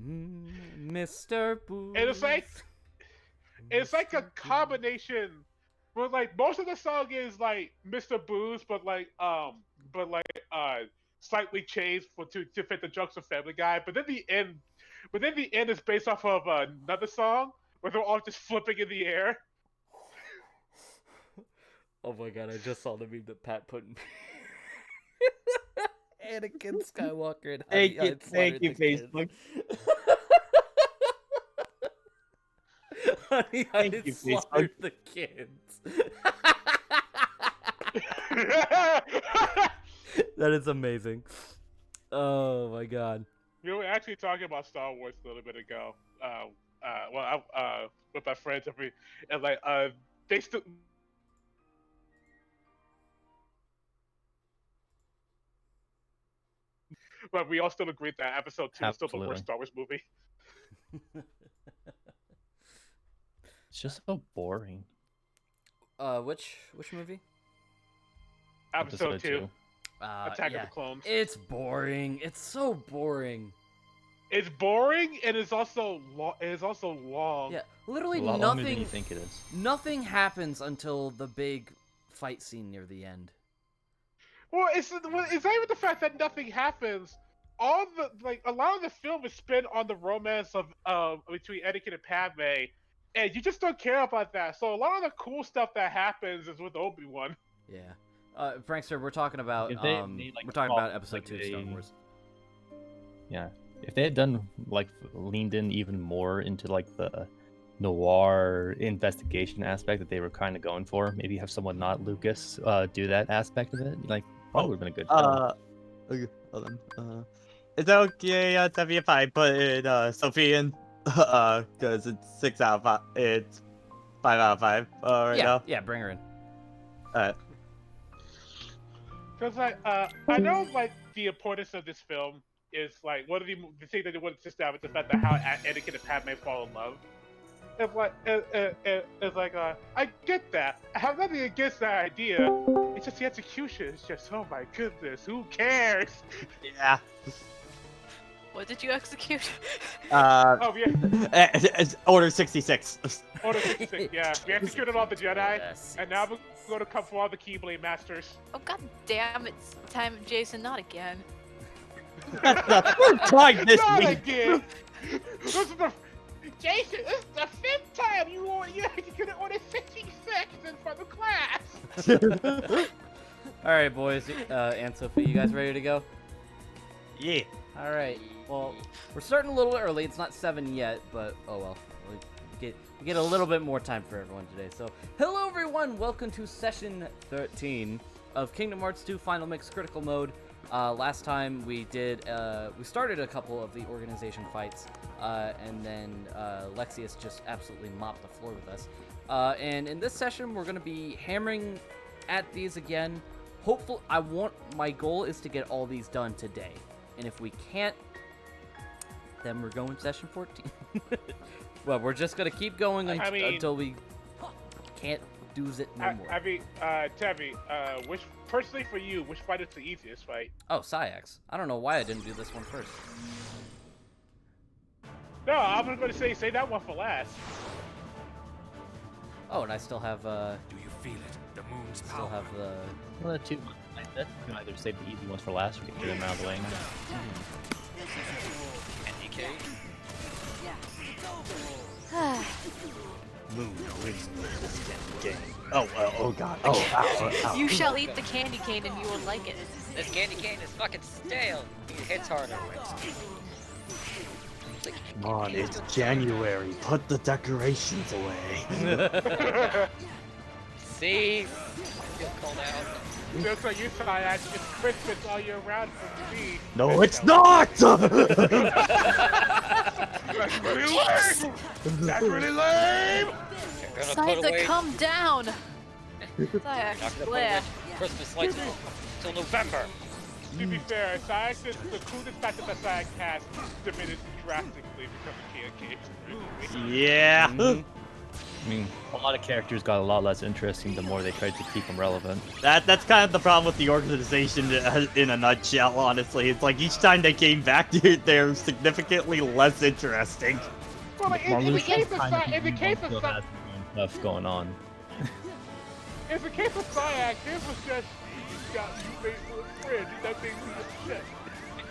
Mr. Booth. And it's like a combination. Where like most of the song is like Mr. Booze, but slightly changed to fit the jokes of Family Guy. But then the end is based off of another song where they're all just flipping in the air. Oh my god, I just saw the meme that Pat put in. Anakin Skywalker and Thank you, Facebook. Honey, Thank I you, slaughtered the kids. That is amazing. Oh my god. We were actually talking about Star Wars a little bit ago. With my friends they still. But we all still agreed that episode 2 is still the worst Star Wars movie. It's just so boring. Which movie? Episode 2. Attack yeah. of the Clones. It's boring. It's so boring. It's boring and it's also long. Yeah, literally A lot longer than nothing. you think it is. Nothing happens until the big fight scene near the end. Well, it's not even the fact that nothing happens. A lot of the film is spent on the romance of between Anakin and Padme, and you just don't care about that. So a lot of the cool stuff that happens is with Obi-Wan. Yeah. Prankster, we're talking about If they made, like, we're talking about like episode 2 of Star Wars. Yeah, if they had done like leaned in even more into like the noir investigation aspect that they were kind of going for, maybe have someone not Lucas do that aspect of it, like probably would have been a good show. Okay, hold on. Is that okay, Tevi, if I put in Sophian? Because it's 6 out of 5. It's 5 out of 5 right now. Yeah, bring her in. Alright. Because I know like the importance of this film is like one of the thing that they wanted to establish the fact that how Anakin and Padme fall in love. I get that. I have nothing against that idea. It's just the execution. It's just, oh my goodness, who cares? Yeah. What did you execute? Oh yeah. It's Order 66. Order 66. Yeah, we executed all the Jedi, Yes. and now we're going to come for all the Keyblade Masters. Oh god damn it, time Jason, not again. That's the third time this Not week. again. This is the Jason. This is the 5th time you executed Order 66 in front of class. All right, boys. Aunt Sophie, you guys ready to go? Yeah. All right. Well, we're starting a little early. It's not 7 yet, but oh well. We get a little bit more time for everyone today. So, hello everyone. Welcome to session 13 of Kingdom Hearts 2 Final Mix Critical Mode. Last time we started a couple of the organization fights, and then Lexius just absolutely mopped the floor with us. And in this session, we're going to be hammering at these again. My goal is to get all these done today. And if we can't, then we're going session 14. Well, we're just going to keep going until we can't do it no more. Tevi, personally for you, which fight is the easiest fight? Oh, Sayax. I don't know why I didn't do this one first. No, I'm going to say that one for last. Oh, and I still have, Do you feel it? The moon's still power. have the... Well, you can either save the easy ones for last or get them out of the way. NDK? Moon wins this game. Oh god. Oh, You shall eat the candy cane and you will like it. This candy cane is fucking stale. It hits harder. Come on, it's January. Put the decorations away. See? I feel called out. Just like you, Sayax, it's Christmas all year round for me. No, it's not! That's really lame! That's really lame! You're gonna Time put to away. come down! Not gonna put away Christmas lights till November. To be fair, Sayax is the coolest fact that the Sayax has diminished drastically because of KNK. Yeah. I mean, a lot of characters got a lot less interesting the more they tried to keep them relevant. That's kind of the problem with the organization in a nutshell. Honestly, it's like each time they came back, they're significantly less interesting. Well, like, in the case of Stuff going on. in the case of Syax, his was just got made for a fridge. That thing was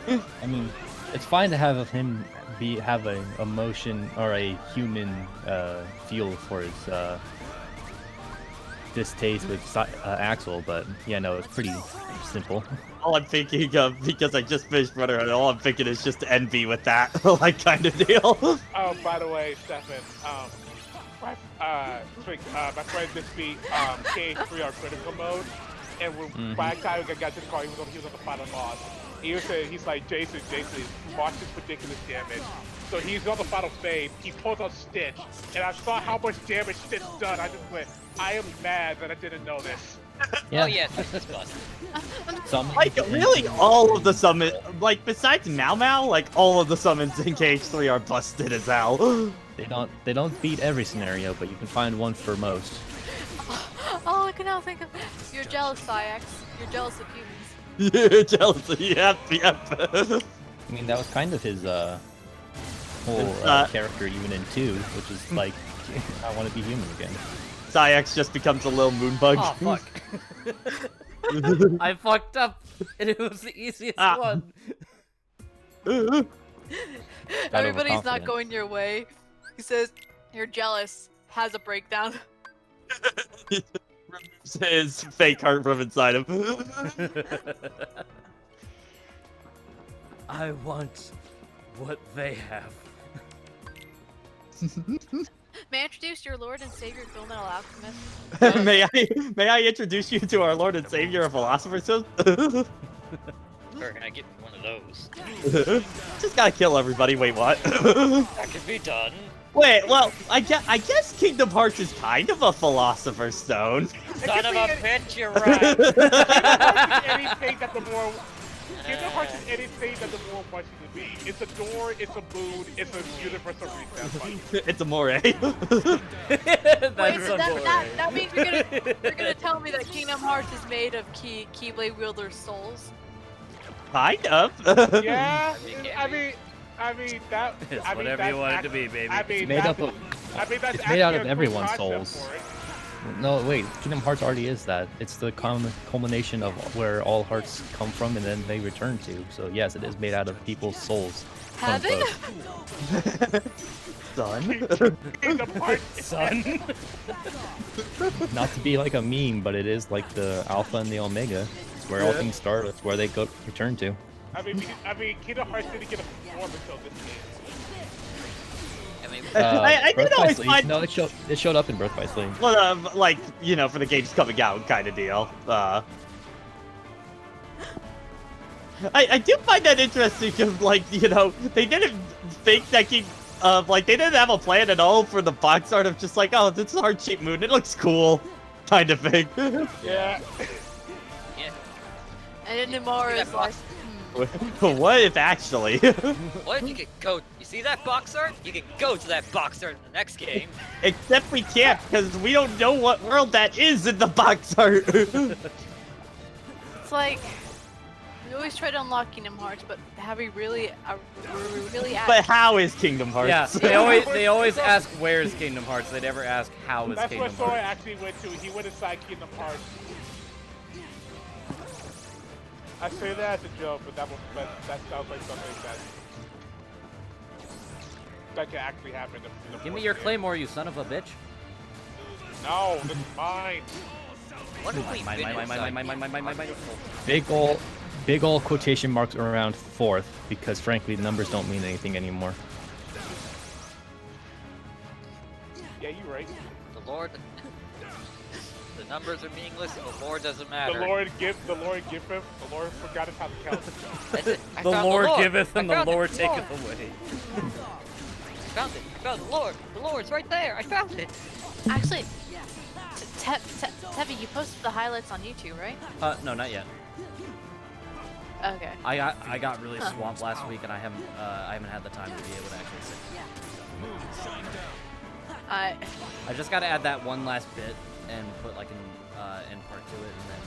shit. I mean, it's fine to have him have a emotion or a human feel for his distaste with Axel, but yeah, no, it's pretty simple. All I'm thinking of, because I just finished Brotherhood, all I'm thinking is just envy with that, like, kind of deal. Oh, by the way, Stefan, my friend just beat KH3 on critical mode, and by the time I got to the car, he was on the final boss. He was saying, he's like, Jason, watch this ridiculous damage. So he's on the final phase, he pulls out Stitch, and I saw how much damage Stitch done. I just went, I am mad that I didn't know this. Oh yeah, that's busted. Like, really, all of the summons, like, besides Mau Mau, like, all of the summons in KH3 are busted as hell. They don't beat every scenario, but you can find one for most. Oh, I can now think of. You're jealous, Syax. You're jealous of humans. You're jealous. Yep. I mean, that was kind of his whole character even in 2, which is like, I want to be human again. Syax just becomes a little moonbug. Oh fuck! I fucked up, and it was the easiest one. Everybody's not overconfident. going your way. He says, "You're jealous." Has a breakdown. Removes his fake heart from inside him. I want what they have. May I introduce your Lord and Savior, Fullmetal Alchemist? may I introduce you to our Lord and Savior of Philosopher's Stone? Where can I get one of those? Just gotta kill everybody. Wait, what? That could be done. Wait, well, I guess Kingdom Hearts is kind of a Philosopher's Stone. Son of a bitch, you're right. Anything that the more Kingdom Hearts is anything that the more wants you to be. It's a door, it's a moon, it's a universal reset. It's a moray. Wait, That's so a boy. that means you're gonna tell me that Kingdom Hearts is made of Keyblade wielders' souls? Kind of. Yeah, I mean that. It's I mean, whatever that's you want it to actually- be, baby. I mean, It's made up of. that's It's made out actually of a cool everyone's concept souls. for it. No, wait. Kingdom Hearts already is that. It's the culmination of where all hearts come from and then they return to. So yes, it is made out of people's souls. quote Heaven? unquote. Son. Kingdom Hearts. Son. Not to be like a meme, but it is like the alpha and the omega. It's where all things start. It's where they go return to. I mean, Kingdom Hearts didn't get a form until this game. I mean, I did Birth by always Sleep. find- No, it showed up in Birth by Sleep. Well, like, you know, for the game's coming out kind of deal. I do find that interesting because, like, you know, they didn't think that like, they didn't have a plan at all for the box art of just like, oh, this is a heart-shaped moon, it looks cool, kind of thing. Yeah. And then Nomura is like, What if actually? what if you could go? You see that box art? You can go to that box art in the next game. Except we can't because we don't know what world that is in the box art. it's like, we always try to unlock Kingdom Hearts, but have we really, But how is Kingdom Hearts? Yeah, they always ask where's Kingdom Hearts. They never ask how is That's where Kingdom Sora Hearts. actually went to. He went inside Kingdom Hearts. I say that as a joke, but that sounds like something that can actually happen. In the Give me fourth your game. claymore, you son of a bitch. No, this is mine. What if we Mine, been mine, inside mine, mine, mine, mine, mine, mine. Big ol' quotation marks around 4th because frankly the numbers don't mean anything anymore. Yeah, you're right. The Lord. The numbers are meaningless, and the Lord doesn't matter. The Lord giveth, the Lord forgotteth how to count. That's it. I The found Lord Lord. giveth and I the found it. Lord The taketh Lord. away. I found it. I found the Lord. The Lord's right there. I found it. Actually, Tevi, you posted the highlights on YouTube, right? No, not yet. Okay. I got really swamped last week, and I haven't had the time to be able to actually sit. I I just gotta add that one last bit and put like an end part to it, and then.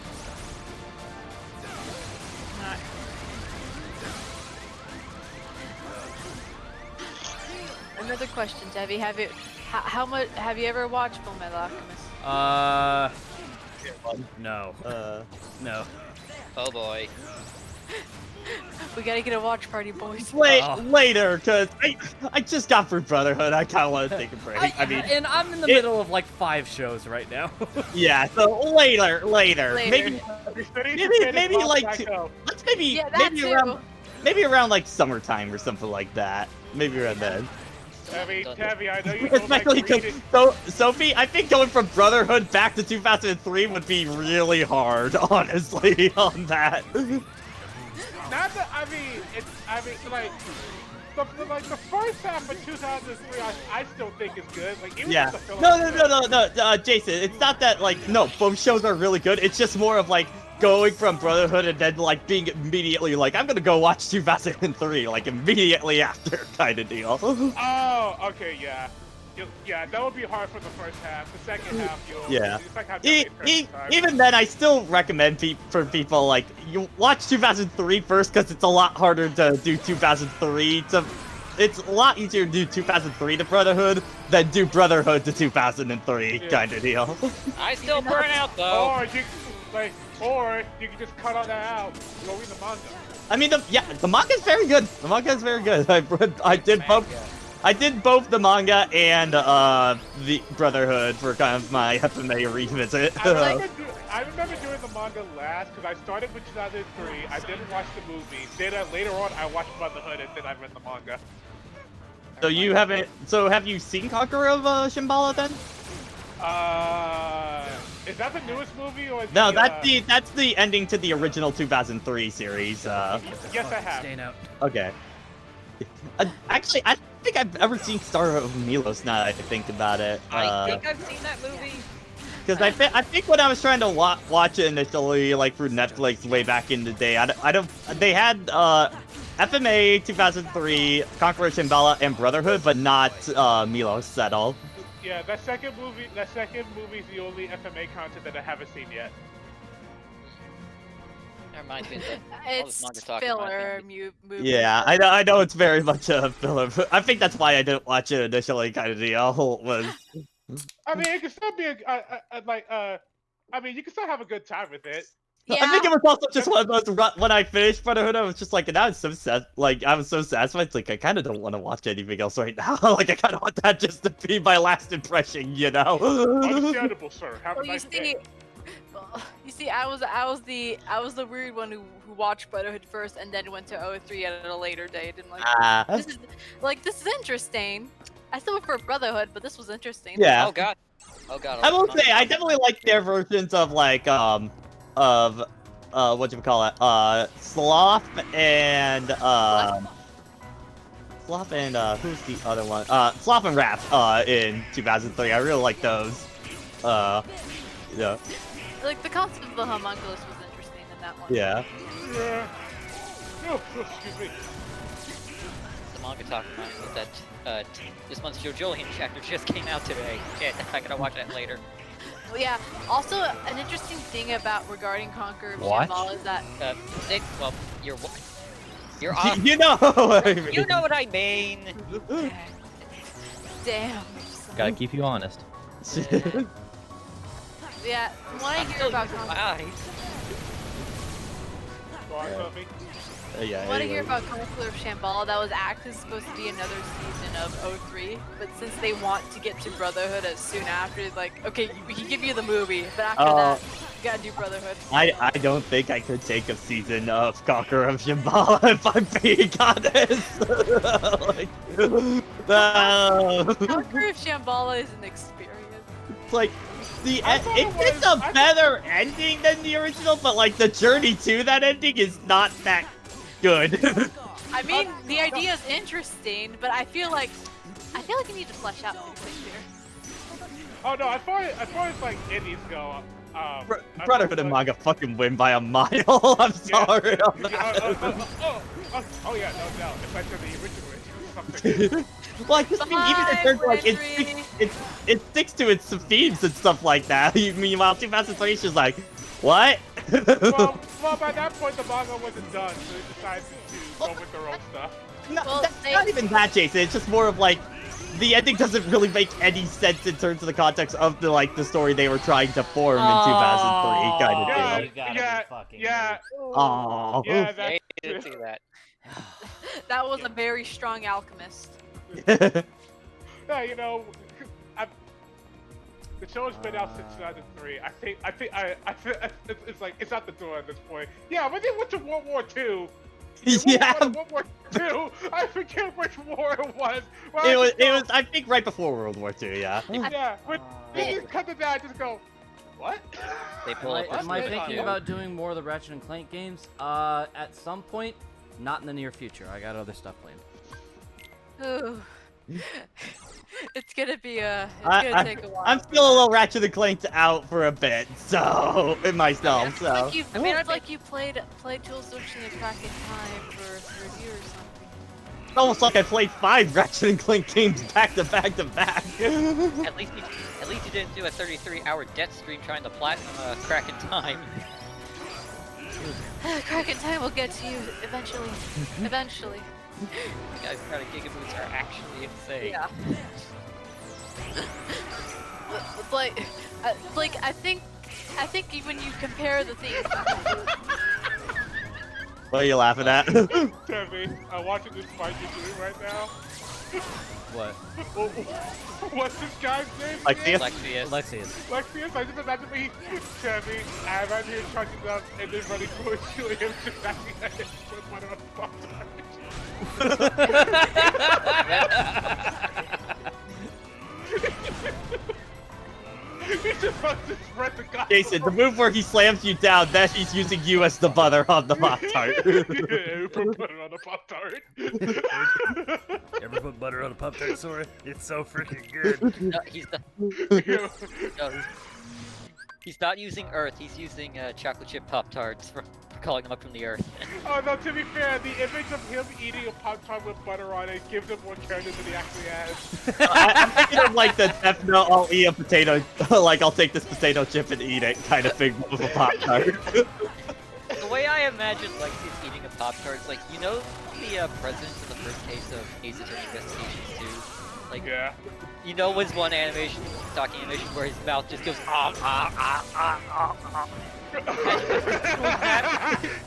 not. Another question, Debbie. How much have you ever watched Fullmetal Alchemist? No. No. Oh boy. We gotta get a watch party, boys. Later, cause I just got through Brotherhood. I kind of want to take a break. I mean, and I'm in the middle of like 5 shows right now. yeah. So later. Later. Maybe like let's Yeah, that too. maybe around like summertime or something like that. Maybe around then. Tabby, I know you don't like Especially because reading. Sophie, I think going from Brotherhood back to 2003 would be really hard, honestly, on that. Not that like the first half of 2003, I still think is good. Like even Yeah. just the No, Jason. It's not that like no, both shows are really good. It's just more of like going from Brotherhood and then like being immediately like I'm gonna go watch 2003 like immediately after kind of deal. Oh, okay, yeah. Yeah, that would be hard for the first half. The second half, Yeah. the second half E- definitely e- time. even then, I still recommend for people like you watch 2003 first because it's a lot harder to do 2003 to. It's a lot easier to do 2003 to Brotherhood than do Brotherhood to 2003 Yeah. kind of deal. I still burn out though. Or you can just cut all that out. Go read the manga. I mean, the manga's very good. The manga is very good. I did both. I did both the manga and the Brotherhood for kind of my FMA revisit. I remember doing the manga last because I started with 2003. I didn't watch the movie. Then later on, I watched Brotherhood and then I read the manga. So you haven't. So have you seen Conqueror of Shambhala then? Is that the newest movie or? Is No, the, that's the ending to the original 2003 series. Yes, I have. Staying out. Okay. Actually, I don't think I've ever seen Star of Milos. Now that I think about it. I think I've seen that movie. Because I think when I was trying to watch it initially, like through Netflix way back in the day, I don't. They had FMA 2003, Conqueror Shambhala, and Brotherhood, but not Milos at all. Yeah, that second movie is the only FMA content that I haven't seen yet. That reminds me of the, all this It's manga talk filler reminds me movie. Yeah, I know it's very much a filler. I think that's why I didn't watch it initially. Kind of deal was. I mean, it can still be I mean, you can still have a good time with it. Yeah. I think it was also just one of those when I finished Brotherhood, I was just like, and I was so sad. Like I was so satisfied. Like I kind of don't want to watch anything else right now. Like I kind of want that just to be my last impression, you know? Understandable, sir. Have a Well, nice day. you see, I was the weird one who watched Brotherhood first and then went to 03 at a later date and like this is interesting. I still prefer Brotherhood, but this was interesting. Yeah. Oh god. Oh god. I will say I definitely like their versions of like what you call it Sloth and who's the other one? Sloth and Wrath in 2003. I really like those. Yeah. Like the concept of the homunculus was interesting in that one. Yeah. Yeah. Oh, excuse me. The manga talk reminds me that this month's JoJolion chapter just came out today. Shit, I gotta watch that later. Well, yeah. Also, an interesting thing regarding Conqueror of What? Shambhala is that Nick, well, you're off. You know what I mean. You know what I mean. damn. Gotta keep you honest. Yeah. From what I I'm hear still about using Conqueror. my eyes. Go on, Sophie. Yeah. What I hear anyway. about Conqueror of Shambhala, that was actually supposed to be another season of 03, but since they want to get to Brotherhood as soon after, it's like, okay, we can give you the movie, but after that, you gotta do Brotherhood. I don't think I could take a season of Conqueror of Shambhala if I'm being honest. Like, Conqueror of Shambhala is an experience. it's like I thought it it's was- a better ending than the original, but like the journey to that ending is not that good. I mean, the idea is interesting, but I feel like you need to flesh out things here. Oh no, as far as like indies go, Brotherhood and manga fucking win by a mile. I'm sorry. Oh yeah, no doubt. Especially the original. something. Well, I just mean, even in terms of, like, Henry. it sticks to its themes and stuff like that. Meanwhile, 2003 is just like, what? well, by that point, the manga wasn't done, so they decided to go with their own stuff. No, Well, that's they- not even that, Jason. It's just more of like the ending doesn't really make any sense in terms of the context of the story they were trying to form in 2003 kind of Yeah, you gotta yeah, be fucking yeah. deal. Aww. Yeah, Yeah, that's you didn't see that. That was a very strong alchemist. yeah, you know, the show's been out since 2003. I think it's like it's out the door at this point. Yeah, when they went to World War II. Yeah. World War II. I forget which war it was. Well, It was I think right before World War II, yeah. Yeah, but they just cut to that, just go, what? They pull up Am I this thinking video. about doing more of the Ratchet and Clank games? At some point, not in the near future. I got other stuff planned. Ooh. It's gonna be it's gonna take a while. I'm still a little Ratchet and Clanked out for a bit, so in myself, so. I mean, it's like you played Tools Switch in the Crack in Time for a review or something. It's almost like I played 5 Ratchet and Clank games back to back to back. At least you didn't do a 33-hour death stream trying to platinum Crack in Time. Crack in Time will get to you eventually. Eventually. You guys got a gigaboots are actually insane. Yeah. Like I think when you compare the things. What are you laughing at? Timmy, I'm watching this fight you're doing right now. What? What's this guy's name? Like again? Alexius. Alexius. Lexius, I just imagine me, Timmy, I'm out here charging up and then running forward to him just acting like it's one of the fuck. He just wants to spread the gospel. Jason, the move where he slams you down, that he's using you as the butter on the Pop-Tart. Yeah, put butter on the Pop-Tart. Ever put butter on a Pop-Tart, Sora? It's so freaking good. No, he's not. Yeah. No, he's not using Earth. He's using chocolate chip Pop Tarts for calling them up from the Earth. Oh no, to be fair, the image of him eating a Pop-Tart with butter on it gives him more character than he actually has. I'm thinking of like the Death Note, I'll eat a potato, like I'll take this potato chip and eat it kind of thing with a Pop-Tart. The way I imagine Lexius eating a Pop Tart is like, you know, the president of the first case of Ace Attorney Investigations 2? Like, Yeah. you know, was one animation, talking animation, where his mouth just goes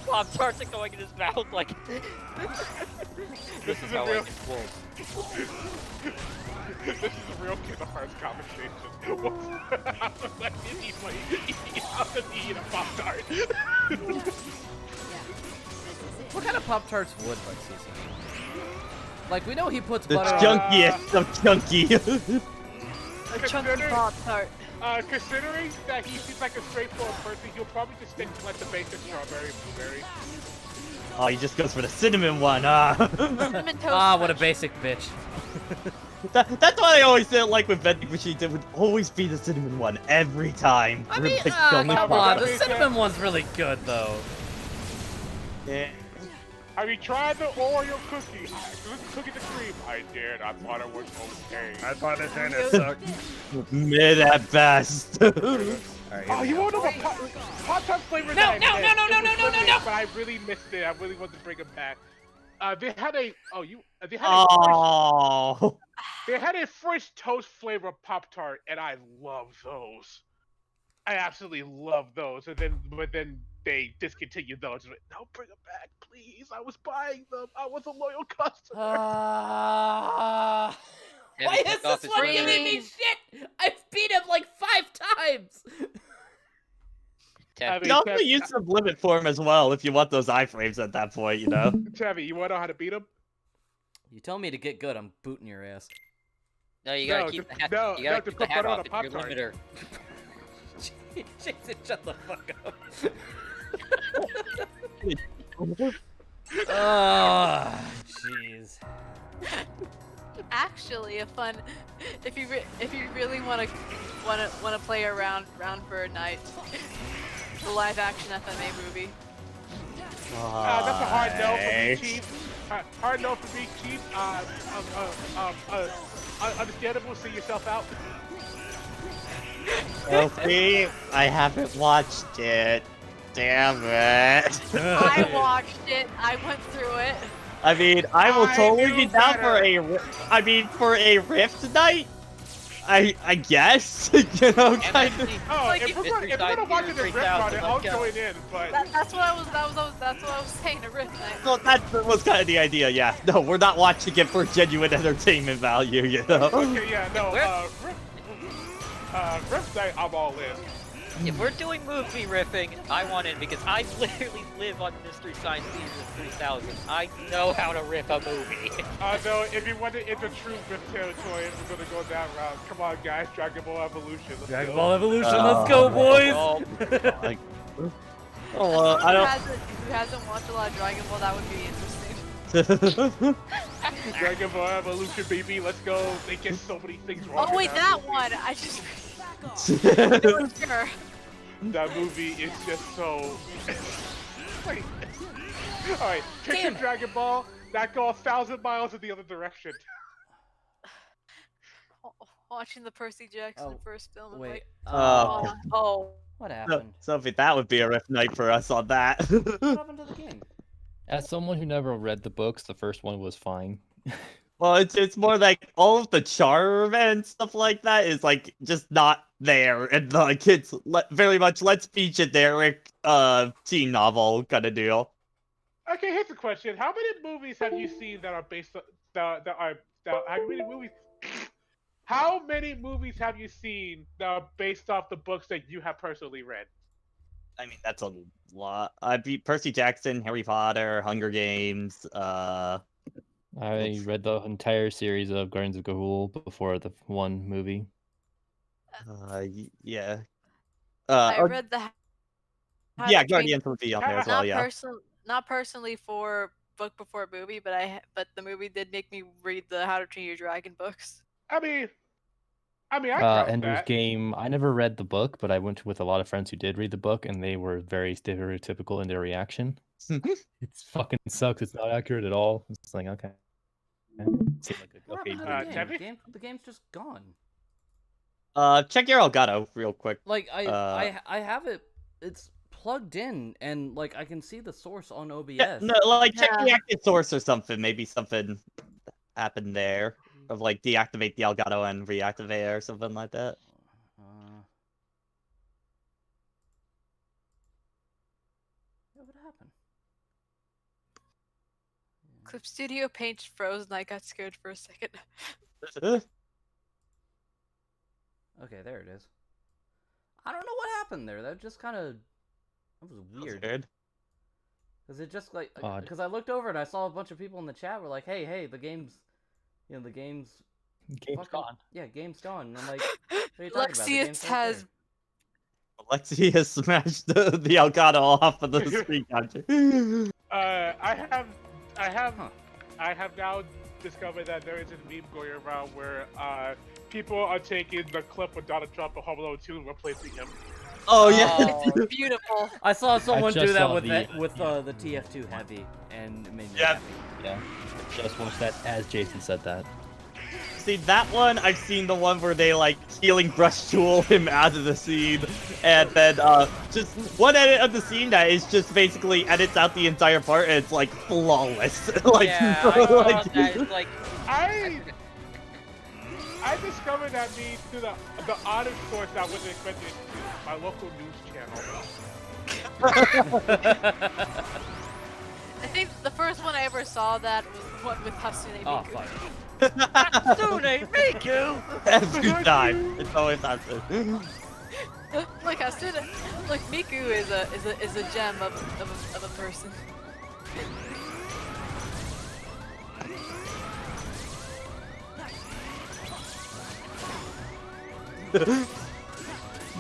Pop Tarts are going in his mouth like. This is how a real. I get wolves. This is a real Kingdom Hearts conversation. Let me eat a Pop-Tart. What kind of Pop-Tarts would Alexius eat? Like, we know he puts The butter on... chunkiest of chunky. A chunky Consider- Pop Tart. Considering that he seems like a straightforward person, he'll probably just stick to like the basic strawberry blueberry. Oh, he just goes for the cinnamon one, Cinnamon Toast Ah, what a Crunch. basic bitch. That's why I always didn't like with vending machines. It would always be the cinnamon one every time. I mean, Like, the only come part. on, the cinnamon one's really good, though. Yeah. Have you tried the Oreo cookie? This cookie the cream. I did. I thought it was okay. I thought it kind of sucked. Mid at best. Alright, Oh, you won't know what Pop-Tart flavors No, I no, missed. no, no, It no, was no, no, good, no. But I really missed it. I really wanted to bring it back. They had a they had a fresh toast flavor Pop-Tart, and I love those. I absolutely love those. But then they discontinued those. No, bring them back, please. I was buying them. I was a loyal customer. Why Heavy is kickoff this one really- giving me shit? I've beat him like 5 times! I Tef- mean, You can also use some limit form as well if you want those iframes at that point, you know? Tavi, you want to know how to beat them? You tell me to get good, I'm booting your ass. No, you gotta No, keep the just- hat. no, You no, gotta just keep the put hat butter on off. a It's your Pop-Tart. limiter. Jason, shut the fuck up. Oh, jeez. Actually, a fun. If you really want to play around for a night, the live action FMA movie. That's a hard no for me, Chief. Hard no for me, Chief. Understandable. See yourself out. Sophie, I haven't watched it. Damn it. I watched it. I went through it. I mean, I will I totally knew be down better. for a Rift night. I guess, you know, And kind then of. the Oh, Like, if we're gonna watch it in Rift 3000, on it, I'll let's go. join in. But That's what I was. That's what I was saying. A Rift night. So that was kind of the idea, yeah. No, we're not watching it for genuine entertainment value, you know. okay, yeah, no. Rift night, I'm all in. If we're doing movie riffing, I want in because I literally live on Mystery Science Theater 3000. I know how to riff a movie. No, if you want to enter true Rift territory, we're gonna go that route. Come on, guys, Dragon Ball Evolution. Let's Dragon go. Ball Evolution, let's go, boys! Oh, Like, oh, I Who hasn't watched a lot of Dragon Ball, that would be interesting. don't. Dragon Ball Evolution, baby, let's go. They get so many things wrong. Oh in wait, that movie. one. I just. Sure. That movie is just so. Like, all right, picture Damn. Dragon Ball that go 1,000 miles in the other direction. Watching the Percy Jackson Oh, first film. and Wait. Like, Oh. oh. What happened? Sophie, that would be a Rift night for us on that. What happened to the game? As someone who never read the books, the first one was fine. Well, it's more like all of the charm and stuff like that is like just not there, and like it's very much let's feature Derek teen novel kind of deal. Okay, here's the question: how many movies have you seen that are based on how many movies have you seen that are based off the books that you have personally read? I mean, that's a lot. I beat Percy Jackson, Harry Potter, Hunger Games. I read the entire series of Guardians of Gahul before the one movie. Yeah. I read the. How to Yeah, Train- Guardians would be on there as well. Yeah. Not personally for book before movie, but the movie did make me read the How to Train Your Dragon books. I mean, I count Ender's that. Game. I never read the book, but I went with a lot of friends who did read the book, and they were very stereotypical in their reaction. It fucking sucks. It's not accurate at all. It's like, okay. Seemed like What okay. happened to Tabby? the game's just gone. Check your Elgato real quick. Like I have it. It's plugged in, and like I can see the source on OBS. Yeah, no, like check the Yeah. active source or something. Maybe something happened there. Of like deactivate the Elgato and reactivate it or something like that. What happened? Clip Studio Paint froze, and I got scared for a second. Okay, there it is. I don't know what happened there. That just kind of was weird. Cause it just like Odd. because I looked over and I saw a bunch of people in the chat were like, hey, the game's, the game's Game's fucking- gone. Yeah, game's gone. And I'm like, what are you talking about? The Lexius game's right has there. Alexi has smashed the Elgato off of the screen capture. I have now discovered that there is a meme going around where people are taking the clip with Donald Trump and Home Alone 2 and replacing him. Oh yeah. it's beautiful. I saw someone just do that saw with the- with the TF2 heavy, and it made me Yeah. happy. Yeah. Just watched that as Jason said that. See that one? I've seen the one where they like healing brush tool him out of the scene, and then just one edit of the scene that is just basically edits out the entire part, and it's like flawless. Like, yeah, I saw like- that. It's like, I discovered that meme through the honest source that was invented to my local news channel. I think the first one I ever saw that was the one with Hatsune Oh Miku. fuck. Hatsune Miku! Every time, it's always happens. Look, Hatsune, look, Miku is a gem of a person.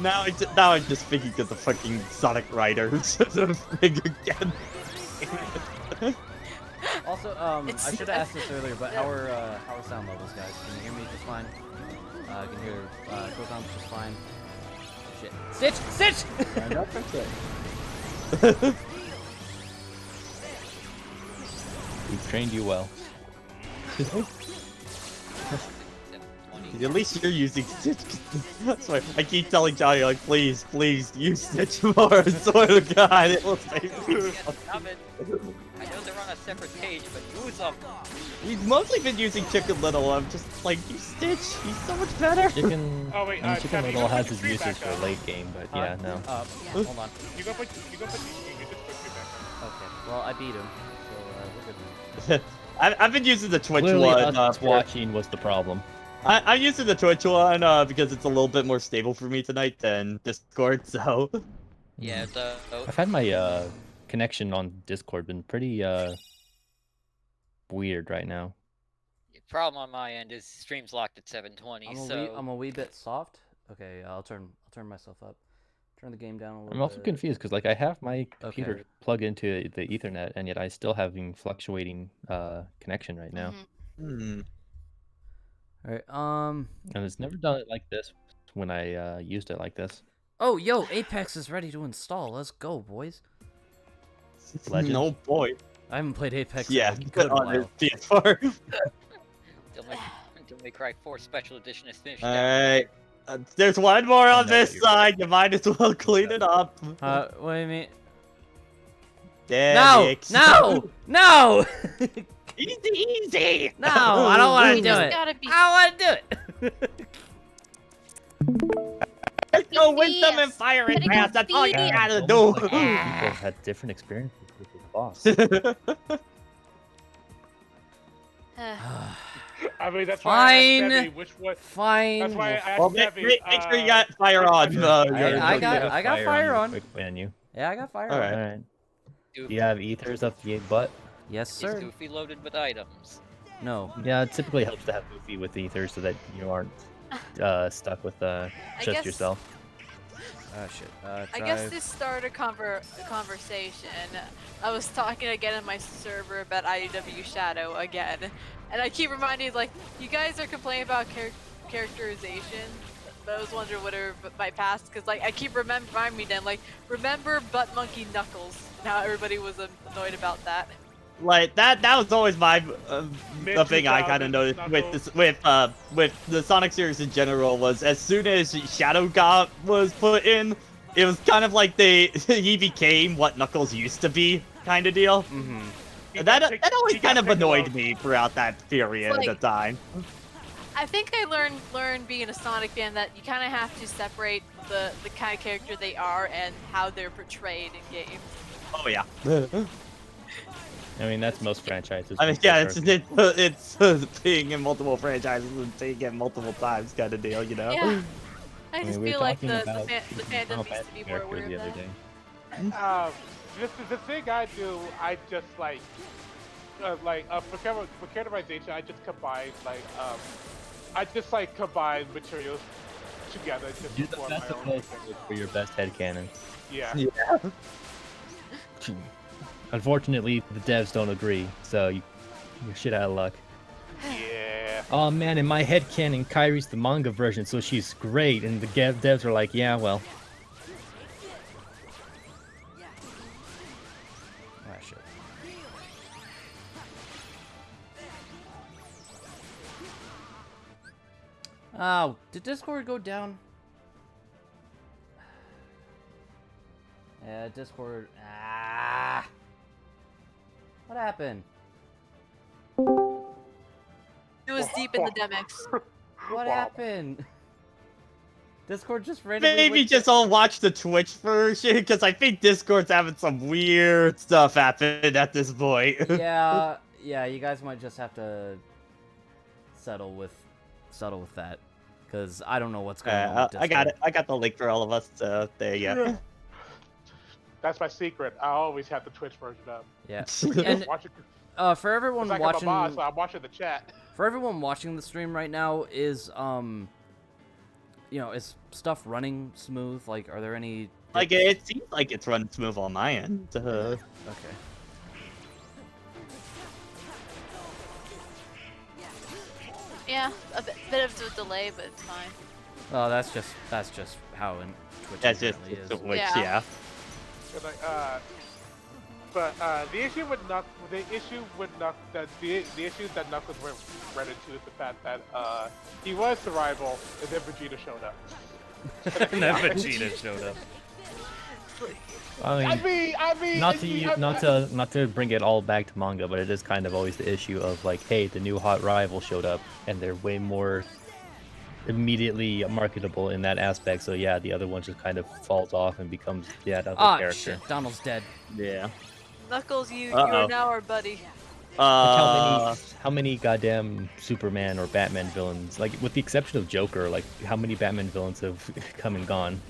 Now I'm just thinking of the fucking Sonic Riders thing again. Also, It's- I should have asked this earlier, but how are sound levels, guys? Can you hear me just fine? I can hear Kokon's just fine. Oh, shit. Stitch! We've trained you well. At least you're using Stitch. That's why I keep telling Johnny, like, please, please use Stitch more. I swear to God, it will save me. Stop it. I know they're on a separate page, but use them. We've mostly been using Chicken Little. I'm just like, use Stitch. He's so much better. Chicken, Oh, wait, I mean, Chicken Kevin, you Little gotta has put his your uses screen for back late game, but yeah, no. Hold on. You go put you just put your screen back up. Okay. Well, I beat him, so we're good. I've been using the Twitch Clearly, one. us watching was the problem. I'm using the Twitch one because it's a little bit more stable for me tonight than Discord. So Yeah, the I've had my connection on Discord been pretty weird right now. problem on my end is stream's locked at 720. I'm a wee bit soft. Okay, I'll turn myself up. Turn the game down a little I'm also bit. confused because like I have my computer Okay. plugged into the Ethernet, and yet I still having fluctuating connection right now. Mhm. All right. And it's never done it like this when I used it like this. Oh, yo, Apex is ready to install. Let's go, boys. Legend. no boy. I haven't played Apex Yeah, in a good good on while. his PS4. Devil May Cry 4 Special Edition is finished. Alright. There's one more on No, this you're side. You might as well clean it up. What do you mean? Damn it. No! No! Easy. No, I don't want to You do just it. gotta be I don't want to do it. Let's go wisdom and fire and pass. That's all you gotta do. People had different experiences with this boss. I mean, that's why I Fine. asked Debbie which one. Fine. That's why I asked Well, Debbie. make sure you got fire on. I got fire on. Quick menu. Yeah, I got fire. All on. right. Alright. Goofy, Do you have ethers up the butt? Yes, is sir. Goofy loaded with items? No. Yeah, it typically helps to have Goofy with ethers so that you aren't stuck with just guess- yourself. Oh shit. I guess to start a conversation, I was talking again in my server about IDW Shadow again, and I keep reminding like you guys are complaining about characterization, but I was wondering what are my past because like I keep reminding me then like remember Butt Monkey Knuckles and how everybody was annoyed about that. Like that was always my the thing I kind of noticed with the Sonic series in general was as soon as Shadow God was put in, it was kind of like he became what Knuckles used to be kind of deal. Mm-hmm. And that always kind of annoyed me throughout that period Like- of time. I think I learned being a Sonic fan that you kind of have to separate the kind of character they are and how they're portrayed in games. Oh yeah. I mean, that's most franchises. I mean, yeah, it's being in multiple franchises and seeing it multiple times kind of deal, you know. Yeah. I I just mean, we were like talking the about fandom needs to be more aware the of other that. day. The thing I do, I just for categorization, I just combine combine materials together just Do the for my best of own. both for your best headcanon. Yeah. Unfortunately, the devs don't agree, so you're shit out of luck. Yeah. Oh man, in my headcanon, Kairi's the manga version, so she's great, and the devs are like, yeah, well. Ah shit. Oh, did Discord go down? Yeah, Discord. Ah. What happened? It was deep in the Demix. What happened? Discord just randomly. Maybe went just all watch the Twitch version, because I think Discord's having some weird stuff happen at this point. Yeah, you guys might just have to settle with that, because I don't know what's going on. With I got Discord. it. I got the link for all of us. There you go. That's my secret. I always have the Twitch version up. Yeah, And and watch it. for everyone Like watching, I'm a boss, so I'm watching the chat. for everyone watching the stream right now, is is stuff running smooth? Like, are there any Like it seems like it's running smooth on my end. Okay. Yeah, a bit of a delay, but it's fine. Oh, that's just how in Twitch That's just apparently is. Twitch, Yeah. yeah. And But the issue with the issue that Knuckles ran into is the fact that he was the rival, and then Vegeta showed up. And then Vegeta showed up. I mean, not to bring it all back to manga, but it is kind of always the issue of like, hey, the new hot rival showed up, and they're way more immediately marketable in that aspect. So yeah, the other one just kind of falls off and becomes other character. Shit, Donald's dead. Yeah. Knuckles, you are now our buddy. Like how many goddamn Superman or Batman villains, like with the exception of Joker, like how many Batman villains have come and gone?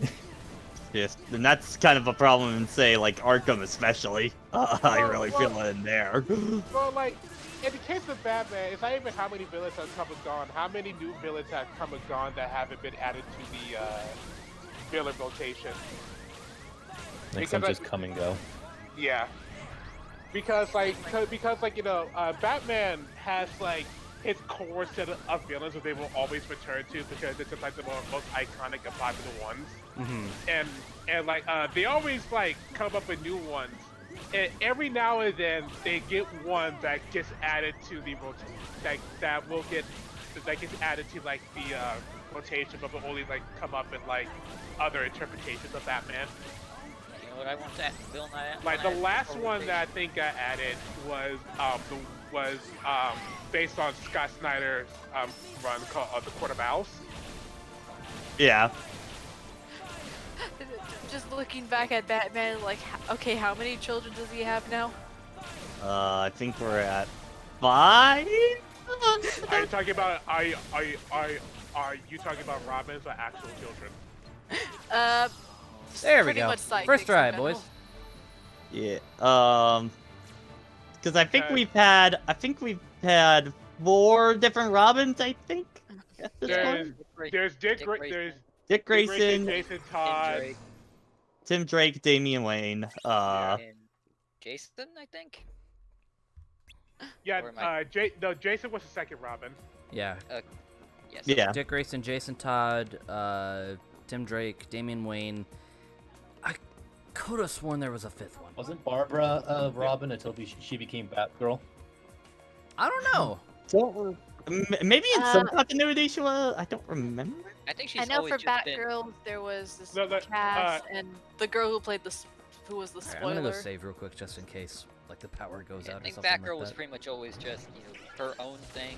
Yes, and that's kind of a problem in, say, like, Arkham especially. I really feel it in there. Well, like, in the case of Batman, it's not even how many villains have come and gone. How many new villains have come and gone that haven't been added to the villain rotation? Like some just come and go. Yeah. Because you know, Batman has like his core set of villains that they will always return to because it's just like the most iconic and popular ones. And like they always like come up with new ones. And every now and then they get one that gets added to the rotation that gets added to like the rotation, but will only like come up in like other interpretations of Batman. You know what I want to villain that? Like the last one that I think got added was based on Scott Snyder's run called The Court of Owls. Yeah. Just looking back at Batman, like, okay, how many children does he have now? I think we're at 5? Are you talking about are you talking about Robin's or actual children? There we pretty go. much sidekicks First try, in general. boys. Yeah. Because I think we've had 4 different Robins. I think. At this point. There's Dick Grayson, Jason Todd, Tim Drake, Damian Wayne. And Jason, I think. yeah. Or am I- Jason was the second Robin. Yeah. Yes. Yeah. Dick Grayson, Jason Todd, Tim Drake, Damian Wayne. I could have sworn there was a 5th one. Wasn't Barbara Robin until she became Batgirl? I don't know. Maybe in some continuity she was. I don't remember. I think she's I know always for just been. Batgirl there was this No, Cass and the girl who played who was the Alright, spoiler. I'm gonna go save real quick just in case, like the power goes I out or think something Batgirl like was that. pretty much always just her own thing,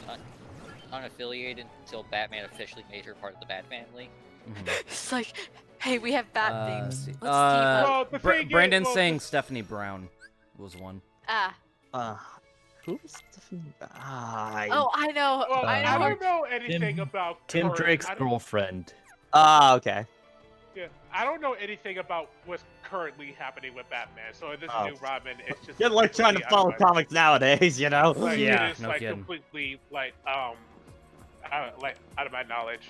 unaffiliated until Batman officially made her part of the Bat family. It's like, hey, we have Bat themes. see. Let's team up. Well, the thing is, Brandon well, saying Stephanie Brown was one. Who's Stephanie? Oh, I know. Well, I I know. don't know anything about Tim current- Drake's I don't- girlfriend. Okay. Yeah, I don't know anything about what's currently happening with Batman. So this Oh. new Robin, it's just Good luck trying to completely out follow of my- comics nowadays, you know. Like, Yeah, it is no like kidding. completely like out of my knowledge.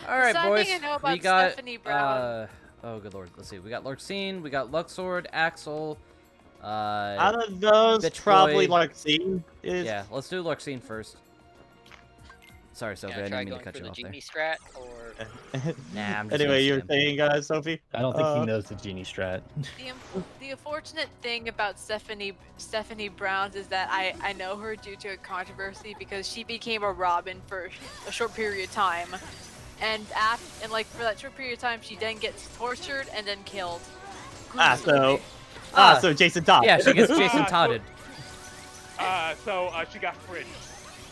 All right, So I boys. think I know about We got Stephanie Brown. oh good lord. Let's see. We got Larxene, we got Luxord, Axel. Out of those, Bitch probably Boy. Larxene is. Yeah, let's do Larxene first. Sorry, Sophie, Gonna I try didn't mean going to cut for you the off there. genie strat, or Nah, I'm just Anyway, you were gonna skip. saying, Sophie? I don't think he knows the genie strat. The unfortunate thing about Stephanie Brown is that I know her due to a controversy because she became a Robin for a short period of time, and like for that short period of time she then gets tortured and then killed. So Jason Todd. Yeah, she gets Jason Ah, so- Todded. So she got fridged.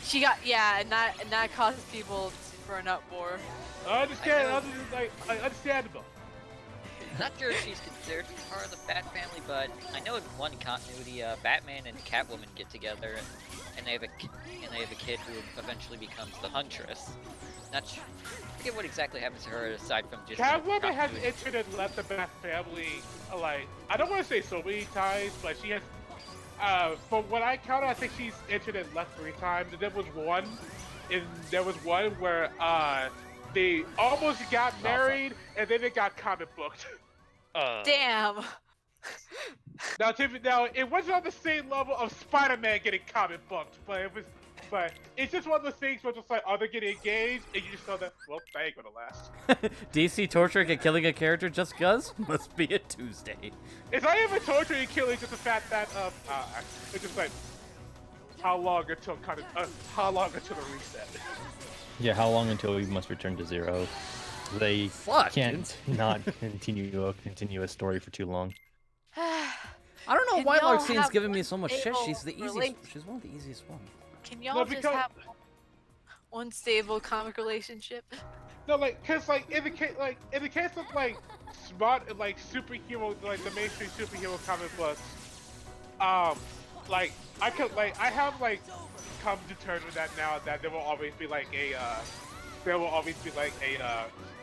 She got and that causes people for an uproar. Understandable. not sure if she's considered part of the Bat family, but I know in one continuity, Batman and Catwoman get together, and they have a kid who eventually becomes the Huntress. Not sure, I forget what exactly happens to her aside from just. Catwoman has continuity. entered and left the Bat family, like, I don't want to say so many times, but she has, from what I counted, I think she's entered and left 3 times. And there was one where, they almost got married, and then they got comic booked. Damn. Now, it wasn't on the same level of Spider-Man getting comic booked, but it was But it's just one of those things where it's just like, oh, they're getting engaged, and you just know that, well, that ain't gonna last. DC torturing and killing a character just cuz? Must be a Tuesday. It's not even torturing and killing, just the fact that, it's just like, how long until the reset? Yeah, how long until we must return to zero? They Fuck, can't not continue a story for too long. I don't know Can why y'all Larxine's have giving me so much shit. stable She's the easiest. relation- She's one of the easiest ones. Can y'all No, just because- have one stable comic relationship? No, like, cause like in the case of like smart like superhero, like the mainstream superhero comic books, like I have like come to terms with that now, that there will always be like a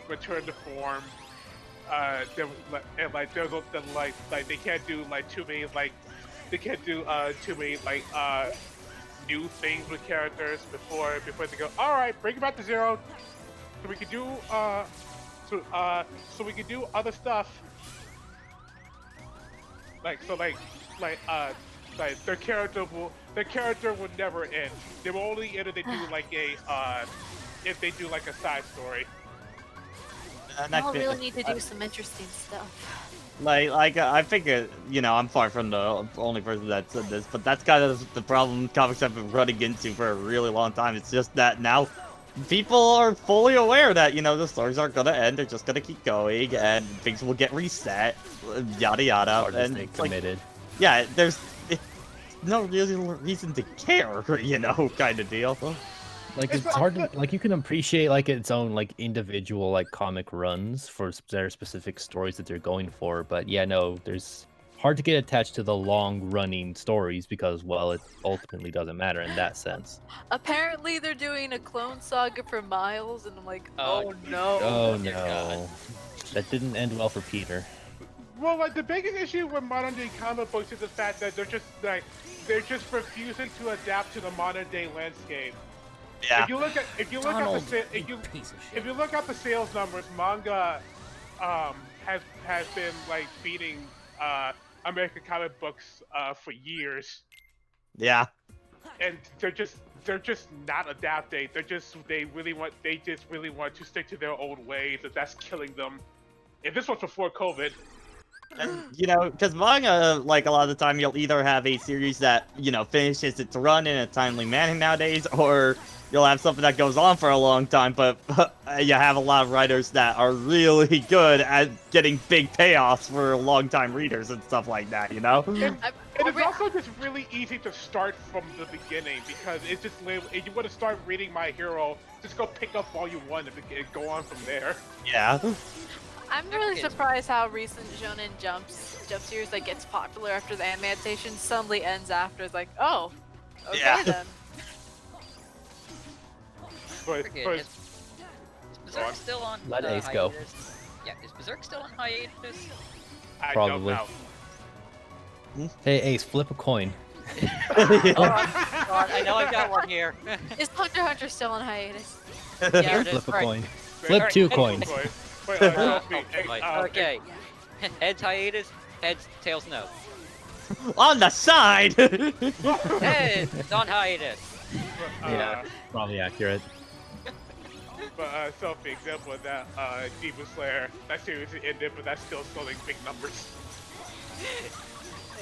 return to form. There, and like there's like they can't do like too many new things with characters before they go, all right, bring it back to zero, so we can do so we can do other stuff. Like their character will never end. They will only end if they do like a side story. Y'all really need to do some interesting stuff. Like I figure, you know, I'm far from the only person that said this, but that's kind of the problem comics have been running into for a really long time. It's just that now people are fully aware that, you know, the stories aren't gonna end, they're just gonna keep going, and things will get reset, yada yada. Or just And stay it's like, committed. yeah, there's no real reason to care, you know, kind of deal. Like It's it's hard to like you can appreciate like its own like individual like comic runs for their specific stories that they're going for, but yeah, no, there's hard to get attached to the long running stories because, well, it ultimately doesn't matter in that sense. Apparently, they're doing a clone saga for Miles, and I'm like, Oh, oh no. Oh dear God. no, that didn't end well for Peter. Well, like the biggest issue with modern day comic books is the fact that they're just refusing to adapt to the modern day landscape. Yeah. If you look at Donald, the you piece of shit. if you look at the sales numbers, manga has been like beating American comic books for years, Yeah. and they're just not adapting. They just really want to stick to their old ways, and that's killing them. And this was before COVID. And, you know, because manga, like, a lot of the time, you'll either have a series that, you know, finishes its run in a timely manner nowadays, or you'll have something that goes on for a long time, but you have a lot of writers that are really good at getting big payoffs for long-time readers and stuff like that, you know? And it's also just really easy to start from the beginning, because it's just if you want to start reading My Hero, just go pick up Volume 1 and go on from there. Yeah. I'm really surprised how recent Shonen Jump series that gets popular after the anime adaptation suddenly ends after. It's like, oh, okay Yeah. then. But, Forget but it. Is Berserk still on Let Ace go. hiatus? Yeah, is Berserk still on hiatus? I Probably. don't know. Hey Ace, flip a coin. God, I know I've got one here. Is Hunter x Hunter still on hiatus? Yeah, it is. Flip a Right. coin. Flip two coins. Wait, Okay. Heads hiatus, heads, tails no. On the side! Heads on hiatus. Yeah. Probably accurate. But so for example, that Demon Slayer, that series ended, but that's still selling big numbers.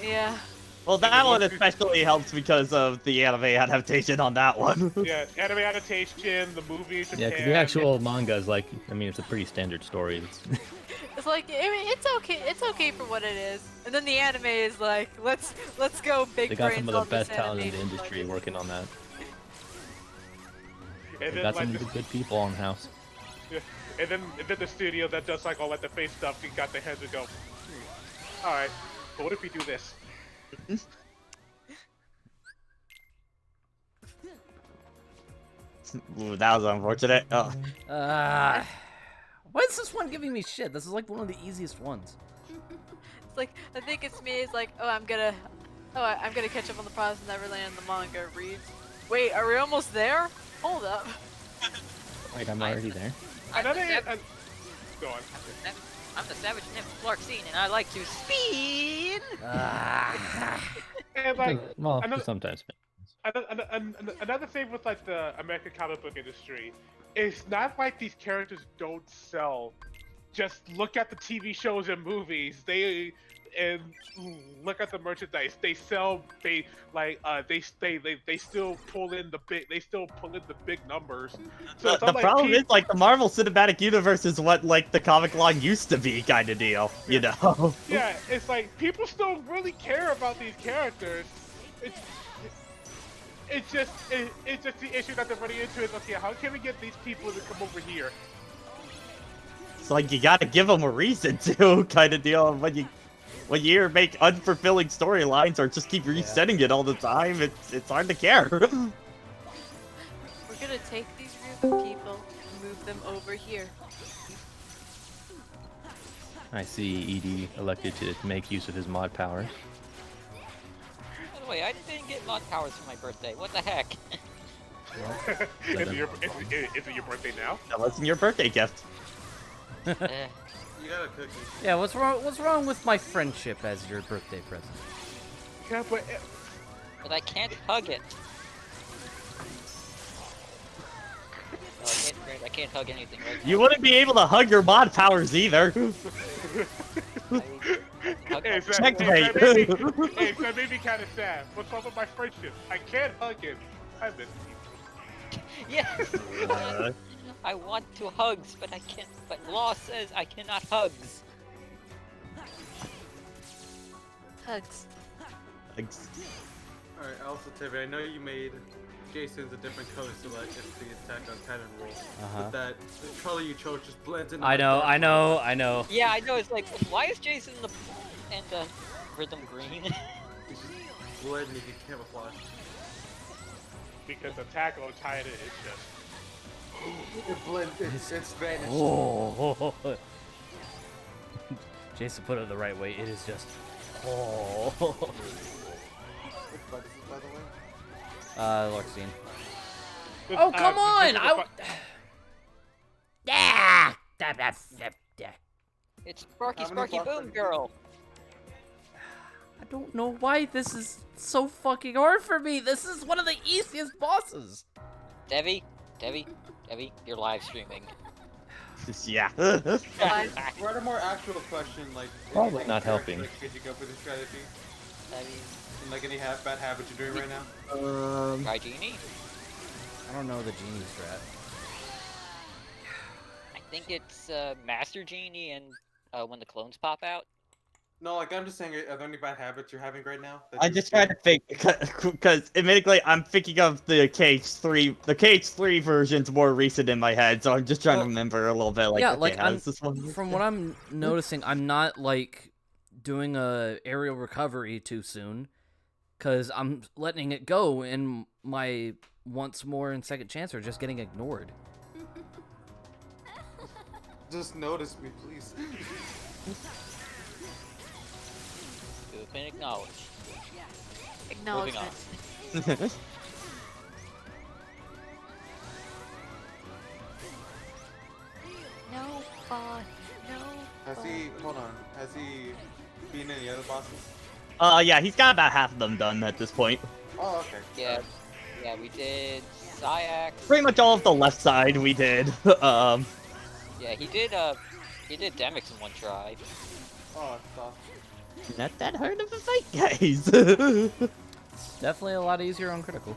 Yeah. Well, that one especially helps because of the anime adaptation on that one. Yeah, anime adaptation, the movie, Japan. Yeah, because the actual manga is like, I mean, it's a pretty standard story. It's It's like, I mean, it's okay. It's okay for what it is. And then the anime is like, let's go big they got brains some of the on this best talent in the animation industry budget. working on that. And They then got like some good people on house. and then the studio that does like all like the face stuff, you got their heads and go, all right, but what if we do this? Ooh, that was unfortunate. Oh. Why is this one giving me shit? This is like one of the easiest ones. It's like, I think it's me. It's like, I'm gonna catch up on the Promised Neverland and the manga reads. Wait, are we almost there? Hold up. Wait, I'm already there. Another I'm go on. the Savage Nymph Larxene, and I like to spin! And like Well, another- sometimes. another thing with like the American comic book industry, it's not like these characters don't sell. Just look at the TV shows and movies. And look at the merchandise. They sell. They still pull in the big numbers. So it's The not like problem is, like, the Marvel Cinematic Universe is what, like, the comic line used to be, kind of deal, you know? Yeah, it's like people still really care about these characters. It's just the issue that they're running into is, okay, how can we get these people to come over here? It's like, you gotta give them a reason to, kind of deal. When you make unfulfilling storylines or just keep resetting it all the time, it's hard to care. We're gonna take these group of people and move them over here. I see Edie elected to make use of his mod powers. By the way, I didn't get mod powers for my birthday. What the heck? Is it your birthday now? That wasn't your birthday gift. Eh, You got a cookie. Yeah, what's wrong with my friendship as your birthday present? Yeah, but but I can't hug it. Oh, I can't hug anything right now. You wouldn't be able to hug your mod powers either. Hey, Checkmate. that made me kind of sad. What's wrong with my friendship? I can't hug him. I miss him. Yes. I want to hugs, but I can't. But law says I cannot hugs. Hugs. Alright, also Tevi, I know you made Jason's a different color so like it's the Attack on Titan rule. But that the color you chose just blends in. I know. Yeah, I know. It's like, why is Jason and Rhythm green? It's just blending and camouflage. Because Attack on Titan is just. It blends. It's vanished. Oh. Jason put it the right way. It is just. Oh. What bug is this, by the way? Larxene. Oh, come on! It's Sparky How many Sparky blocks Boom are you Girl. I don't know why this is so fucking hard for me. This is one of the easiest bosses. Devi, you're live streaming. Yeah. We're at a more actual question, like. Probably any not character helping. that gives you go for this strategy? Devi, And like any bad habits you're doing right now? try Genie. I don't know the genie strat. I think it's Master Genie and when the clones pop out. No, like I'm just saying, are there any bad habits you're having right now? that I you- just tried to think because admittedly I'm thinking of the KH3. The KH3 version's more recent in my head, so I'm just trying to remember a little bit. Like, yeah, okay, like how I'm, does this one? from what I'm noticing, I'm not like doing a aerial recovery too soon, cause I'm letting it go, and my once more and second chance are just getting ignored. Just notice me, please. You've been acknowledged. Acknowledgement. No body, no. Has he? Hold on. Has he been any other bosses? Yeah, he's got about half of them done at this point. Oh, okay. Yeah, we did Syax. Pretty much all of the left side we did. Yeah, he did Demix in one try. Oh, it's awesome. Not that hard of a fight, guys. Definitely a lot easier on critical.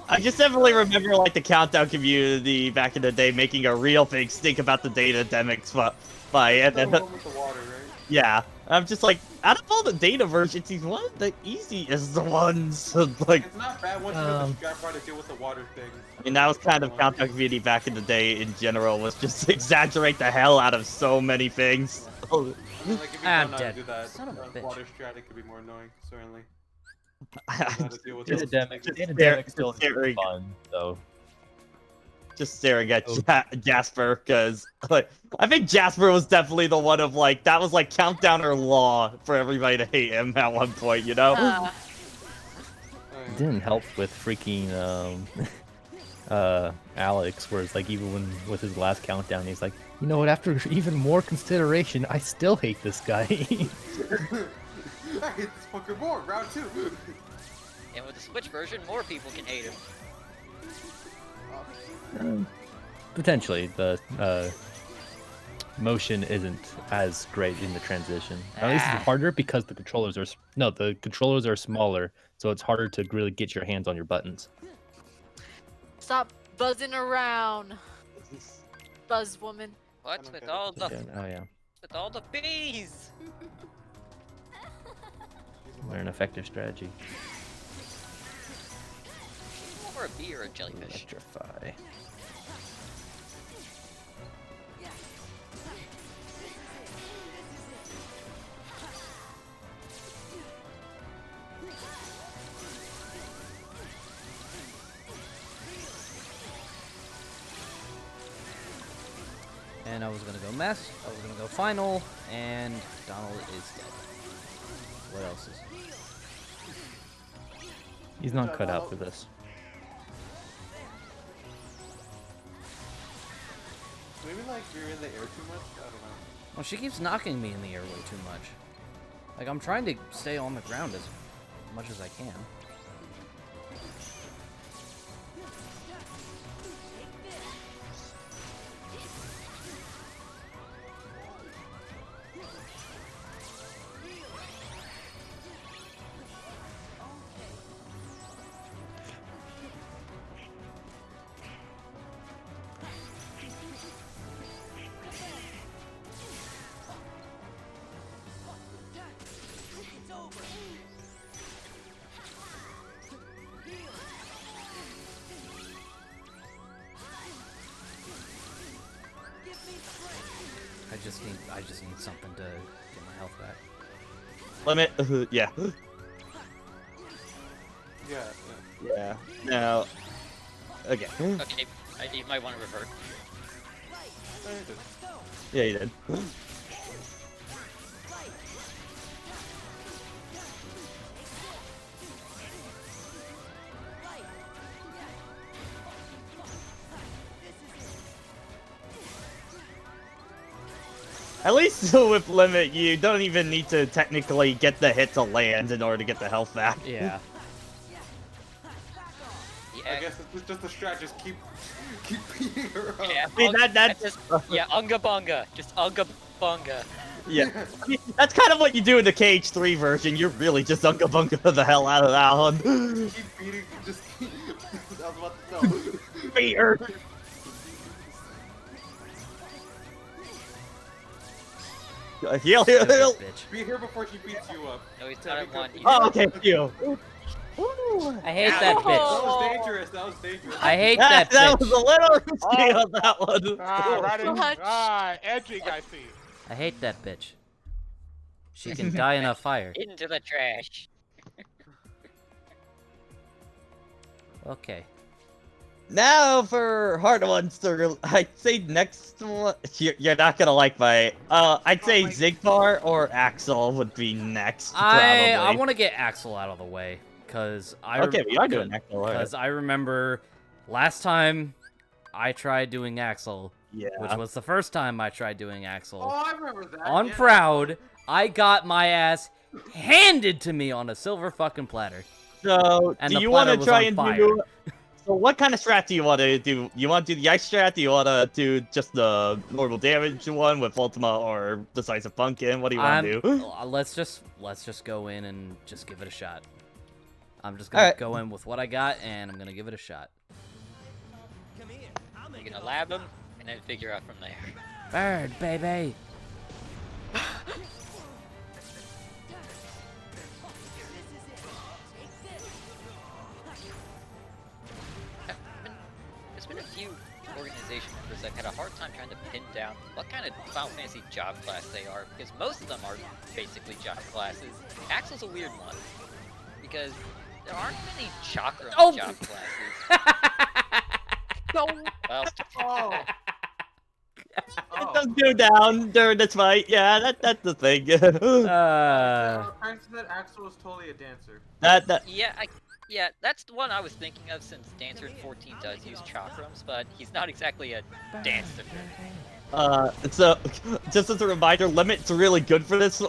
I just definitely remember like the countdown community back in the day making a real big stink about the data Demix by and The then one with the water, right? yeah, I'm just like out of all the data versions, he's one of the easiest ones. Like, It's not bad once you know the strap part to deal with the water thing. I mean, that was kind of countdown community back in the day in general, was just exaggerate the hell out of so many things. Like if you I'm don't know how dead. to do that, Son of a bitch. water strat, it could be more annoying, certainly. How to deal with Data those. Demic still is staring. fun, so. Just staring at Jasper, because like I think Jasper was definitely the one of like that was like countdown or law for everybody to hate him at one point, you know? Oh, It yeah. didn't help with freaking Alex, where it's like even when with his last countdown, he's like, you know what? After even more consideration, I still hate this guy. It's fucking more, round 2. And with the Switch version, more people can hate him. Potentially, the motion isn't as great in the transition. At least it's harder because the controllers are the controllers are smaller, so it's harder to really get your hands on your buttons. Stop buzzing around, buzz woman. What's with all the Oh yeah, with all the bees? they're an effective strategy. Or a bee or a jellyfish. Electrify. And I was gonna go mess, I was gonna go final, and Donald is dead. What else is? He's not cut out for this. Maybe like you're in the air too much? I don't know. Well, she keeps knocking me in the air way too much. Like, I'm trying to stay on the ground as much as I can. I just need something to get my health back. Limit. Yeah. Yeah. Now. Okay. Okay, you might want to revert. Yeah, you did. At least with Limit, you don't even need to technically get the hit to land in order to get the health back. Yeah. Yeah. I guess it's just a strat. Just keep beating her up. Yeah, I mean, that's yeah, Unga Bunga. Just Unga Bunga. yeah. I mean, that's kind of what you do in the KH3 version. You're really just Unga Bunga the hell out of that one. Keep beating. Just keep. I was about to know. Beat her. Heal, heal, heal. Bitch. Beat her before she beats you up. No, he's not at one. Oh, okay, heal. I hate that That bitch. was dangerous. That was dangerous. I hate that That was bitch. a little risky on that one. Right in, Much. edging, I see. I hate that bitch. She can die in a fire. Into the trash. Okay. Now for hard ones to, I'd say next one. You're not gonna like my. I'd say Zigbar or Axel would be next. I Probably. want to get Axel out of the way because Okay, we are doing Axel. Alright. Because I remember last time I tried doing Axel, Yeah. which was the first time I tried doing Axel. Oh, I remember that. On yeah. Proud, I got my ass handed to me on a silver fucking platter. So, And do the you want platter to was try on and fire. do? So, what kind of strat do you want to do? You want to do the ice strat? Do you want to do just the normal damage one with Ultima or Decisive Pumpkin? What do you want to do? Let's just go in and just give it a shot. I'm just gonna Alright. go in with what I got, and I'm gonna give it a shot. You're gonna lab him and then figure out from there. Bird, baby. There's been a few organization members I've had a hard time trying to pin down what kind of Final Fantasy job class they are, because most of them are basically job classes. Axel's a weird one, because there aren't many chakra job classes. No. Well, Oh. It does go down during this fight. Yeah, that's the thing. Frank said Axel was totally a dancer. that yeah, that's the one I was thinking of, since Dancer in 14 does use chakrams, but he's not exactly a dancer. So, just as a reminder, Limit's really good for this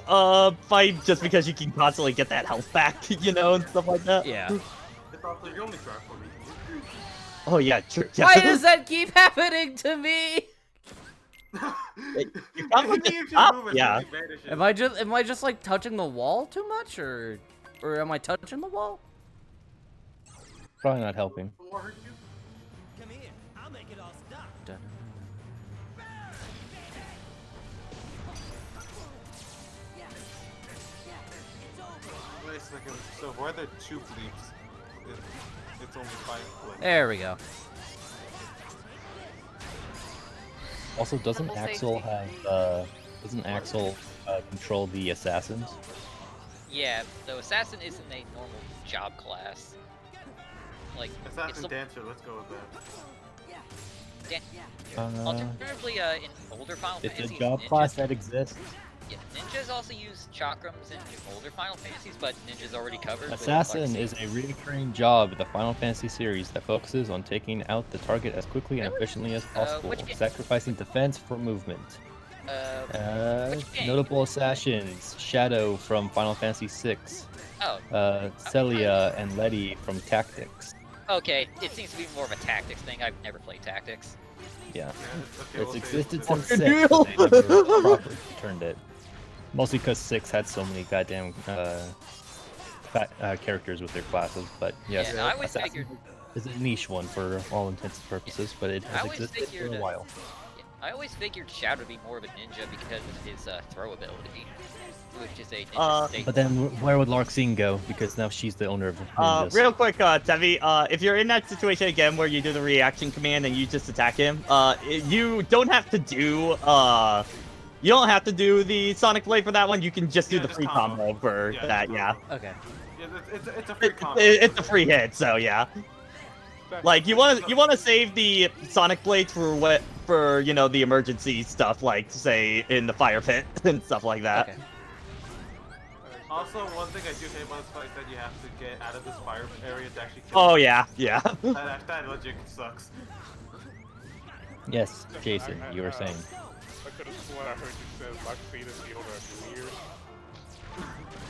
fight, just because you can constantly get that health back, you know, and stuff like that. Yeah. It's also your only trap for me. Oh yeah, true. Yeah. Why does that keep happening to me? You come from the top, yeah. Am I just like touching the wall too much, or am I touching the wall? Probably not helping. Come here, I'll make it all stop. Wait a second. So why are there 2 bleeps? It's only 5 bleeps. There we go. Also, doesn't Double Axel safety. have doesn't Axel control the assassins? Yeah, the assassin isn't a normal job class. Like, it's Assassin the Dancer, let's go with that. alternatively in older Final It's a Fantasies. job class that exists. Yeah, ninjas also use chakrams in older Final Fantasies, but ninjas already covered. with Assassin Lark is Seed. a recurring job in the Final Fantasy series that focuses on taking out the target as quickly and efficiently as possible, which game? sacrificing defense for movement. Which game? Notable assassins: Shadow from Final Fantasy VI, Oh, Celia and Letty from Tactics. okay. It seems to be more of a tactics thing. I've never played tactics. Yeah, Okay, it's we'll say existed it's- since 6, but they never properly returned it. Mostly because 6 had so many goddamn characters with their classes, but yes, Yeah, I always Assassin figured. is a niche one for all intents and purposes, but it I has always existed for figured, a while. Yeah, I always figured Shadow would be more of a ninja because of his throw ability, which is a ninja staple. But then where would Larxene go? Because now she's the owner of ninjas. Real quick, Tevi, if you're in that situation again where you do the reaction command and you just attack him, you don't have to do the Sonic Blade for that one. You can just do Yeah, the just free combo. combo for Yeah, that. just Yeah, combo. Okay. Yeah, it's a free combo. it's a free hit, so yeah. Like you want to save the Sonic Blades for you know the emergency stuff, like say in the fire pit and stuff like that. Okay. Also, one thing I do hate about this fight is that you have to get out of this fire area to actually kill Oh him. yeah, yeah. That logic sucks. Yes, Jason, you were saying. I could have sworn I heard you say Larxene is the owner of New Year's.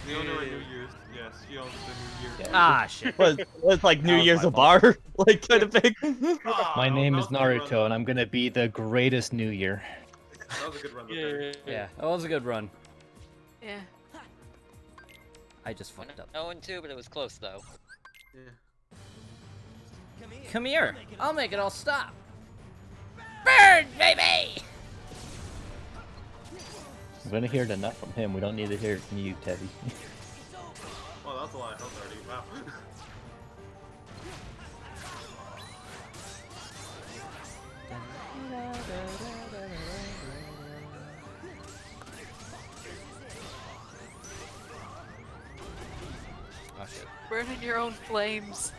The owner of New Year's. Yes, she owns the New Year. Ah, shit. It's like New That was Year's my a bar, like kind of thing. My name that is was a good Naruto, run. and I'm gonna be the greatest New Year. That was a good run. Yeah. Yeah, that was a good run. Yeah. I just fucked up. 0-2, but it was close though. Come here. I'll make it all stop. Burn, baby! I'm gonna hear it enough from him. We don't need to hear it from you, Teddy. Well, that's a lot of health already. Wow. Oh, shit. Burn in your own flames.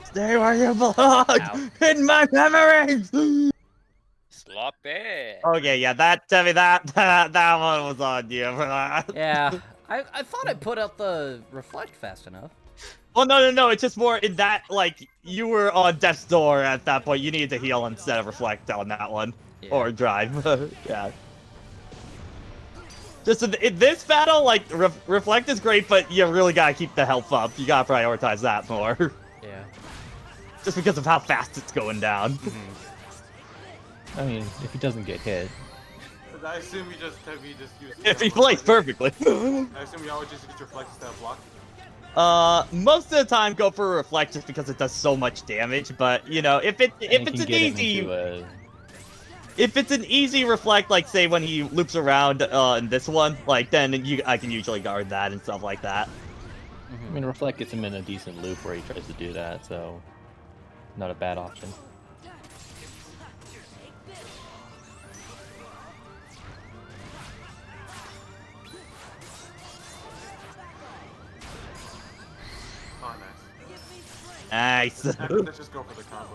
Stay where you belong, Ow. in my memories. Sloppy. Okay, yeah, that Tevi, that one was on you for that. Yeah, I thought I put out the reflect fast enough. Well, no, it's just more in that, like, you were on death's door at that point. You needed to heal instead of reflect on that one. Yeah. Or drive. Yeah. Just in this battle, like, reflect is great, but you really gotta keep the health up. You gotta prioritize that more. Yeah. Just because of how fast it's going down. I mean, if he doesn't get hit. I assume you just use. If he plays perfectly. I assume you always just use reflect instead of block. Most of the time go for a reflect just because it does so much damage, but you know, if And it's can an get him easy into if it's an easy reflect, like say when he loops around in this one, like then I can usually guard that and stuff like that. I mean, reflect gets him in a decent loop where he tries to do that, so not a bad option. Oh, nice. Nice. Let's just go for the combo.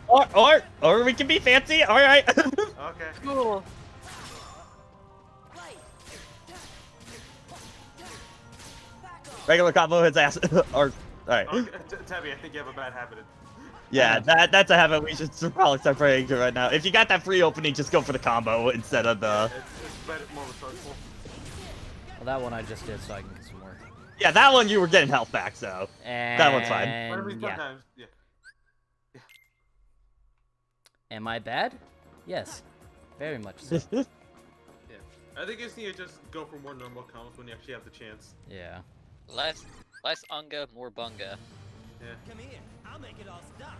Okay. Or we can be fancy. All right. Okay. Cool. Regular combo his ass. Or all right. Okay. Tabby, I think you have a bad habit. Yeah, that's a habit we should probably start praying to right now. If you got that free opening, just go for the combo instead of the... It's better, more resourceful. Well, that one I just did so I can get some more. Yeah, that one you were getting health back, so And that one's fine. yeah. Sometimes, yeah. Am I bad? Yes. Very much so. Yeah. I think you just need to just go for more normal combos when you actually have the chance. Yeah. Less unga, more bunga. Yeah. Come here. I'll make it all stop.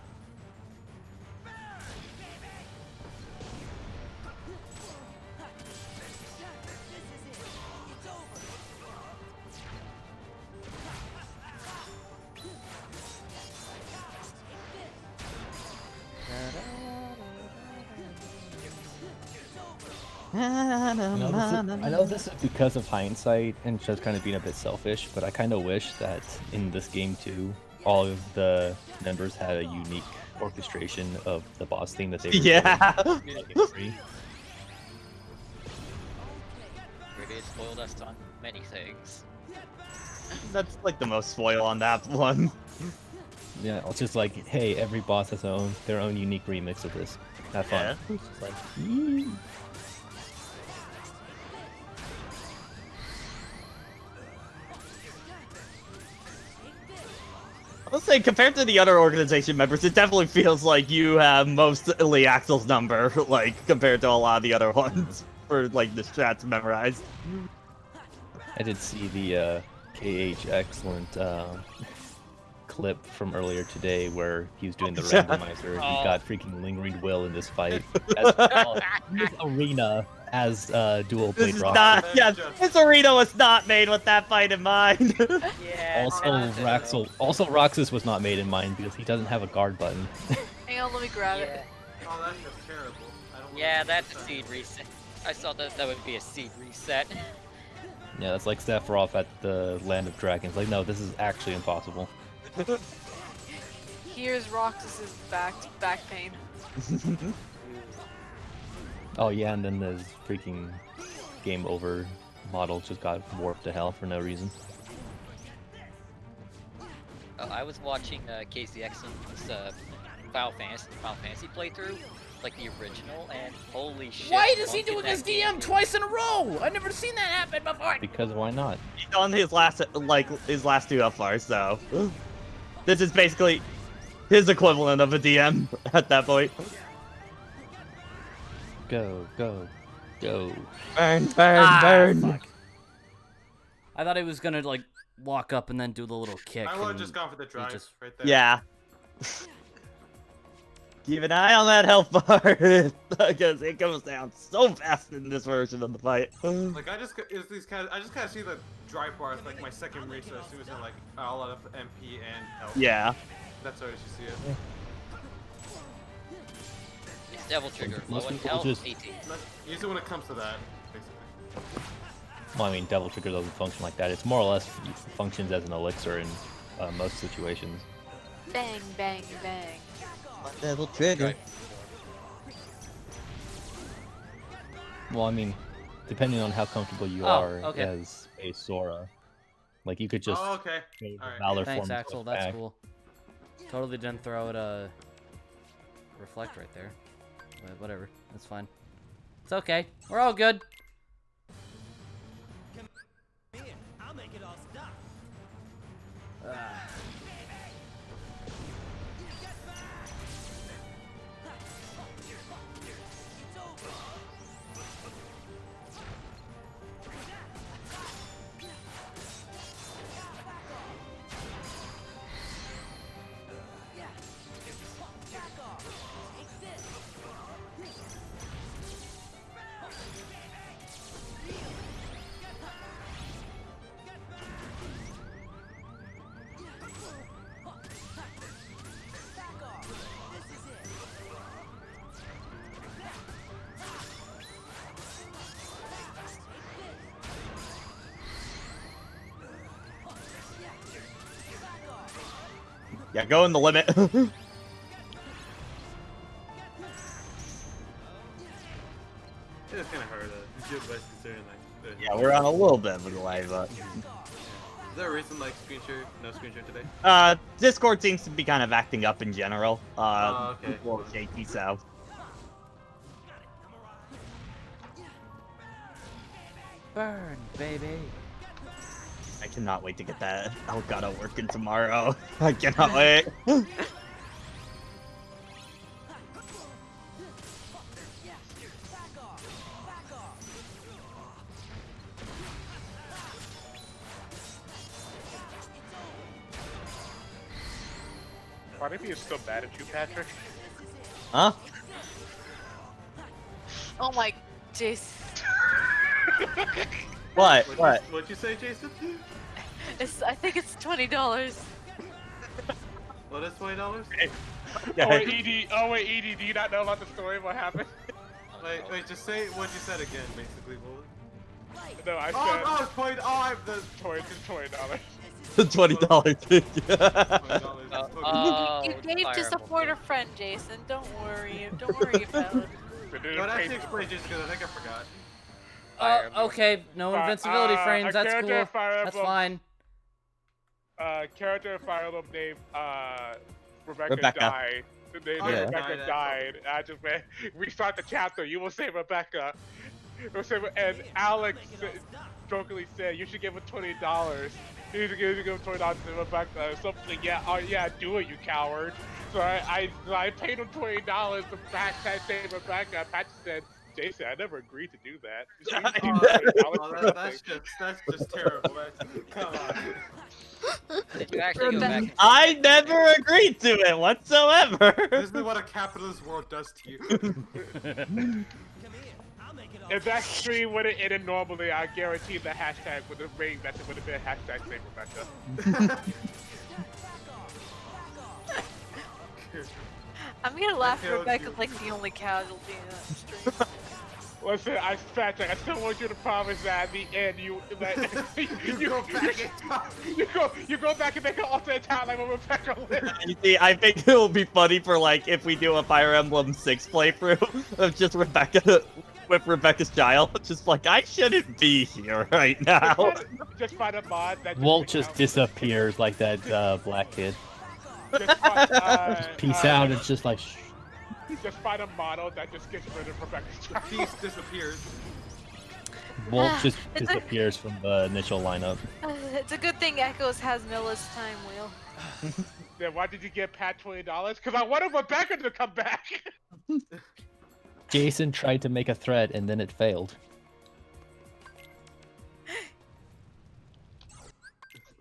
I know this is because of hindsight and just kind of being a bit selfish, but I kind of wish that in this game too, all of the members had a unique orchestration of the boss theme that they were Yeah. doing, like, in free. Really spoiled us on many things. That's like the most spoil on that one. Yeah, it's just like, hey, every boss has their own unique remix of this. Have fun. Yeah. It's just like, yee. I'll say, compared to the other organization members, it definitely feels like you have mostly Axel's number, like, compared to a lot of the other ones, for, like, the strat to memorize. I did see the KH Excellent clip from earlier today where he was doing the randomizer. He got freaking Lingering Will in this fight. This arena as dual This played is roster. not, yeah, this arena was not made with that fight in mind. Yeah. Also Roxas was not made in mind because he doesn't have a guard button. Hang on, let me grab it. Oh, that's just terrible. I don't Yeah, that's a seed reset. I saw that would be a seed reset. Yeah, that's like Sephiroth at the Land of Dragons. Like, no, this is actually impossible. Here's Roxas's back pain. Oh yeah, and then the freaking game over model just got warped to hell for no reason. I was watching Casey Excellent's Final Fantasy playthrough, like the original, and holy shit. Why is he Monk in doing that his game DM twice in a row? I've never seen that happen before. Because why not? He's on his last two LFRs, so this is basically his equivalent of a DM at that point. Go, go, go. Burn, burn, burn. Fuck. I thought he was gonna like walk up and then do the little kick. I would have and just gone for the drive just- right there. Yeah. Keep an eye on that health bar, because it goes down so fast in this version of the fight. Like I just kind of see the drive bar as like my second reset as soon as I'm like all out of MP and health. Yeah. That's how I should see it. It's Devil Trigger, low Most in people health, just- 18. Usually when it comes to that, basically. Well, I mean, Devil Trigger doesn't function like that. It's more or less functions as an elixir in most situations. Bang, bang, bang. Devil Trigger. Right. Well, I mean, depending on how comfortable you Oh, are okay. as a Sora, like you could just Oh, okay. go the Alright. Valor Thanks, form Axel. yourself That's back. cool. Totally didn't throw it reflect right there. But whatever. That's fine. It's okay. We're all good. Come here. I'll make it all stop. Yeah, go in the limit. It is kind of hard to do, but considering like. Yeah, we're on a little bit of a delay, but Is there a reason like no screen share today? Discord seems to be kind of acting up in general. Okay. A little shaky, so. Burn, baby. I cannot wait to get that Elgato working tomorrow. I cannot wait. Why do you think he's still mad at you, Patrick? Huh? Oh my, Jason. What? What'd you say, Jason? I think it's $20. What is $20? Yeah. Oh wait, Edie, do you not know about the story of what happened? Wait, just say what you said again, basically, Bullet. No, I said Oh, it's point. Oh, I have the $20. The $20 thing. $20. You gave to support a friend, Jason. Don't worry about it. No, it actually explain Jason because I think I forgot. Okay, no invincibility frames, that's character cool. of Fire That's Emblem- fine. Character of Fire Emblem named Rebecca Rebecca. died. The name Yeah. Rebecca died. I just restart the chapter. You will say Rebecca. And Alex jokingly said you should give him $20. You should give him $20 to Rebecca or something. Yeah, yeah, do it, you coward. So I paid him $20 to say Rebecca. Patrick said, Jason, I never agreed to do that. That's just terrible. Come on. Did you actually go back? And I never agreed to it whatsoever. This is what a capitalist world does to you. Come here. I'll make it all If that stream would have ended normally, I guarantee the hashtag would have rating message would have been hashtag save Rebecca. I'm gonna laugh. killed Rebecca's you. like the only casualty in that stream. Listen, Patrick, I still want you to promise that at the end you you go back and make an alternate timeline with Rebecca lives. You see, I think it will be funny for like if we do a Fire Emblem 6 playthrough of just Rebecca with Rebecca's child. Just like I shouldn't be here right now. Just find a mod that Walt just disappears like that black kid. just Peace out. It's just like. Shh. Just find a model that just gets rid of Rebecca's child. Peace disappears. Walt just It's a- disappears from the initial lineup. It's a good thing Echoes has Milla's time wheel. Then why did you give Pat $20? Because I wanted Rebecca to come back. Jason tried to make a threat and then it failed.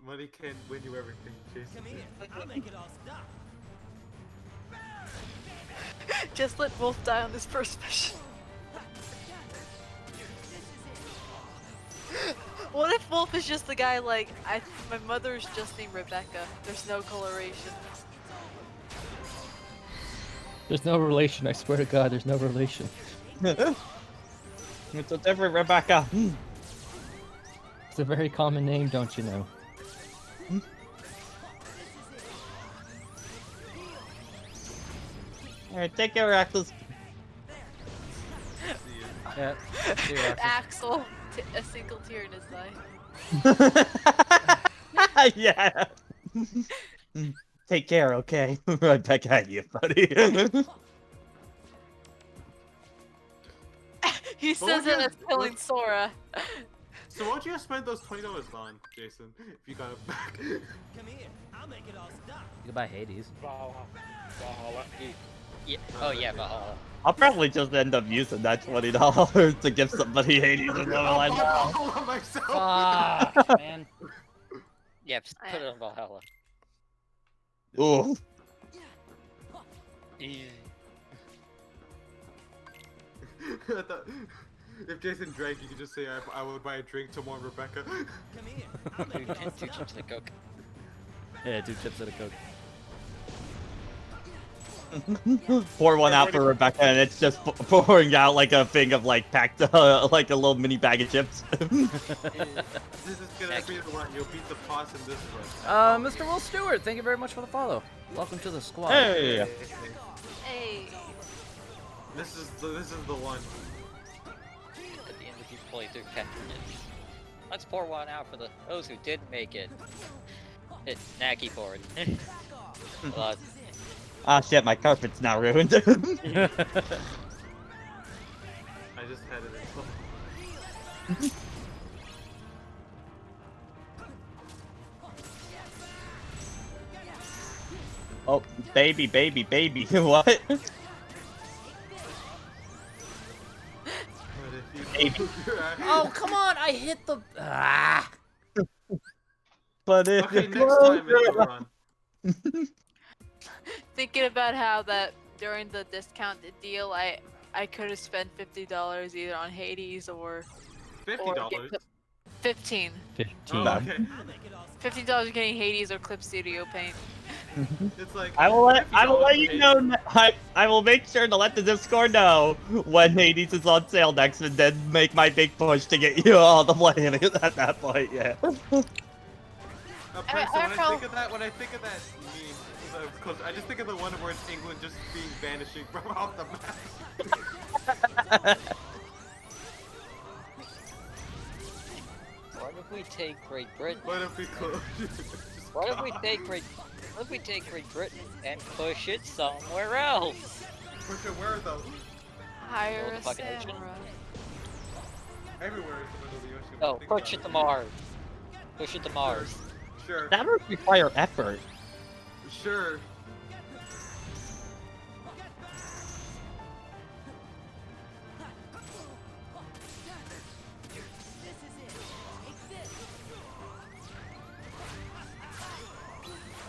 Money can win you everything, Jason. Come here. I'll make it all stop. Just let Wolf die on this first mission. What if Wolf is just the guy like, my mother's just named Rebecca. There's no coloration. There's no relation, I swear to God, there's no relation. It's a different Rebecca. It's a very common name, don't you know? Alright, take care, Axel. Yeah. See you, Axel. Axel, a single tear in his eye. Yeah. Take care, okay? Right back at you, buddy. He says it as killing Sora. So why don't you spend those $20 on, Jason, if you got it back? Come here. I'll make it all stop. You can buy Hades. Valhalla. Yeah. Oh yeah, Valhalla. I'll probably just end up using that $20 to give somebody Hades or something like that. Valhalla myself. Fuck, man. Yeah, just put it on Valhalla. Ooh. I thought if Jason drank, you could just say I would buy a drink to warn Rebecca. Come here. I'll make it all Two chips of Coke. Yeah, 2 chips and a Coke. Pour one out for Rebecca, and it's just pouring out like a thing of like packed, like a little mini bag of chips. This is gonna be the one you'll beat the boss in this one. Mr. Will Stewart, thank you very much for the follow. Welcome to the squad. Hey. Hey. This is the one. At the end of each playthrough, Catherine is. Let's pour one out for those who didn't make it. Hit Naki board. Well, Ah shit, my carpet's now ruined. I just had it installed. Oh, baby, baby, baby. What? But if you Oh, come on! I hit the. Ah! But it. Okay, next time it's run. Thinking about how that during the discounted deal, I could have spent $50 either on Hades or $50. 15. 15. Oh, okay. $50 getting Hades or Clip Studio Paint. It's like I will let $50 you paid. know. I will make sure to let the Discord know when Hades is on sale next, and then make my big push to get you all the way in at that point. Yeah. Prince, when I think of that meme, because I just think of the one where it's England just being vanishing from off the map. what if we take Great Britain? What if we close? What if we take Great Britain and push it somewhere else? Push it where though? Hire the a fucking ocean? samurai. Everywhere is the middle of the ocean. No, Think push it about to Mars. Push it to Mars. Sure. That would require effort. Sure.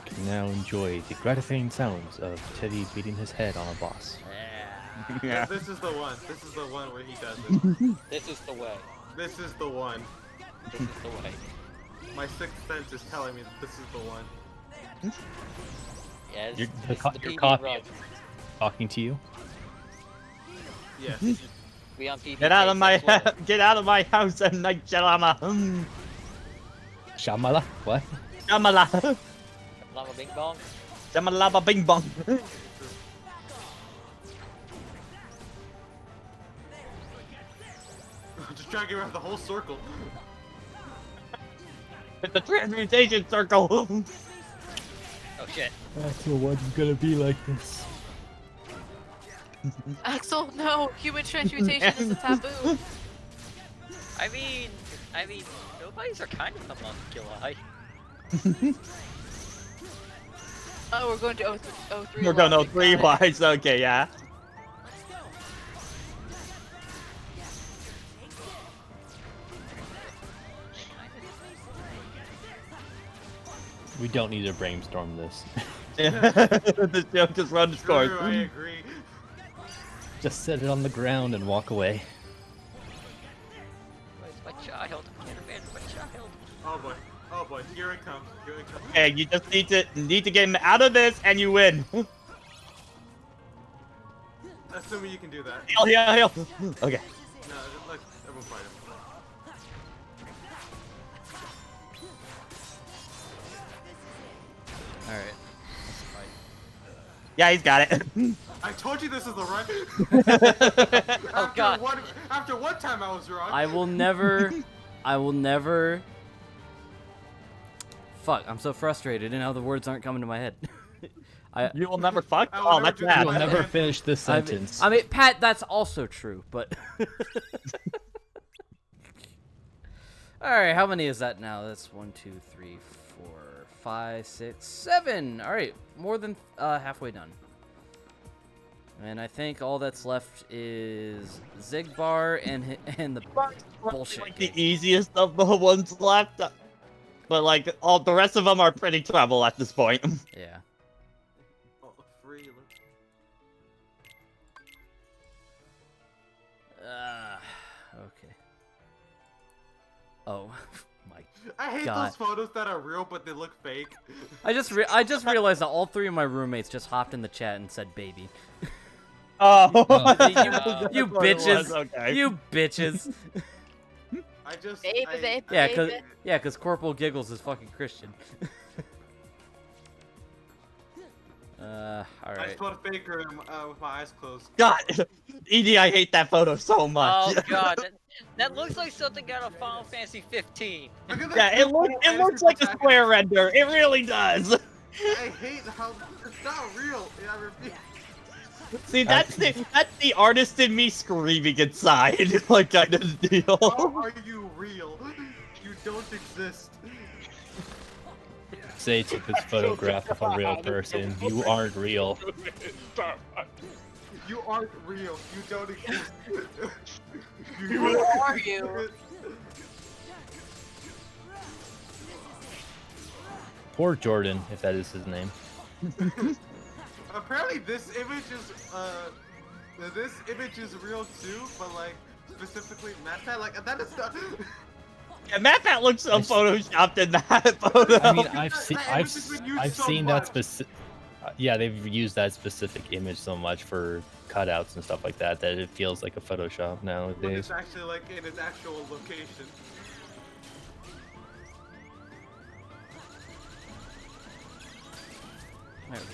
Can now enjoy the gratifying sounds of Teddy beating his head on a boss. Yeah. This is the one. This is the one where he does it. This is the way. This is the one. This is the way. My sixth sense is telling me that this is the one. Yes. Your, this is the your PB copy run. is talking to you. Yes. We on PB. Get out of my takes us get out of my house at night, Shalama. Shamala? What? Shamala. away. Lama Bing Bong. Shamalaba bing bong. Just dragging around the whole circle. It's the transmutation circle. Oh shit. Axel, why's it gonna be like this? Axel, no! Human transmutation is a taboo! I mean, nobody's are kind of homunculi. Oh, we're going to 03. We're going to Got 3 it. wise. Okay, yeah. We don't need to brainstorm this. This joke just run its course. True, I agree. Just set it on the ground and walk away. Where's my child? Where's my child? Oh boy. Oh boy. Here it comes. Here it comes. Hey, you just need to get him out of this, and you win. Assuming you can do that. Heal, heal, heal. Okay. No, let everyone fight him. Alright. Yeah, he's got it. I told you this is the run. Oh god. After one time I was wrong. I will never. Fuck, I'm so frustrated and now the words aren't coming to my head. You will never fuck. I will Oh, never that's do bad. You'll never finish this I mean- sentence. I mean, Pat, that's also true, but. Alright, how many is that now? That's 1, 2, 3, 4, 5, 6, 7. Alright, more than halfway done. And I think all that's left is Zigbar and the bullshit. Like the game. easiest of the ones left, but like all the rest of them are pretty trouble at this point. Yeah. Oh, free. Okay. Oh my. I hate God. those photos that are real but they look fake. I just realized that all 3 of my roommates just hopped in the chat and said baby. Oh, You That's what it was, bitches. okay. You bitches. I just. Baby, I, baby. Yeah, cause Corporal Giggles is fucking Christian. I Alright. just want to fake her with my eyes closed. God, Edie, I hate that photo so much. Oh god. That looks like something out of Final Fantasy 15. Yeah, it looks like a square render. It really does. I hate how it's not real. Yeah, I repeat. See, that's the artist in me screaming inside, like kind of deal. How are you real? You don't exist. Say took this photograph of a real person. You aren't real. You aren't real. You don't exist. Who are you? Poor Jordan, if that is his name. Apparently, this image is real too, but like specifically MatPat, like that is not. Yeah, MatPat looks so photoshopped in that photo. I mean, I've has been used I've so seen that much. specific. Yeah, they've used that specific image so much for cutouts and stuff like that that it feels like a Photoshop But nowadays. it's actually like in its actual location.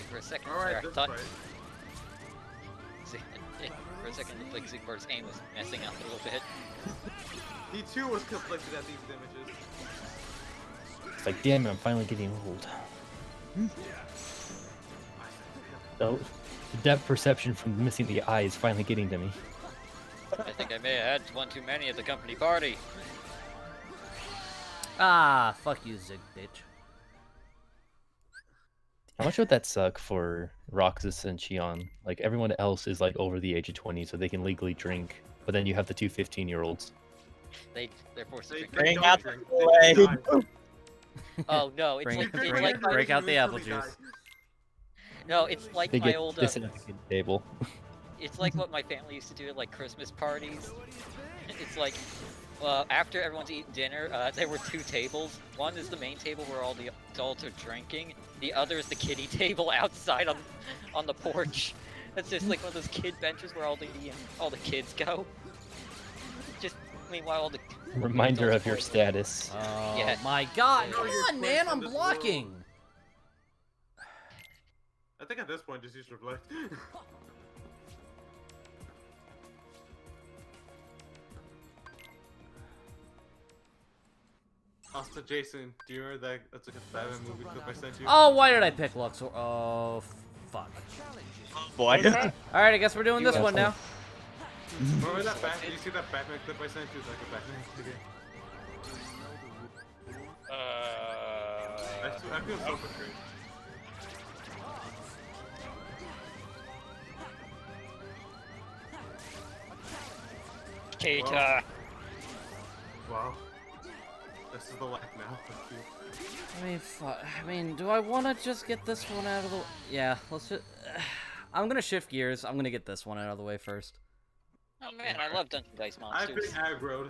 For a second, All right, there, I this thought fight. for a second, it looked like Zigbar's aim was messing up a little bit. He too was conflicted at these images. It's like, damn it, I'm finally getting old. So, the depth perception from missing the eye is finally getting to me. I think I may have had one too many at the company party. Ah, fuck you, Zig bitch. How much would that suck for Roxas and Xion? Like, everyone else is like over the age of 20, so they can legally drink. But then you have the two 15-year-olds. They're forced to They drink. don't Bring out drink. the They Kool-Aid. die. Oh no, it's Bring- like bring- it's like break out the apple Usually juice. no, it's like They my get old. disinfected table. It's like what my family used to do at like Christmas parties. It's like, after everyone's eaten dinner, there were two tables. One is the main table where all the adults are drinking. The other is the kiddie table outside on the porch. It's just like one of those kid benches where all the kids go. Just meanwhile, all the Reminder adults of your are- status. Oh Yeah. my god, You come know you're on, man, close I'm to this blocking. I think at this point, just use reflect. Also, Jason, do you remember that? That's like a Batman movie clip I sent you. Oh, why did I pick Luxor? Oh, fuck. Boy. Alright, I guess we're doing this You one now. asshole. Remember that Batman? Did you see that Batman clip I sent you? It's like a Batman figure. I feel so betrayed. Keita. Wow. This is the lack now. Thank you. I mean, fuck. I mean, do I want to just get this one out of the? Yeah, let's just. I'm gonna shift gears. I'm gonna get this one out of the way first. Oh man, I love Dungeon Dice I've been monsters. aggroed.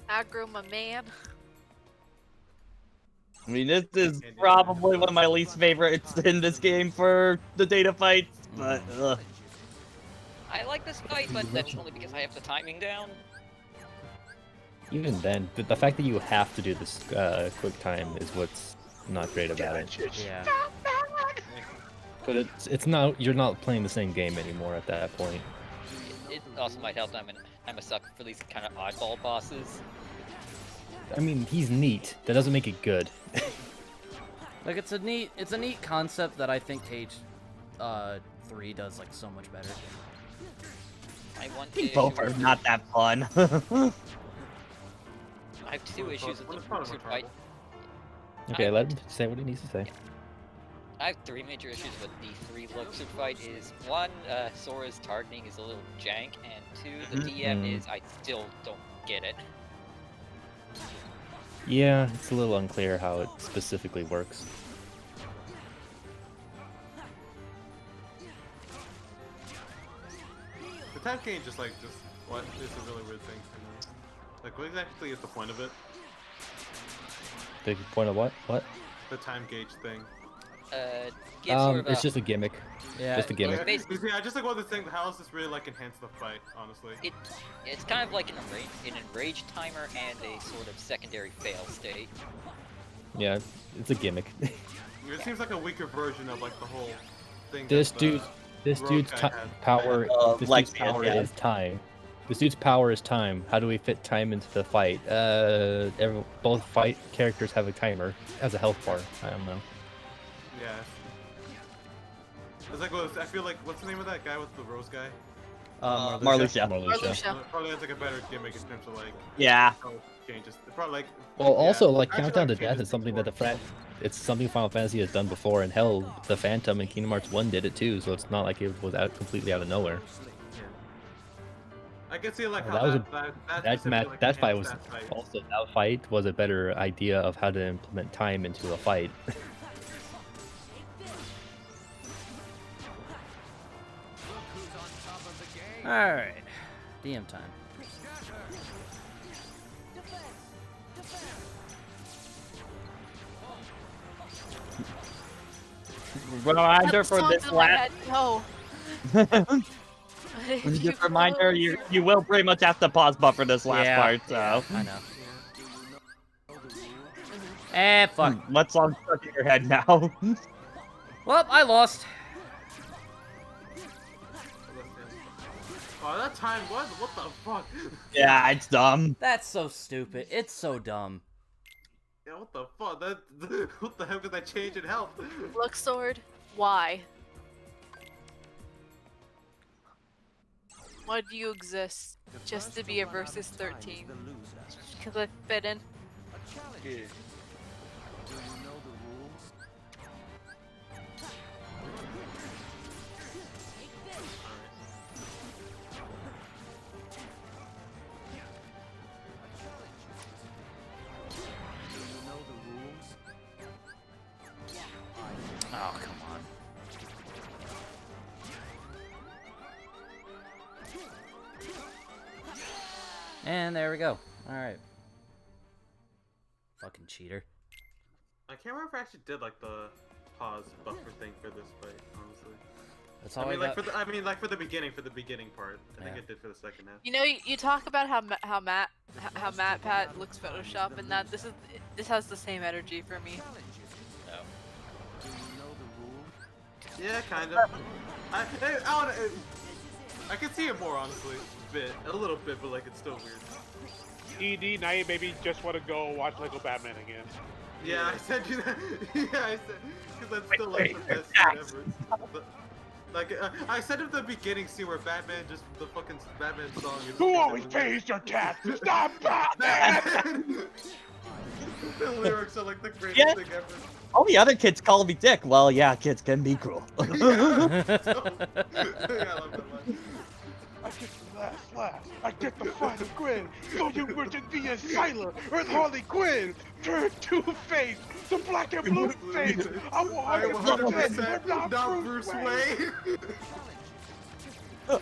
Aggro, my man. I mean, this is probably one of my least favorites in this game for the data fights, but I like this fight, but that's only because I have the timing down. Even then, the fact that you have to do this quick time is what's not great about it. Yeah. But it's not, you're not playing the same game anymore at that point. It also might help that I'm a sucker for these kind of oddball bosses. I mean, he's neat. That doesn't make it good. Like it's a neat concept that I think Cage 3 does like so much better. I want I think to. both are not that fun. I have two issues with the Wizard fight. Okay, let him say what he needs to say. I have three major issues with the three Luxord fight. Is one, Sora's targeting is a little jank, and two, the DM is I still don't get it. Yeah, it's a little unclear how it specifically works. The time change is like just what is a really weird thing to me. Like, what exactly is the point of it? The point of what? What? The time gauge thing. Gives sort of It's a- just a gimmick. Yeah. Just a gimmick. Yeah, basically- I just like want to think how does this really like enhance the fight, honestly. It's kind of like an enrage timer and a sort of secondary fail state. Yeah, it's a gimmick. It seems like a weaker version of like the whole thing. This that, dude's Rogue dude's guy had. power. This Lex dude's power had, yeah. is time. This dude's power is time. How do we fit time into the fight? Both fight characters have a timer as a health bar. I don't know. Yeah. It's like, I feel like, what's the name of that guy with the rose guy? Marluxia. Marluxia. Probably has like a better gimmick in terms of like Yeah. how it changes. It's probably like. Well, also like Actually, Countdown to like, Death changes is something that before. it's something Final Fantasy has done before, and hell, the Phantom in Kingdom Hearts 1 did it too. So it's not like it was completely out of nowhere. Yeah. I can see like Well, how that was that specific, match, like, that fight was enhanced that fight. also that fight was a better idea of how to implement time into a fight. Alright. DM time. Reminder That for song's this in my last. head. No. Just a reminder, you will pretty much have to pause buffer this last part. So I know. Eh, fuck. what song's stuck in your head now? Well, I lost. Oh, that time was what the fuck? Yeah, it's dumb. That's so stupid. It's so dumb. Yeah, what the fuck? What the hell did that change in health? Luxord, why? Why do you exist? Just to be a versus 13? Because I fit in? Oh, come on. And there we go. Alright. Fucking cheater. I can't remember if I actually did like the pause buffer thing for this fight, honestly. That's all I mean, I like got. for the beginning part. I think Yeah. I did for the second half. You know, you talk about how Matt Pat looks Photoshop, and that this has the same energy for me. Yeah, kind of. I can see it more honestly, a little bit, but like it's still weird. ED, now you maybe just want to go watch Lego Batman again. Yeah, I said you that. Yeah, I said because that's still like the best scene ever. But, like I said at the beginning scene where Batman just the fucking Batman song. Is Who always pays your taxes? Not Batman! The lyrics are like the greatest thing ever. All the other kids call me Dick. Well, yeah, kids can be cruel. Yeah, I love that line. I get the last laugh. I get the final grin. So you were to be a Sylar with Harley Quinn. Turn Two-Face to black and blue face. I'm 100% not Bruce Wayne.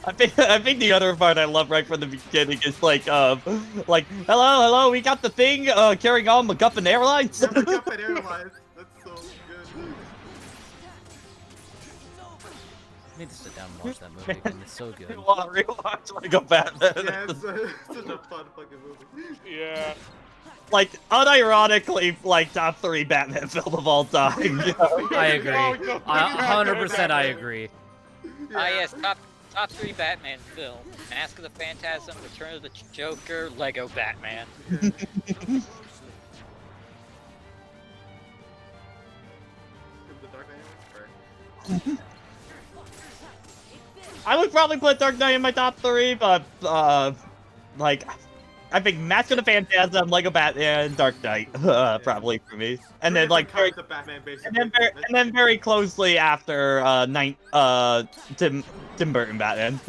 I think the other part I love right from the beginning is like hello, we got the thing carrying on MacGuffin Airlines. Yeah, MacGuffin Airlines. That's so good. I need to sit down and watch that movie again. It's so good. I want to rewatch Lego Batman. Yeah, it's such a fun fucking movie. Yeah. Like unironically, like top 3 Batman film of all time. You know? I agree. 100% I agree. Ah, yes, top 3 Batman film: Mask of the Phantasm, Return of the Joker, Lego Batman. The Dark Knight. Right. I would probably put Dark Knight in my top 3, but like I think Mask of the Phantasm, Lego Batman, Dark Knight, probably for me, and then like the Batman basically. and then very closely after Tim Burton Batman.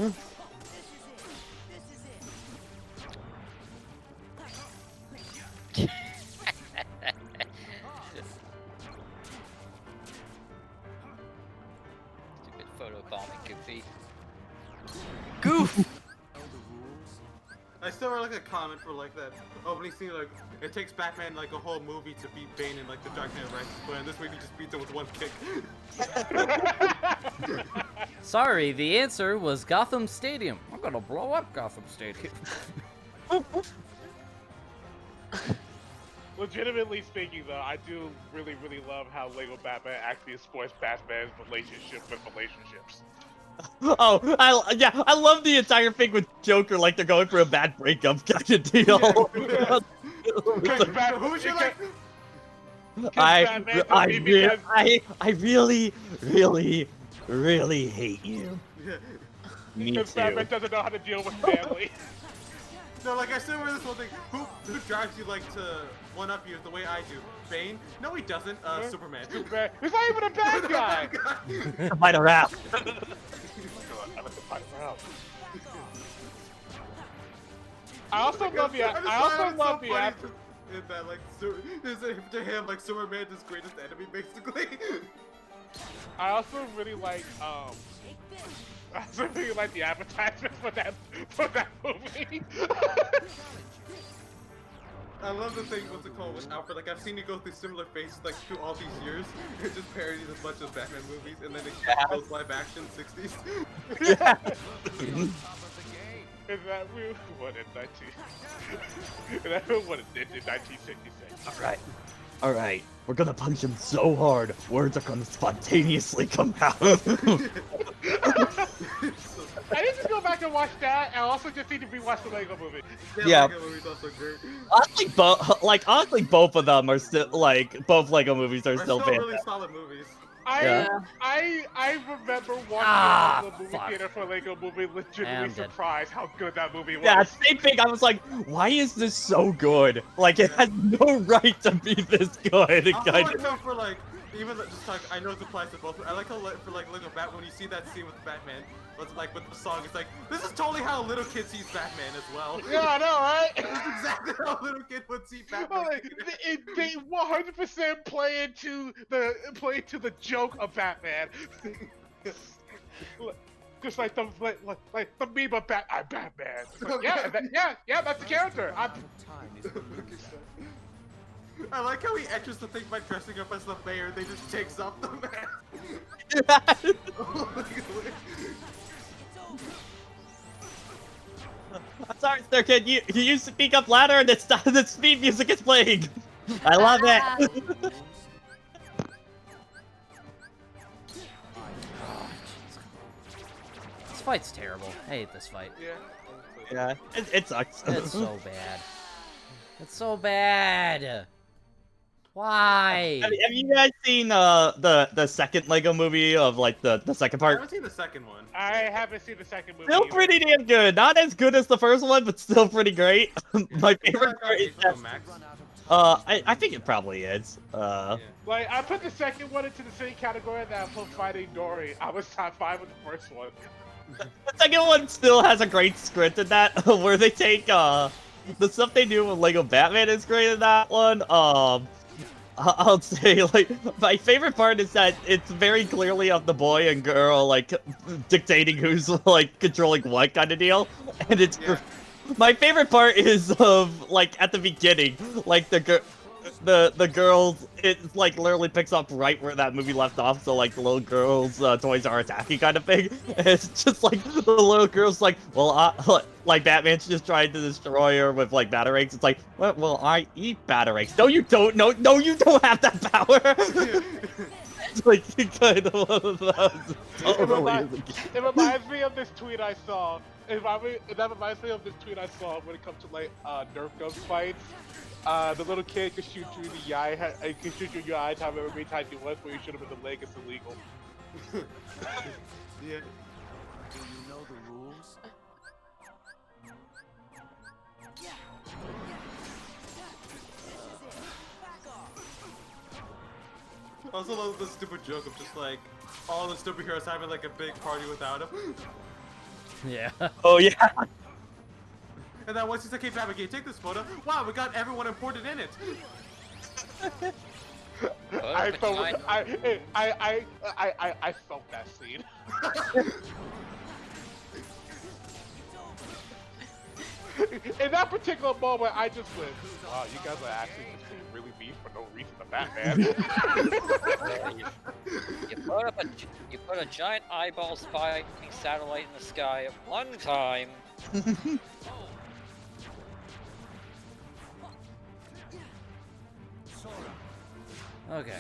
Stupid photo call me goofy. Goof! I still wrote like a comment for like that opening scene, like it takes Batman like a whole movie to beat Bane in like the Dark Knight Rises, but in this movie he just beats him with one kick. Sorry, the answer was Gotham Stadium. I'm gonna blow up Gotham Stadium. Legitimately speaking, though, I do really love how Lego Batman actually explores Batman's relationship with relationships. Oh, I love the entire thing with Joker, like they're going for a bad breakup kind of deal. Because Who's your like? Batman doesn't because- I really, really, really hate you. Me because too. Batman doesn't know how to deal with family. No, like I still remember this whole thing. Who drives you like to one up you the way I do? Bane? No, he doesn't. Superman. Superman. He's not even a bad guy. Fight a rap. I like to fight around. I also love the. I also love the. In that, like, to him, like Superman is greatest enemy, basically. I also really like. I also really like the advertisement for that movie. I love the thing, what's it called, with Alfred. Like, I've seen you go through similar phases, like, through all these years. It just parodies a bunch of Batman movies, and then it goes live action 60s. Is that we won in 1966? Alright. We're gonna punch him so hard, words are gonna spontaneously come out. I need to go back and watch that, and also just need to rewatch the Lego movie. Yeah. Lego movie's also great. Honestly, both of them are still, both Lego movies are They're still still fantastic. really solid movies. I remember watching the movie fuck. theater for Lego movie, legitimately I'm dead. surprised how good that movie was. Yeah, same thing. I was like, why is this so good? Like, it has no right to be this good. I Kind like of. how for like, even just like, I know it applies to both. I like how for like Lego Bat, when you see that scene with Batman, what's like with the song, it's like, this is totally how a little kid sees Batman as well. Yeah, I know, right? That's exactly how a little kid would see Batman. Well, like, they 100% play into the joke of Batman. Just like the meme of I'm Batman. Like, yeah, that's the character. I like how he enters the thing by dressing up as the mayor. They just takes off the mask. I'm sorry, sir. Can you speak up louder? The speed music is playing. I love it. This fight's terrible. I hate this fight. Yeah, it sucks. It's so bad. It's so bad. Why? Have you guys seen the second Lego movie of like the second I part? haven't seen the second one. I haven't seen the second movie. Still either. pretty damn good. Not as good as the first one, but still pretty great. My favorite part is that, Max. I think it probably is. Like, I put the second one into the same category that I put Finding Dory. I was top 5 with the first one. The second one still has a great script in that, where they take the stuff they do with Lego Batman is great in that one. I'll say, like, my favorite part is that it's very clearly of the boy and girl, like, dictating who's, like, controlling what kind of deal. And it's... Yeah. My favorite part is of, like, at the beginning, like, the girls, it, like, literally picks up right where that movie left off, so, like, the little girls' toys are attacking kind of thing. And it's just, like, the little girl's like, well, like, Batman's just trying to destroy her with, like, batarangs. It's like, well, I eat batarangs. No, you don't. No, you don't have that power. It's like, kind of one of those. It reminds me of this tweet I saw. That reminds me of this tweet I saw when it comes to like Nerf gun fights. The little kid can shoot you in the eye. Can shoot you in your eye however many times you want, where you shoot him in the leg. It's illegal. Yeah. Do you know the rules? I also love the stupid joke of just like all the superheroes having like a big party without him. Yeah. Oh, yeah. And then once he's like, hey Batman, can you take this photo? Wow, we got everyone important in it. I felt that scene. In that particular moment, I just went, wow, you guys are actually just being really mean for no reason to Batman. You put a giant eyeball spying satellite in the sky at one time. Okay.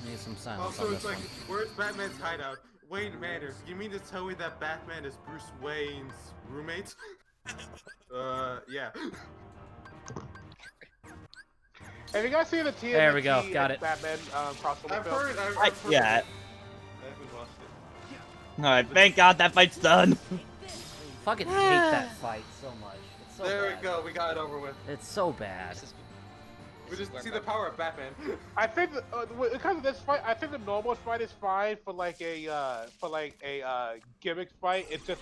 Need some silence Also, on it's this like, one. where's Batman's hideout? Wayne Manor. You mean to tell me that Batman is Bruce Wayne's roommate? Yeah. Have you guys seen the TMNT There we go, got it. Batman crossover I've film? heard. I've heard Yeah. of it. I haven't watched it. Alright, thank God that fight's done. Fucking hate that fight so much. It's so There bad. we go. We got it over with. It's so bad. We just see the power of Batman. I think because of this fight, I think the normal fight is fine for like a gimmick fight. It's just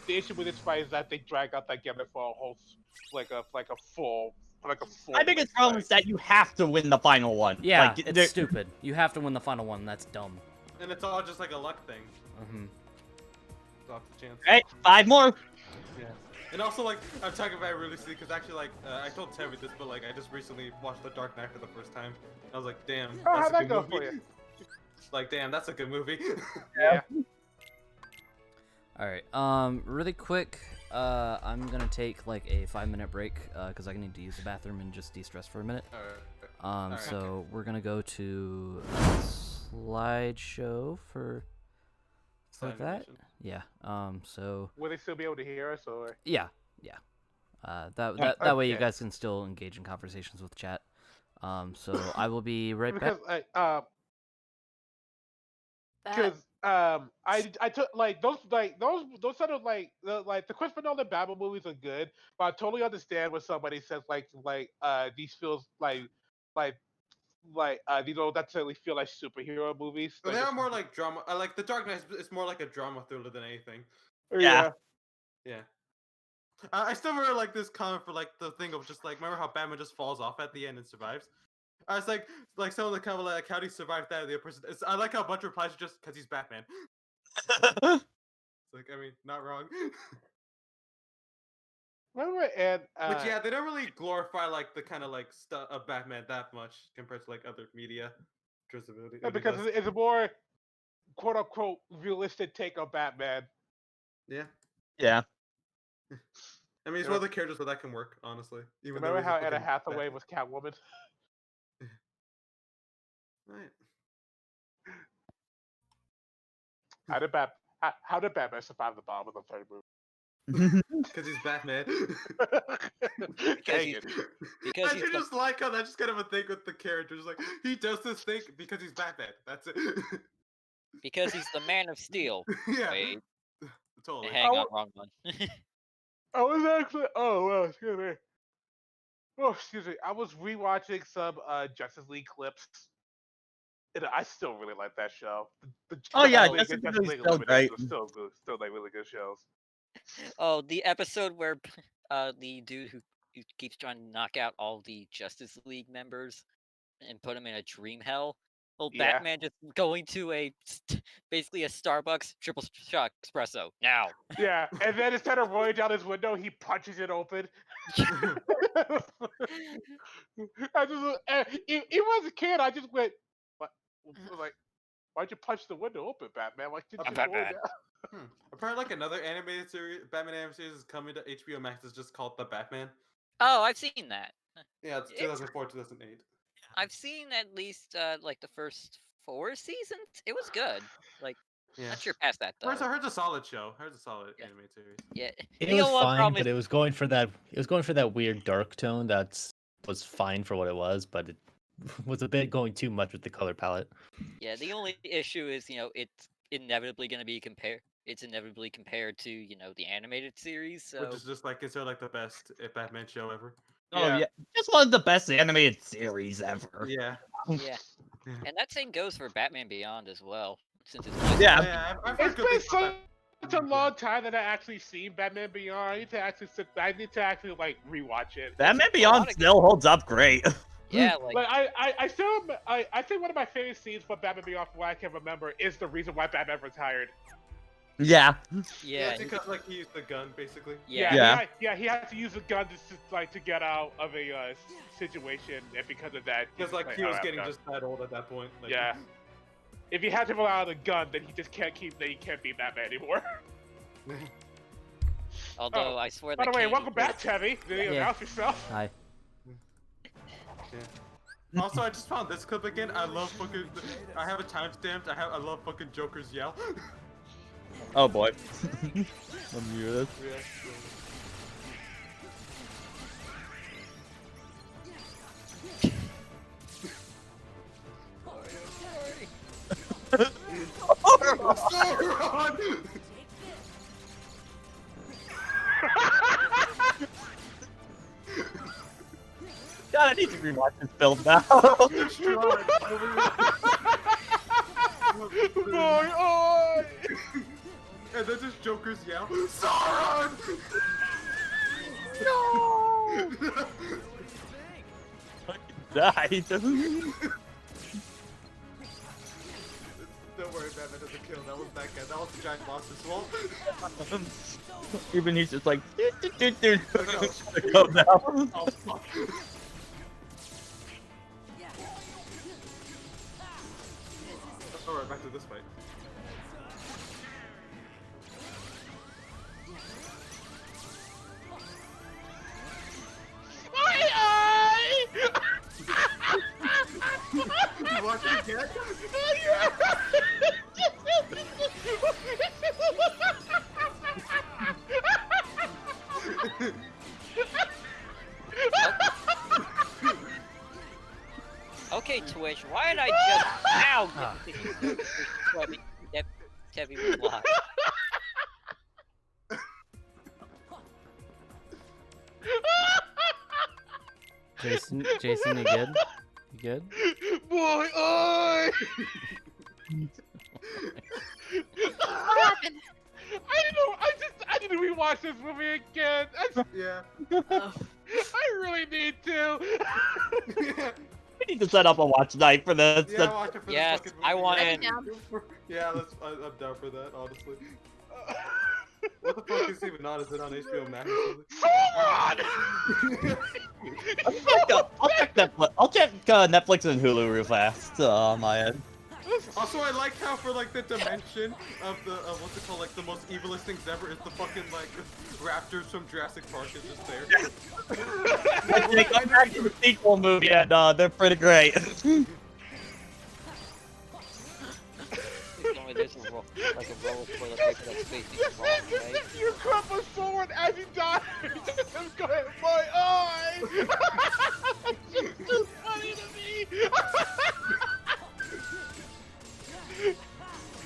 the issue with this fight is that they drag out that gimmick for a whole like a full. My biggest problem is that you have to win the final one. Yeah, Like, it's stupid. You have to win the final one. That's dumb. And it's all just like a luck thing. Mm-hmm. Lots of chance. Alright, 5 more. Yeah. And also, like, I'm talking about it really silly because actually, like, I told Terry this, but like, I just recently watched The Dark Knight for the first time. I was like, damn, Oh, that's how'd a that good go movie. for you? Like, damn, that's a good movie. Yeah. All right. Really quick. I'm gonna take like a 5-minute break because I need to use the bathroom and just de-stress for a minute. Alright. So we're gonna go to slideshow for Silent that. edition. Yeah. So Will they still be able to hear us or? yeah. That way you Okay. guys can still engage in conversations with chat. So I will be right Because back. I took like those sort of like the Christopher Nolan Batman movies are good, but I totally understand when somebody says these feels these don't necessarily feel like superhero movies. But They're they are just- more like drama. I like The Dark Knight. It's more like a drama thriller than anything. Yeah. Yeah. I still really like this comment for like the thing of just like remember how Batman just falls off at the end and survives. I was like some of the comment like how do you survive that? The other person. I like how Bunch replies just because he's Batman. It's like I mean not wrong. Remember and But yeah, they don't really glorify like the kind of like stuff of Batman that much compared to like other media. because it's a more quote unquote realistic take on Batman. Yeah. Yeah. I mean, it's one of the characters where that can work, honestly. Even though Remember he's a how Anna fucking Hathaway was Catwoman? Right. How did Batman survive the bomb in the third movie? Because he's Batman. Because Dang he's, it. because I he's do the, just like how that's just kind of a thing with the characters. Like he does this thing because he's Batman. That's it. because he's the Man of Steel. Yeah. Wait, Totally. hang Oh. on, wrong one. I was actually excuse me. Oh, excuse me. I was rewatching some Justice League clips. And I still really like that show. Oh, yeah, Justice Justice League's League still Unlimited great. is still good. Still like really good shows. Oh, the episode where the dude who keeps trying to knock out all the Justice League members and put them in a dream hell. Well, Yeah. Batman just going to basically a Starbucks triple shot espresso now. Yeah, and then instead of rolling down his window, he punches it open. I just, even as a kid, I just went, what? Like, why'd you punch the window open, Batman? Like, did I'm you roll Batman. down? Apparently, like another animated series, Batman animated series is coming to HBO Max. It's just called The Batman. Oh, I've seen that. Yeah, it's It's- 2004, 2008. I've seen at least like the first 4 seasons. It was good. Like, Yeah. not sure past that though. I heard it's a solid show. I heard it's a solid Yeah. animated series. Yeah, It the was only fine, problem but is- it was going for that. It was going for that weird dark tone. That was fine for what it was, but it was a bit going too much with the color palette. Yeah, the only issue is, it's inevitably going to be compared. It's inevitably compared to, the animated series. So Which is just like considered like the best Batman show ever. Oh Yeah. yeah, just one of the best animated series ever. Yeah. yeah, and that same goes for Batman Beyond as well. Since it's Yeah. Yeah, I've heard It's good been things about such a long time that I actually seen Batman Beyond. I need to actually like rewatch it. Batman lot Beyond of- still holds up great. yeah, like Like I think one of my favorite scenes for Batman Beyond, from what I can remember, is the reason why Batman retired. Yeah. yeah, it's because like he used the gun basically. yeah. He had to use a gun to get out of a situation, and because of that, Because like he "Oh, was I'm getting done." just that old at that point. Like, Yeah. If he had to rely on a gun, then he just can't be Batman anymore. Although I swear By that the way, Kane welcome was- back, Tevy. Did you Yeah. announce yourself? Hi. Also, I just found this clip again. I love fucking. I have a timestamped. I love fucking Joker's yell. Oh boy. Let me hear this. Sauron! God, I need to rewatch this film now. Boy, oi! And then just Joker's yell, Sauron! Died. Don't worry, Batman doesn't kill. That was that guy. That was the giant boss as well. Even he's just like, go now. Oh, fuck. Alright, back to this fight. You watch it again? Okay, Twitch, why did I just now get Debbie reply? Jason, you good? You good? Boy, oi! What happened? I need to rewatch this movie again. Yeah. Oh. I really need to. We need to set up a watch night for this. Yeah, watch it for Yes, this fucking I movie. want I'd in. be down. Yeah, I'm down for that, honestly. What the fuck is even on? Is it on HBO Max or something? I'll check Netflix and Hulu real fast on my end. Also, I like how for like the dimension of the what's it called, like the most evilest things ever is the fucking like raptors from Jurassic Park is just there. They come back to the sequel movie and they're pretty great. There's a roll, like a roll of toilet paper that's facing wrong, right? You grab a sword as he dies. Just go ahead, boy, oi! It's just funny to me.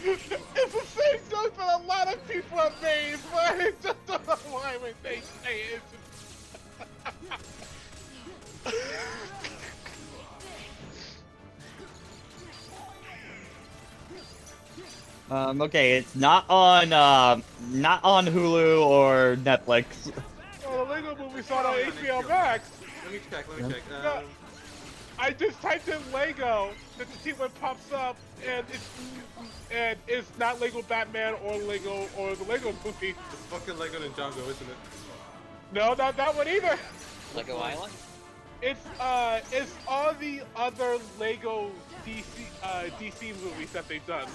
It's the same joke that a lot of people have made, but I just don't know why when they say it. Okay, it's not on Hulu or Netflix. Oh, the Lego movie saw it on HBO Max. Let me check. No, I just typed in Lego to see what pops up, and it's not Lego Batman or the Lego movie. It's fucking Lego Ninjago, isn't it? No, not that one either. Lego Island? It's all the other Lego DC movies that they've done.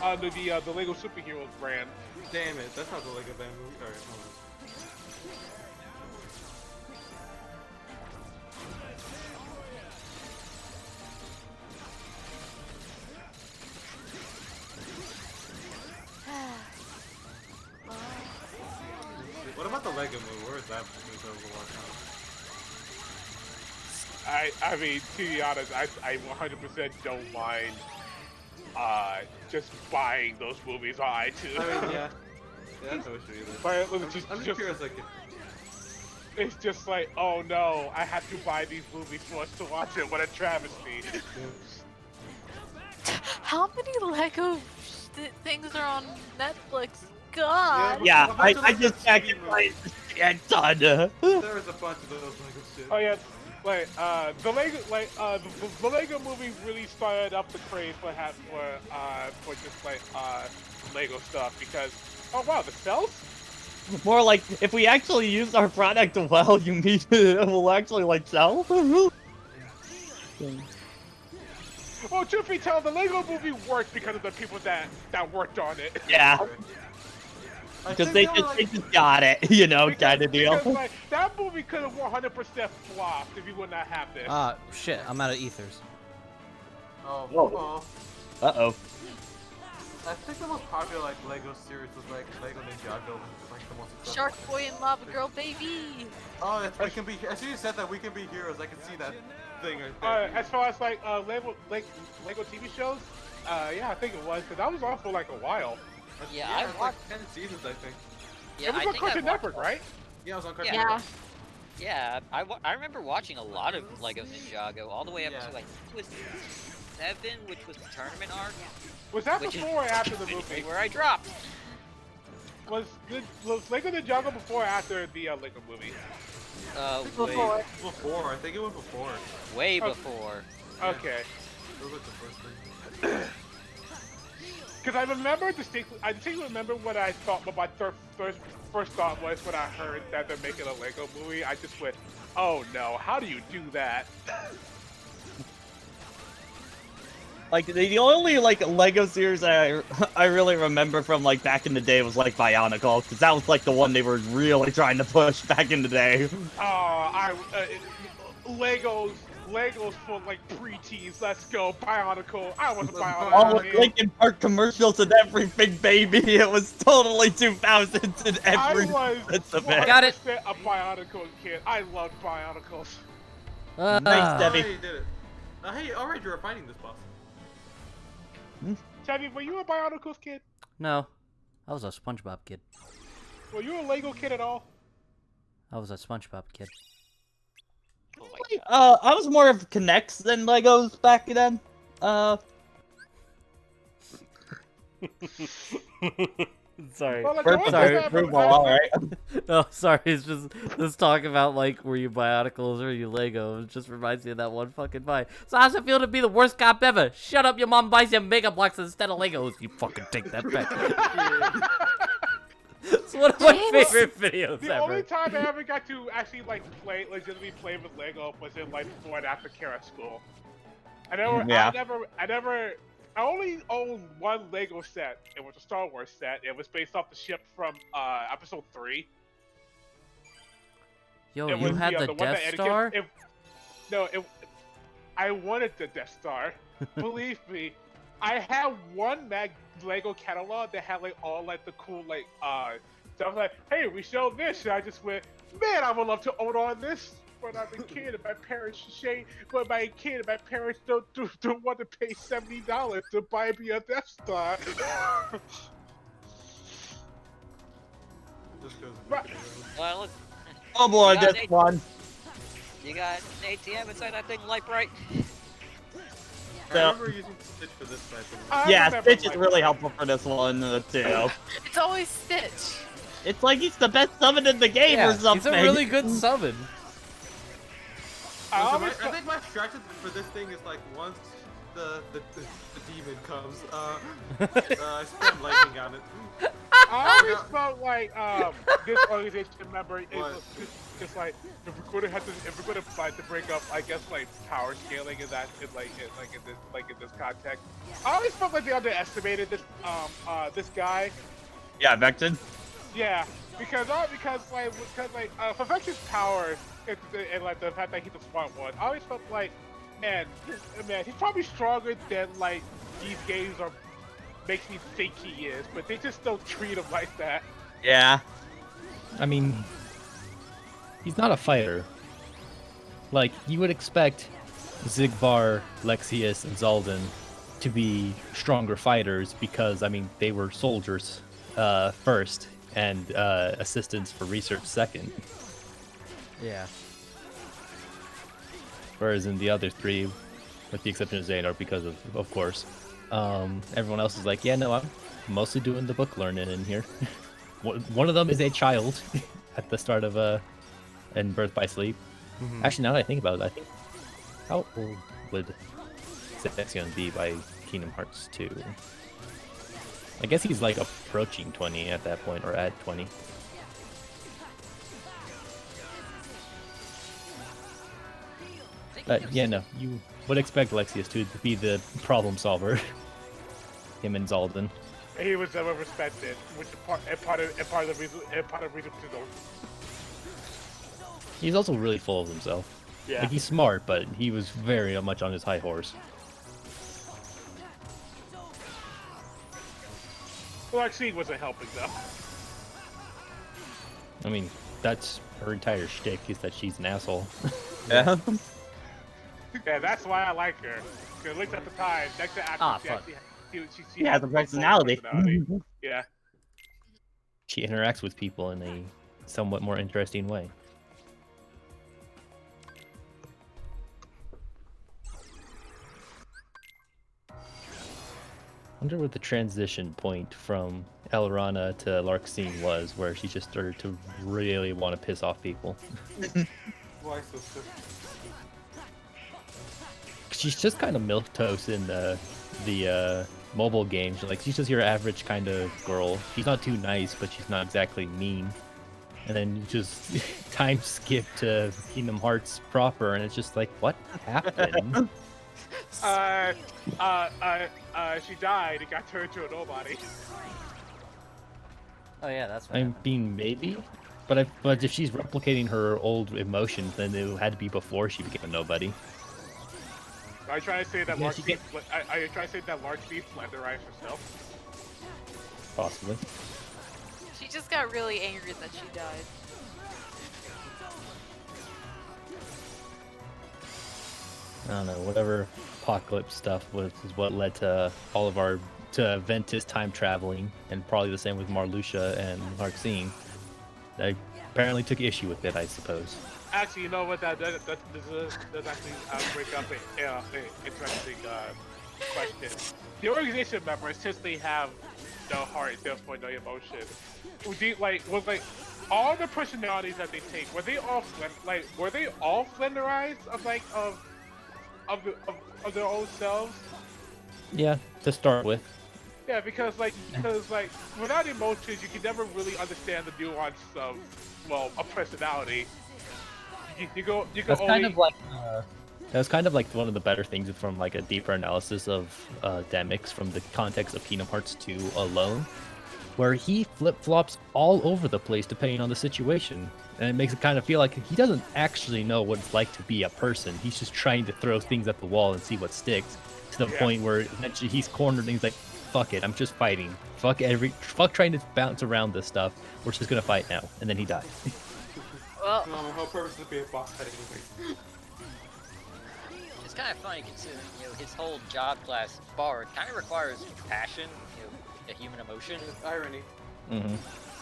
Under the Lego Superheroes brand. Damn it, that's not the Lego Band movie. Alright, hold on. What about the Lego movie? Where is that in terms of watch time? I mean, to be honest, I 100% don't mind just buying those movies on iTunes. I mean, yeah. Yeah, that's no issue either. But I'm just curious, like, it's just like, oh no, I have to buy these movies for us to watch it. What a travesty. How many Lego things are on Netflix? God. Yeah, I just checked it right. Yeah, done. there is a bunch of those Lego shit. Oh yeah, like the Lego movie really started up the craze for just like Lego stuff because wow, the cells. More like, if we actually use our product well, you mean it will actually like sell? Well, truth be told, the Lego movie worked because of the people that worked on it. Yeah. Because they just got it, you know, kind of deal. Because, like, that movie could have 100% flopped if you would not have this. Ah, shit, I'm out of ethers. Oh. Uh-oh. I think the most popular like Lego series was like Lego Ninjago, which is like the most successful. Shark Boy and Lava Girl, baby. Oh, we can be. As soon as you said that we can be heroes, I can see that thing right there. As far as like Lego TV shows, yeah, I think it was because that was on for like a while. Yeah, it's I like watched. 10 seasons, I think. Yeah, It was I on think Cartoon I watched Network, all- right? Yeah, I was on Cartoon Yeah. Network. Yeah, I remember watching a lot of Lego Ninjago, all the way up Yeah. to I think it was 7, which was the tournament arc, Was that which is before or after the eventually movie? where I dropped. Was Lego Ninjago before or after the Lego movie? Before. Before, I think it was before. Way Oh. before. Okay. It was like the first thing. Because I distinctly remember what I thought. What my first thought was when I heard that they're making a Lego movie. I just went, "Oh no! How do you do that?" Like the only like Lego series I really remember from like back in the day was like Bionicle, because that was like the one they were really trying to push back in the day. Legos for like preteens. Let's go, Bionicle. I was a All Bionicle. with kid. Linkin Park commercials and everything, baby. It was totally 2000s and every I sense was of it. Got it. 100% a Bionicle kid. I loved Bionicles. Nice, Oh, Debbie. yeah, you did it. Hey, alright, you were fighting this boss. Chevy, were you a Bionicles kid? No, I was a SpongeBob kid. Were you a Lego kid at all? I was a SpongeBob kid. Oh my god. I was more of Connects than Legos back then. Sorry. Well, like, We're the only sorry, time prove I- all right. No, sorry. It's just this talk about like were you Bionicles or you Lego. It just reminds me of that one fucking fight. So how's it feel to be the worst cop ever? Shut up, your mom buys you Mega Blocks instead of Legos. You fucking take that back. It's one of my favorite videos The ever. only time I ever got to actually like legitimately play with Lego was in like before and after care at school. I only owned one Lego set. It was a Star Wars set. It was based off the ship from Episode 3. Yo, It you was had the one that Death Anakin- Star? I wanted the Death Star. Believe me, I had one Lego catalog that had like all like the cool like so I was like, hey, we show this, and I just went, man, I would love to own on this. When I'm a kid and my parents don't want to pay $70 to buy me a Death Star. Just goes. Right. Well, look, Oh boy, You got this it. one. you got an ATM inside that thing, light bright. I remember using Stitch for this type of. I Yeah, remember Stitch is like really that. helpful for this one too. It's always Stitch. It's like he's the best summon in the game Yeah, or something. he's a really good summon. I So always I think my strategy for this thing is like once the demon comes, I spam lightning on it. I always felt like this organization member is What? just like if we're going to fight to break up, I guess like power scaling in this context. I always felt like they underestimated this guy. Yeah, Vecton. Yeah, because Perfection's power and like the fact that he's a smart one, I always felt like, man, he's probably stronger than like these games are makes me think he is, but they just don't treat him like that. Yeah. I mean, he's not a fighter. Like, you would expect Zigbar, Lexius, and Zaldin to be stronger fighters because, I mean, they were soldiers first and assistants for research second. Yeah. Whereas in the other three, with the exception of Xehanort, because of course, everyone else is like, yeah, no, I'm mostly doing the book learning in here. One of them is a child at the start of in Birth by Sleep. Mhm. Actually, now that I think about it, I think how old would Zexion be by Kingdom Hearts 2? I guess he's like approaching 20 at that point, or at 20. Yeah, no, you would expect Lexius to be the problem solver. Him and Zaldin. He was never respected, which is part of the reason to go. He's also really full of himself. Yeah. Like, he's smart, but he was very much on his high horse. Larxene wasn't helping though. I mean, that's her entire shtick is that she's an asshole. Yeah. Yeah, that's why I like her. Because at least at the time, next to Ah, actress, fuck. she has a personality. Yeah. She interacts with people in a somewhat more interesting way. I wonder what the transition point from Elrana to Larxene was, where she just started to really want to piss off people. Why so sick? She's just kind of milquetoast in the mobile games. Like, she's just your average kind of girl. She's not too nice, but she's not exactly mean. And then you just time skip to Kingdom Hearts proper, and it's just like, what happened? She died and got turned to a nobody. Oh yeah, that's what I happened. mean, maybe, but if she's replicating her old emotions, then it had to be before she became a nobody. Are you trying to say that Yeah, she Larxene? Are you trying to say that Larxene slenderized herself? Possibly. She just got really angry that she died. I don't know, whatever apocalypse stuff was is what led to all of our to Ventus time traveling, and probably the same with Marluxia and Larxene. They apparently took issue with it, I suppose. Actually, you know what? That does actually bring up an interesting question. The organization members, since they have no heart, therefore no emotion, was all the personalities that they take, were they all flenderized of their own selves? Yeah, to start with. Yeah, because without emotions, you can never really understand the nuance of a personality. You go That's only. kind of like that's kind of like one of the better things from like a deeper analysis of Demyx from the context of Kingdom Hearts 2 alone, where he flip-flops all over the place depending on the situation, and it makes it kind of feel like he doesn't actually know what it's like to be a person. He's just trying to throw things at the wall and see what sticks, to the point where eventually he's cornered and he's like, fuck it, I'm just fighting. Fuck trying to bounce around this stuff. We're just gonna fight now. And then he died. Well, No, my whole purpose is to be a boss fight anyway. It's kind of funny considering, his whole job class, Bard, kind of requires passion, a human emotion. Irony. Mm-hmm.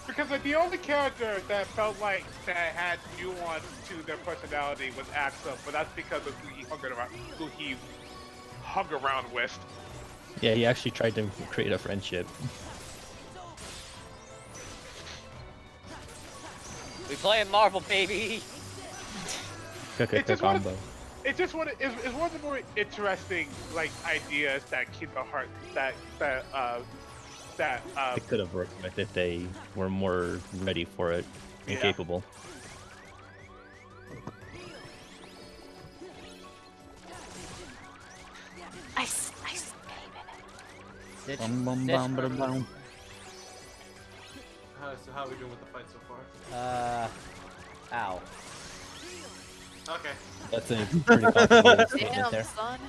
Because the only character that felt like that had nuance to their personality was Axel, but that's because of who he hung around with. Yeah, he actually tried to create a friendship. We playing Marvel, baby! Combo. It's just one of the more interesting ideas that Kingdom Hearts It could have worked with if they were more ready for it and capable. ice, baby. How are we doing with the fight so far? Ow. Okay. That's a pretty complicated statement Damn, there. son.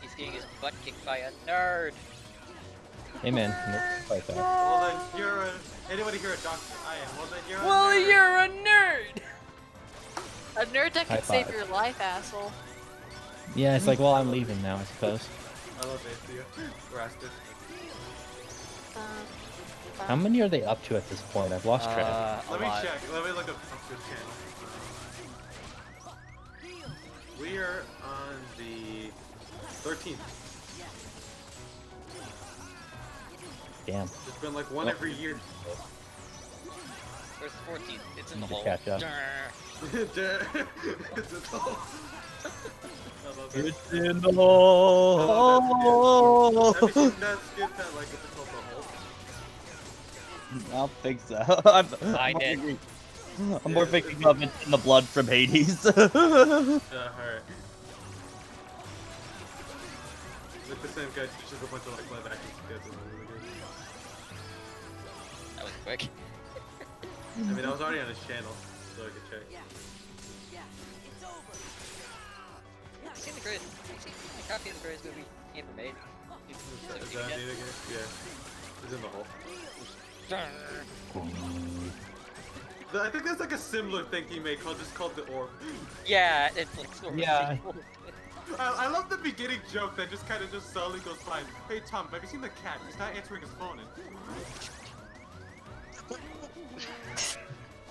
He's getting his butt kicked by a nerd. Hey man, let's fight that. Well then, you're anybody here a doctor? I am. Well then, you're a Well, nerd. you're a nerd. A nerd that High could save five. your life, asshole. Yeah, it's like, well, I'm leaving now, I suppose. I love Athea. Rasted. How many are they up to at this point? I've lost track. A Let me lot. check. Let me look up this channel. We are on the 13th. Damn. It's been like one every year. Where's the 14th? It's in the Need to hole. catch up. Durr. It's a doll. I love that. It's in the hole. Have you seen that skit that like it's called the hole? I don't think so. I did. I'm more thinking of it in the blood from Hades. Alright. Like the same guy teaches a bunch of like live action skits and then we do. That was quick. I mean, I was already on his channel, so I could check. I've seen the greatest. I've seen a copy of the greatest movie he ever made. Is that Anita again? Yeah. He's in the hole. I think there's like a similar thing he made called the orb. Yeah, it's like sort of Yeah. sequel. I love the beginning joke that just kind of just slowly goes by. Hey Tom, have you seen the cat? He's not answering his phone.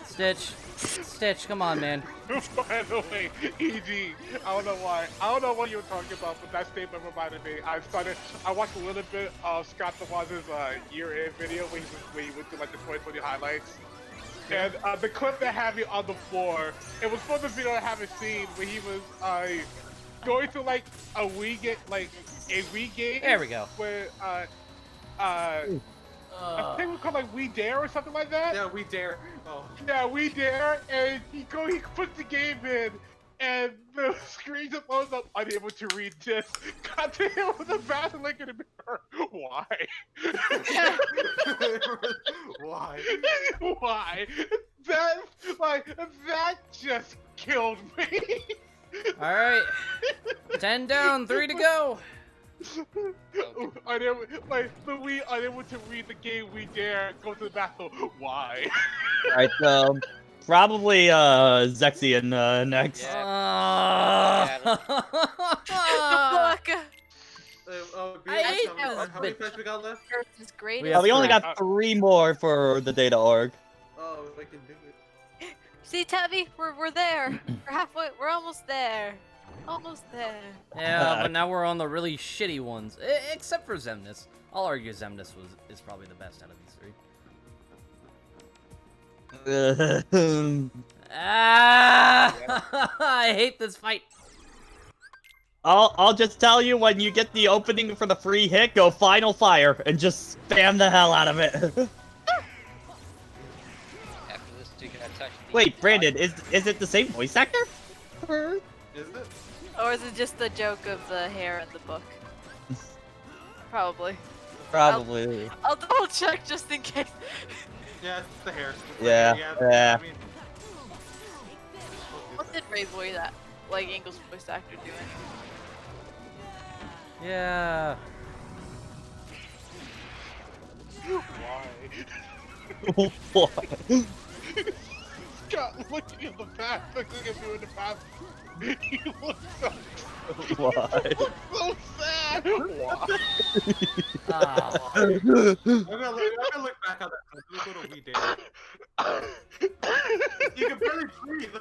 Stitch, come on, man. By the way, EG, I don't know why. I don't know what you were talking about, but that statement reminded me. I watched a little bit of Scott DeWaz's year-end video where he went through like the 2020 highlights. And the clip that had me on the floor, it was from the video I haven't seen, where he was going through like a Wii game. There we go. Where I think it was called like We Dare or something like that. Yeah, we dare. Oh. Yeah, We Dare, and he puts the game in, and the screen just blows up, unable to read this. Got to him with a bad link in the mirror. Why? Why? Why? That just killed me. All right, 10 down, 3 to go. Unable to read the game We Dare, go to the bathroom. Why? Alright, probably Zexion next. The book. I hate how this many bitch. pets we got left? Earth's greatest. We have We only three. got 3 more for the data org. Oh, if I can do it. See, Tabby, we're there. We're halfway. We're almost there. Almost there. Yeah, but now we're on the really shitty ones, except for Xemnas. I'll argue Xemnas is probably the best out of these 3. I hate this fight. I'll just tell you, when you get the opening for the free hit, go Final Fire and just spam the hell out of it. After this, you can touch the Wait, Brandon, is it the same voice actor? Is it? Or is it just the joke of the hair in the book? Probably. Probably. I'll double check just in case. Yeah, it's the hair. Yeah, yeah. I mean, What did Ray Boy that English voice actor do anyway? Yeah. Why? What? Scott looking at the past, looking at you in the past. You look so Why? so sad. Why? Ah. I'm gonna look back on that. Let me go to We Dare. You can barely breathe.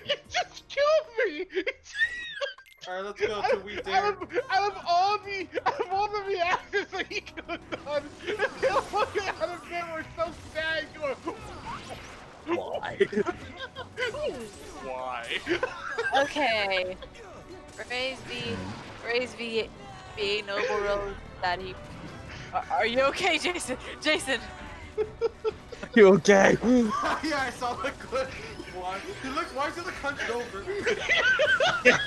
You just killed me. Alright, let's go to We Dare. Out of all the reactions that he could have done, him looking at him were so sad. Going, Why? why? Okay. Raise V Noble Road that he. Are you okay, Jason? Jason. You okay? Yeah, I saw the clip. Why? He looks. Why is he like hunched over?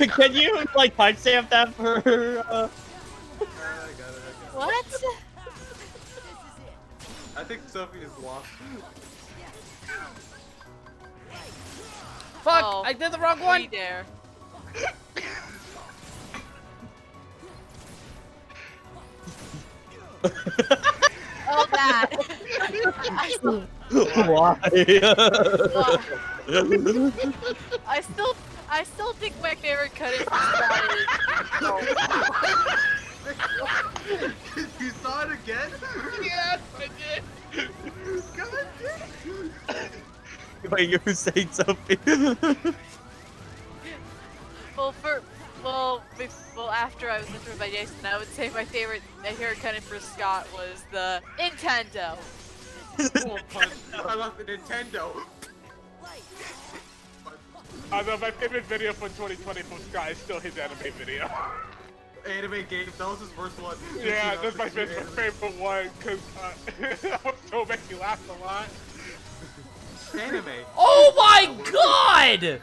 Can you timestamp that for? I got it. What? I think Sophie is lost. Fuck! Oh, I did the wrong We one. Dare. Oh, that. Why? I still think my favorite cut is that You saw it again? Yes, I did. God damn. Wait, you were saying something? well, after I was interviewed by Jason, I would say my favorite cut for Scott was the Nintendo. I love the Nintendo. My favorite video from 2020 from Scott is still his anime video. Anime games. That was his first one. Yeah, that's my favorite one because that one still makes me laugh a lot. Anime. Oh my god!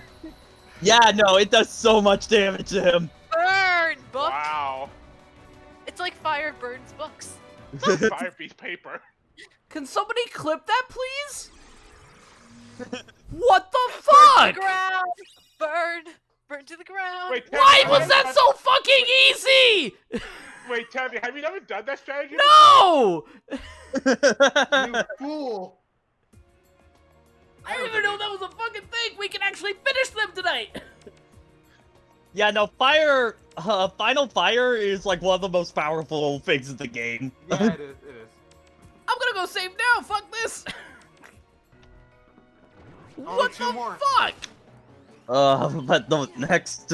Yeah, no, it does so much damage to him. Burn book. Wow. It's like fire burns books. Fire piece paper. Can somebody clip that, please? What the fuck? Ground. Burn. burnt to the ground. Wait, Why was that so fucking easy? Wait, tell me, have you never done that strategy? No! You fool! I didn't even know that was a fucking thing. We can actually finish them tonight. Yeah, no, fire. Final fire is like one of the most powerful things in the game. Yeah, it is. It is. I'm gonna go save now. Fuck this. What two the more. fuck? But the next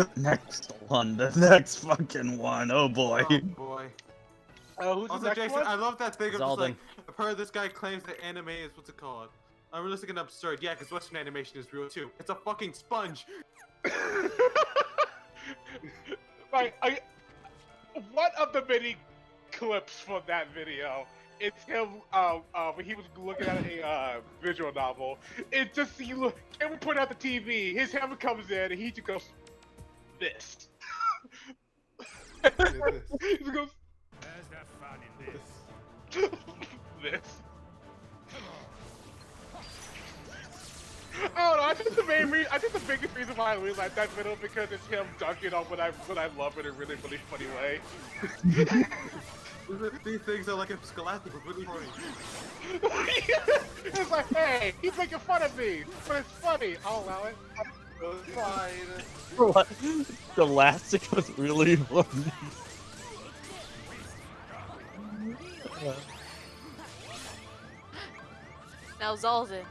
one, the next fucking one, oh boy. Oh boy. Who's the Also, next Jason, one? I love that thing of just Zaldin. like, I've heard this guy claims that anime is what's it called? Unrealistic and absurd. Yeah, because Western animation is real too. It's a fucking sponge. Like, one of the many clips from that video, it's him, when he was looking at a visual novel. It just, camera put out the TV, his hammer comes in, and he just goes, this. He just goes, There's the fun in this. this. Oh no! I think the biggest reason why I really like that video because it's him dunking on what I love in a really funny way. These things are like scholastic, but really funny. It's like, hey, he's making fun of me, but it's funny. I'll allow it. It's fine. What? Scholastic was really funny. Now Zaldin.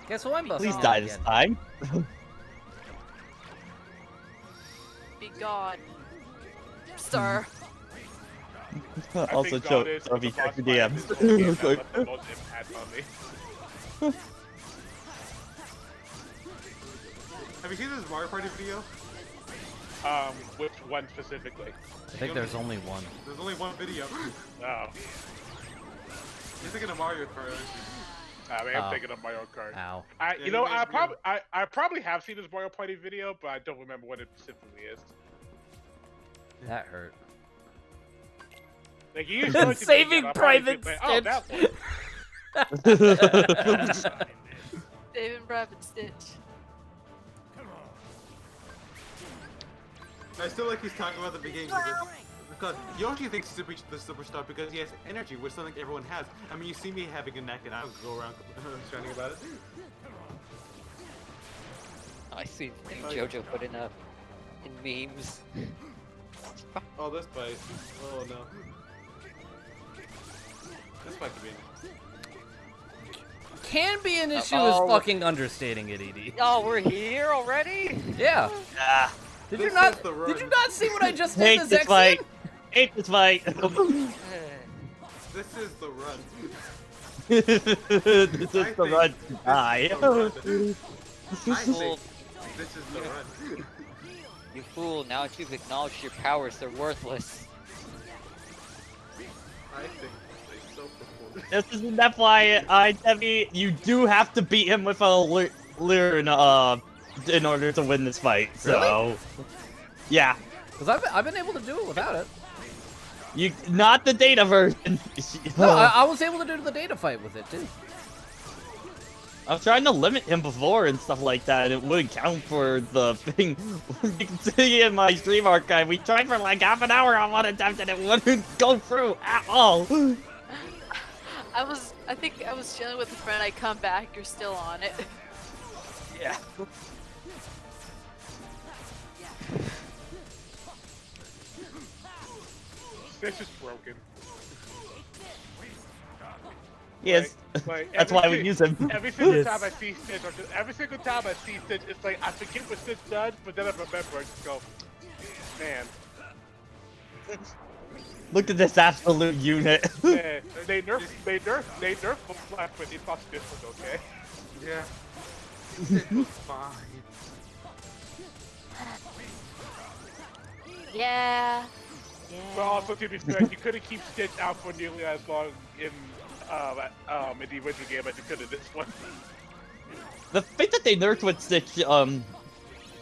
Guess who I'm busting Please out die this again? time. Be gone. Sir. Also, think Joe, God is be the boss careful fight DMs. in this whole game that left the most impact on me. Have you seen this Mario Party video? Which one specifically? I think there's only one. There's only one video. Oh, You're thinking of Mario Kart. I mean, Oh. I'm thinking of Mario Kart. Ow. I Yeah, probably have seen this Mario Party video, but I don't remember what it specifically is. That hurt. Like, you usually Saving Private Oh, Stitch. that one. David Private Stitch. Come on. I still like he's talking about the beginning of this. Because Yoshi thinks he's the superstar because he has energy, which something everyone has. I mean, you see me having a neck and I go around shouting about it. I see JoJo putting up in memes. Oh, this fight. Oh no. This fight could be. Can be an issue Uh-oh. is fucking understating it, ED. Oh, we're here already? Yeah. Ah, Did This you not? is the Did you run. not see what I just did hate to this fight. Zexion? Hate this fight. This is the run. This is the think run to die. I think Fool, this is the run. you fool, now that you've acknowledged your powers, they're worthless. I think they so perform. This is that's why Debbie, you do have to beat him with a lure in order to win this fight. So, yeah, Because I've been able to do it without it. you not the data version. No, I was able to do the data fight with it too. I was trying to limit him before and stuff like that. It wouldn't count for the thing. You can see in my stream archive, we tried for like half an hour on one attempt and it wouldn't go through at all. I think I was chilling with a friend. I come back, you're still on it. Yeah. This is broken. Yes. Like, That's every why we si- use him. Every single Yes. time I see Stitch, every single time I see Stitch, it's like I forget what Stitch does, but then I remember. I just go, man, Look at this absolute unit. man. They nerf the Flash, but they thought Stitch was okay. Yeah. It was fine. Yeah. But also, to be fair, you couldn't keep Stitch out for nearly as long in the original game as you could in this one. The thing that they nerfed with Stitch,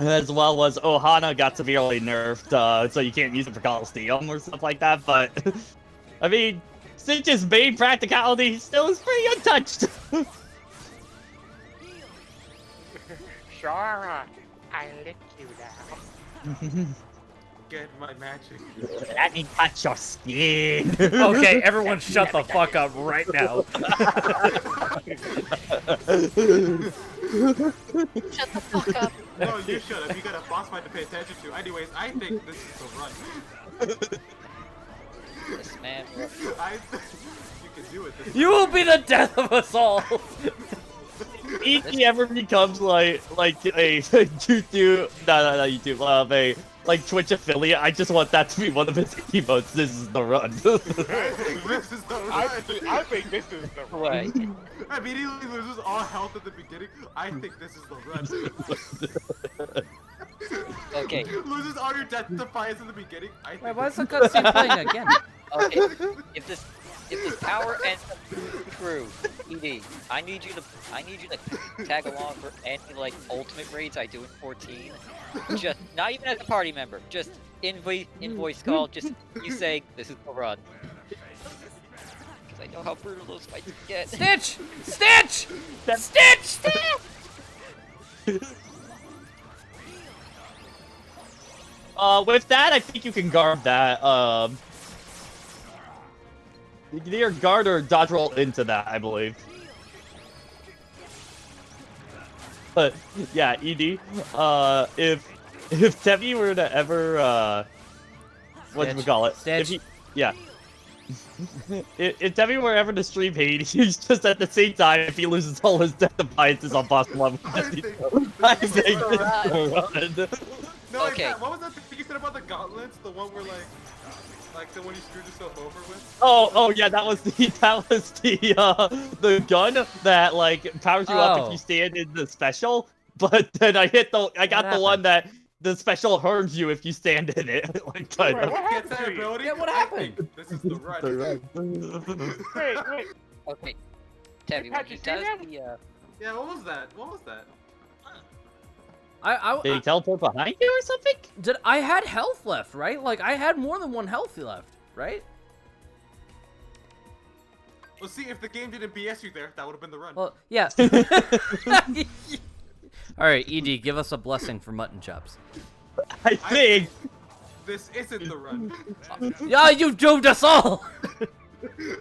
as well was Ohana got severely nerfed, so you can't use it for Coliseum or stuff like that, but, I mean, Stitch's main practicality still is pretty untouched. Shara. I lick you now. Get my magic. Let me touch your skin. Okay, everyone shut the fuck up right now. Shut the fuck up. No, you shut up. You got a boss fight to pay attention to. Anyways, I think this is the run. This man. I think you can do it. This You will be the death of us all. If he ever becomes like a YouTube, not YouTube, a like Twitch affiliate, I just want that to be one of his emotes. This is the run. I think this is the run. I think this is the Right. Immediately loses all health at the beginning. I think this is the run. Okay. Loses all your death defiance in the beginning. I think Wait, why is the cutscene playing again? Okay. If this power ends up true, ED, I need you to tag along for any like ultimate raids I do in 14. Just not even as a party member, just in voice call, just you say this is the run. Because I know how brutal those fights can get. Stitch! Stitch! Stitch! Stitch! With that, I think you can guard that. You can either guard or dodge roll into that, I believe. But yeah, ED. If Tevi were to ever whatchamacallit? Stitch. If he, yeah. If Tevi were ever to stream Hades, he's just at the same time if he loses all his death defiances on boss level. I think this is the run. No, Okay. Matt, what was that thing you said about the gauntlets? The one where like the one you screwed yourself over with? Oh yeah, that was the the gun that like powers you up if Oh. you stand in the special. But then I got the one that the special harms you if you stand in it. Like, kind Wait, of. what Get happened that to you? ability? Yeah, what I happened? think this is the run. Wait. Okay. Tabby, when Patrick, he say does that? the Yeah, what was that? What was that? Did he teleport behind you or something? I had health left, right? Like, I had more than one health left, right? Well, see, if the game didn't BS you there, that would have been the run. Well, yeah. Alright, ED, give us a blessing for mutton chops. I think. This isn't the run. Yeah, you doomed us all!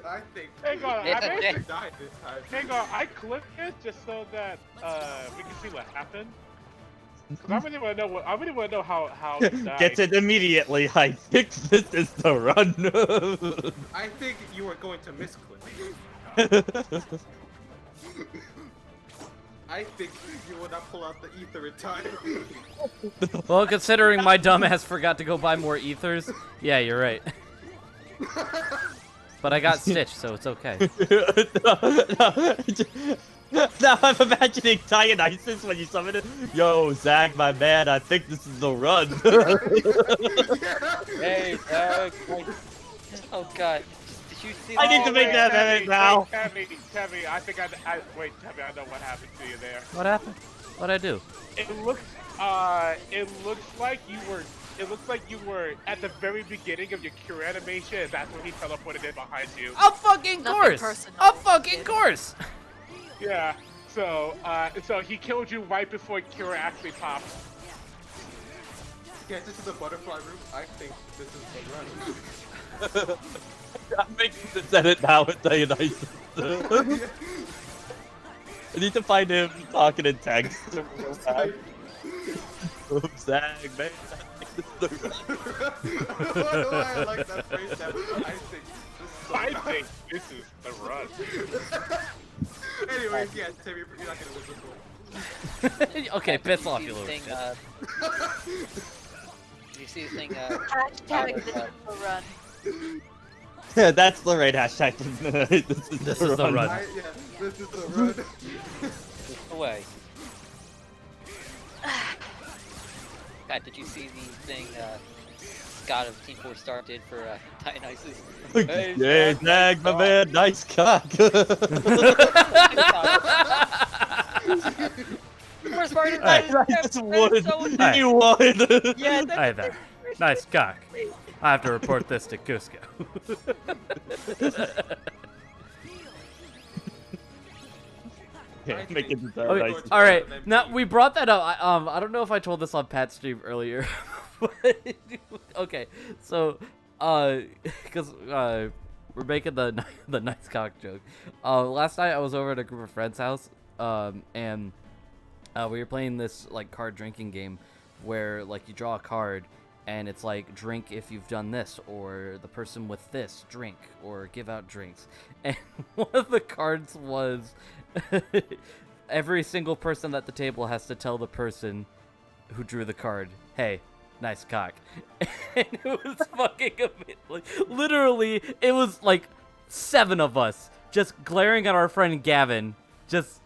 I think. Hang on, Yeah, I yeah. basically, died this time. hang on, I clicked it just so that we can see what happened. 'Cause I really want to know how he died. Gets it immediately. I think this is the run. I think you are going to misclick. I think you will not pull out the ether in time. Well, considering my dumbass forgot to go buy more ethers, yeah, you're right. But I got Stitch, so it's okay. Now I'm imagining Dionysus when you summon it. Yo, Zach, my man, I think this is the run. hey, oh god, did you see? I need to make that edit now. Tabby, I think wait, Tabby, I know what happened to you there. What happened? What'd I do? It looks like you were at the very beginning of your cure animation, and that's when he teleported in behind you. Of fucking Nothing course! personal. Of fucking course! Yeah. So he killed you right before cure actually popped. Get into the butterfly room. I think this is the run. I'm making this edit now with Dionysus. I need to find him talking in text. Zach, man. I don't know why I like that phrase now. I think this is the run. I think this is the run. Anyways, yeah, Tim, you're not gonna win this one. Okay, piss off, Did you you little see shit. Did you see the thing? Hashtag this is the run. Yeah, that's the right hashtag. This is the run. Yeah, this is the run. away. God, did you see the thing Scott of Team 4 Star did for Dionysus? Yeah, Zach, my man, nice cock. Worst part of Alright. that is Nice that one. is so You won. yeah, that's Hi there. Nice cock. I have to report this to Cusco. Okay. Make it Okay, nice. all right. Now we brought that up. I don't know if I told this on Pat's stream earlier. But, okay, so because we're making the nice cock joke. Last night I was over at a group of friends' house, and we were playing this like card drinking game, where like you draw a card, and it's like drink if you've done this, or the person with this drink, or give out drinks. And one of the cards was every single person at the table has to tell the person who drew the card, hey, nice cock. And it was fucking amazing. Like, literally, it was like 7 of us just glaring at our friend Gavin, just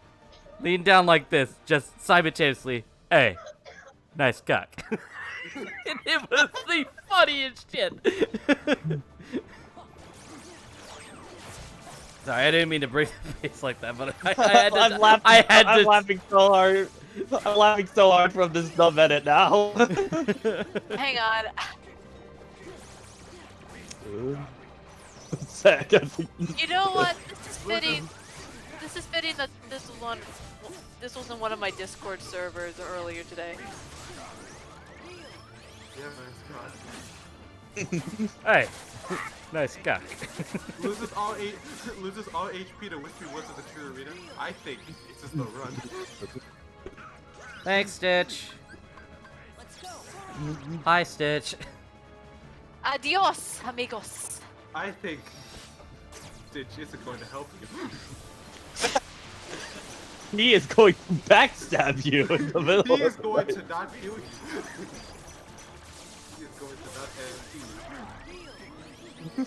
lean down like this, just simultaneously, hey, nice cock. And it was the funniest shit. Sorry, I didn't mean to break the face like that, but I had to. I'm laughing so hard. I'm laughing so hard from this dumb edit now. Hang on. You know what? This is fitting. This is fitting that this was in one of my Discord servers earlier today. Yeah, man, it's Hey, nice cock. loses all HP to Wispy Woods of the True Arena. I think it's just the run. Thanks, Stitch. Hi, Stitch. Adios, amigos. I think Stitch isn't going to help you. He is going to backstab you in the middle. He is going to not kill you. He is going to not kill you.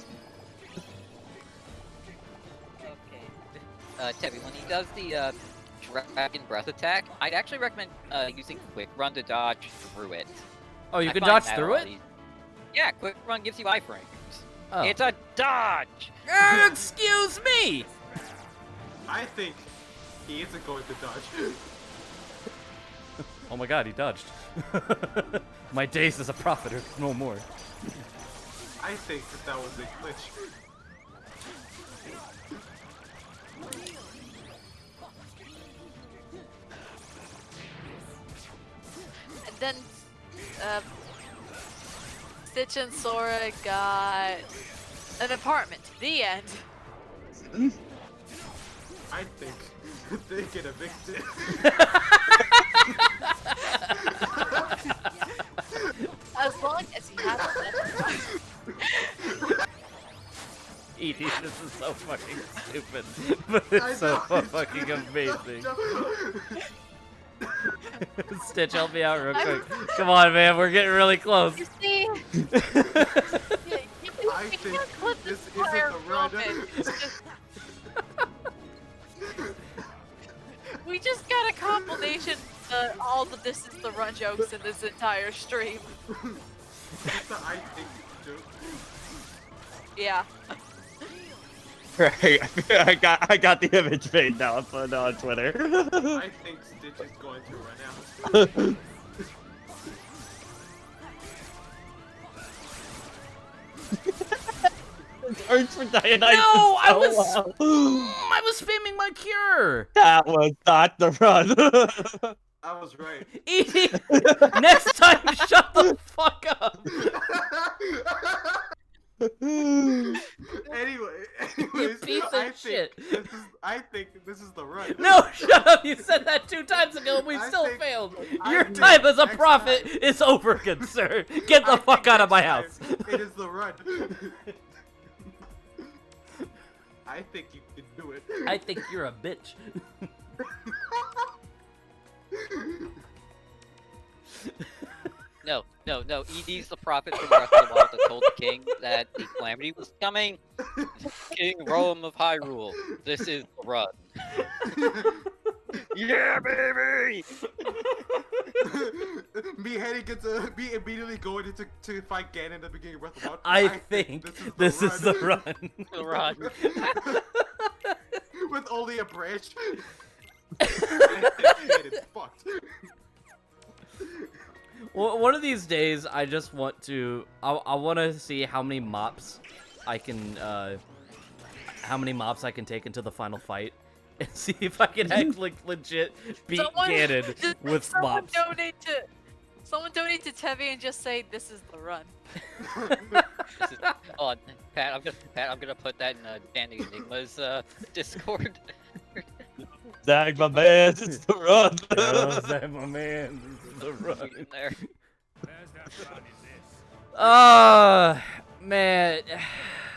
Okay. Tebby, when he does the Dragon Breath attack, I'd actually recommend using Quick Run to dodge through it. Oh, you I can find dodge that through a it? lot easier. Yeah, Quick Run gives you iframes. Oh. It's a dodge! Excuse me! I think he isn't going to dodge. Oh my god, he dodged. My days as a prophet are no more. I think that was a glitch. And then, Stitch and Sora got an apartment. The end. I think they get evicted. As long as he has Edie, this is so fucking stupid. But it's so fucking amazing. Stitch, help me out real quick. Come on, man, we're getting really close. You see? I think this isn't the run. We just got a compilation of all the "this is the run" jokes in this entire stream. It's the I think joke. Yeah. Right, I got the image made now. I'm putting it on Twitter. I think Stitch is going to run out. Urge for Dionysus. No, I was loud. I was spamming my cure. That was not the run. I was right. Edie, next time, shut the fuck up. Anyways, piece of shit. I think this is the run. No, shut up. You said that 2 times ago and we I still think- failed. I Your think time as a next prophet time- is over, good sir. Get the I fuck think out of my next house. time It is the run. I think you can do it. I think you're a bitch. No. Edie's the prophet from Breath of the Wild that told the king that the calamity was coming. King Rome of Hyrule, this is the run. Yeah, baby! Me immediately going into to fight Ganon at the beginning of Breath of the Wild. I think this is the run. The run. With only a branch. Ganon's fucked. Well, one of these days, I just want to. I want to see how many mops I can. How many mops I can take into the final fight, and see if I can actually legit beat Ganon with someone mops. Someone donate to Tevi and just say this is the run. Oh, Pat, I'm gonna put that in Danny Enigma's Discord. Zag, my man, it's the run. Oh, Zag, my man, this is the run. In there. Man.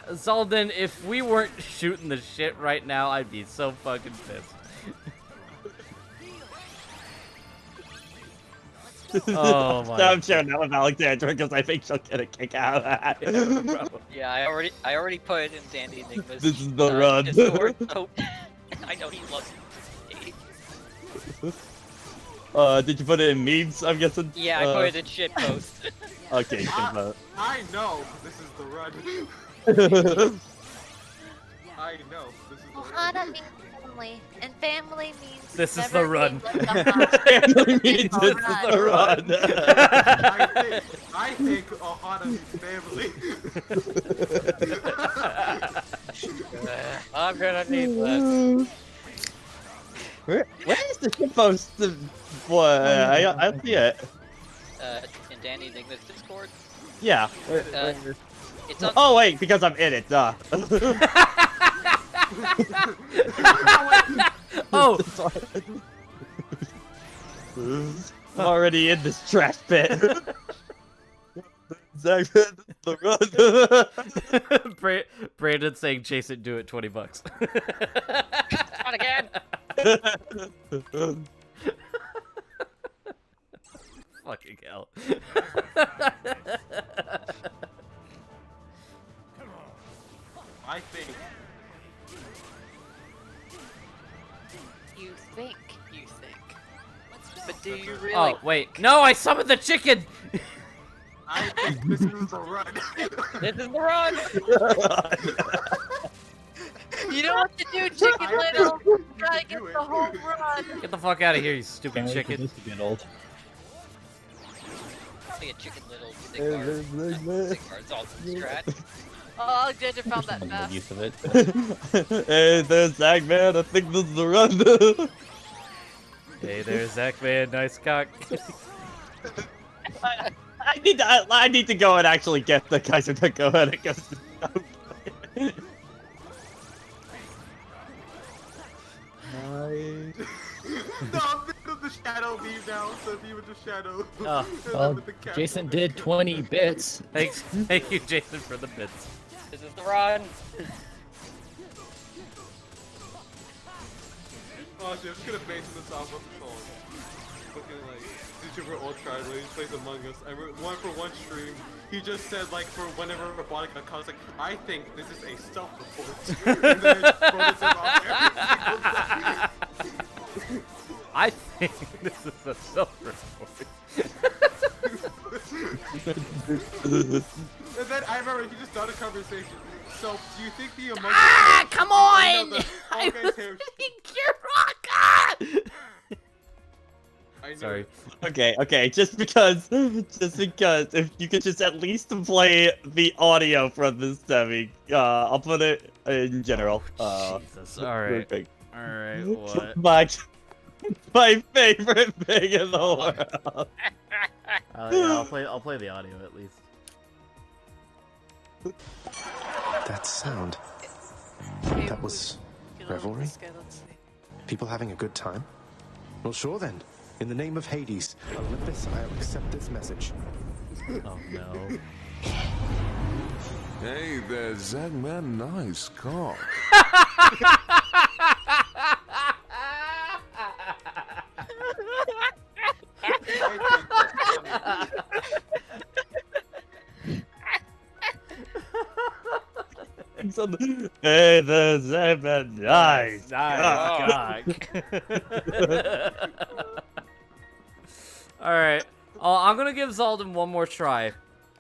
Zaldin, if we weren't shooting the shit right now, I'd be so fucking pissed. Oh my. I'm sharing that with Alexandra because I think she'll get a kick out of that. Yeah, I already put it in Danny Enigma's This is the run. Discord, so I know he loves it. Did you put it in memes, I'm guessing? Yeah, I put it in shit post. Okay, I know this is the run. I know this is the run. Ohana means family, and family means This is never the run. being left behind. Family means this is the run. I think Ohana means family. I'm gonna need this. Where is the shit post? Boy, I don't see it. In Danny Enigma's Discord. Yeah. It's on. Oh wait, because I'm in it. Duh. Oh, I'm already in this trash pit. Zach, the run. Brandon saying Jason do it $20. Not again. Fucking hell. I think. You think. But do you really? Oh, wait. No, I summoned the chicken! I think this is the run. This is the run. You know what to do, Chicken Little. You gotta get the home run. Get the fuck out of here, you stupid chicken. This is getting old. Probably a Chicken Little Sigmar's all strat. Oh, Alexander found that Good fast. use of it. Hey there, Zach, man. I think this is the run. Hey there, Zach, man. Nice cock. I need to go and actually get the Kaiser to go ahead and go. No, I'm thinking of the shadow beam now. So if you would just shadow. Oh. Well, with the cat. Jason did 20 bits. Thanks. Thank you, Jason, for the bits. This is the run. Honestly, I'm just gonna base this off of the song. Fucking like YouTuber Ultra, when he plays Among Us. I remember one stream, he just said like for whenever Robotica comes, like I think this is a self-report. And then it quoted him off every single time. I think this is a self-report. And then I remember he just started a conversation. So, do you think the Among Us? Ah, come on! You know, I Fall was Guys hair- thinking Rock! I knew Sorry. it. Okay, just because if you could just at least play the audio from this Demi, I'll put it in general. Jesus. Alright. Perfect. Alright, what? My favorite thing in the world. Yeah, I'll play the audio at least. That sound. Okay, That was get a little revelry? risque, let's see. People having a good time? Well, sure then. In the name of Hades, Olympus, I'll accept this message. Oh no. Hey there, Zagman. Nice cock. Hey, the Zebra, nice. Nice cock. Alright. I'm gonna give Zaldin one more try.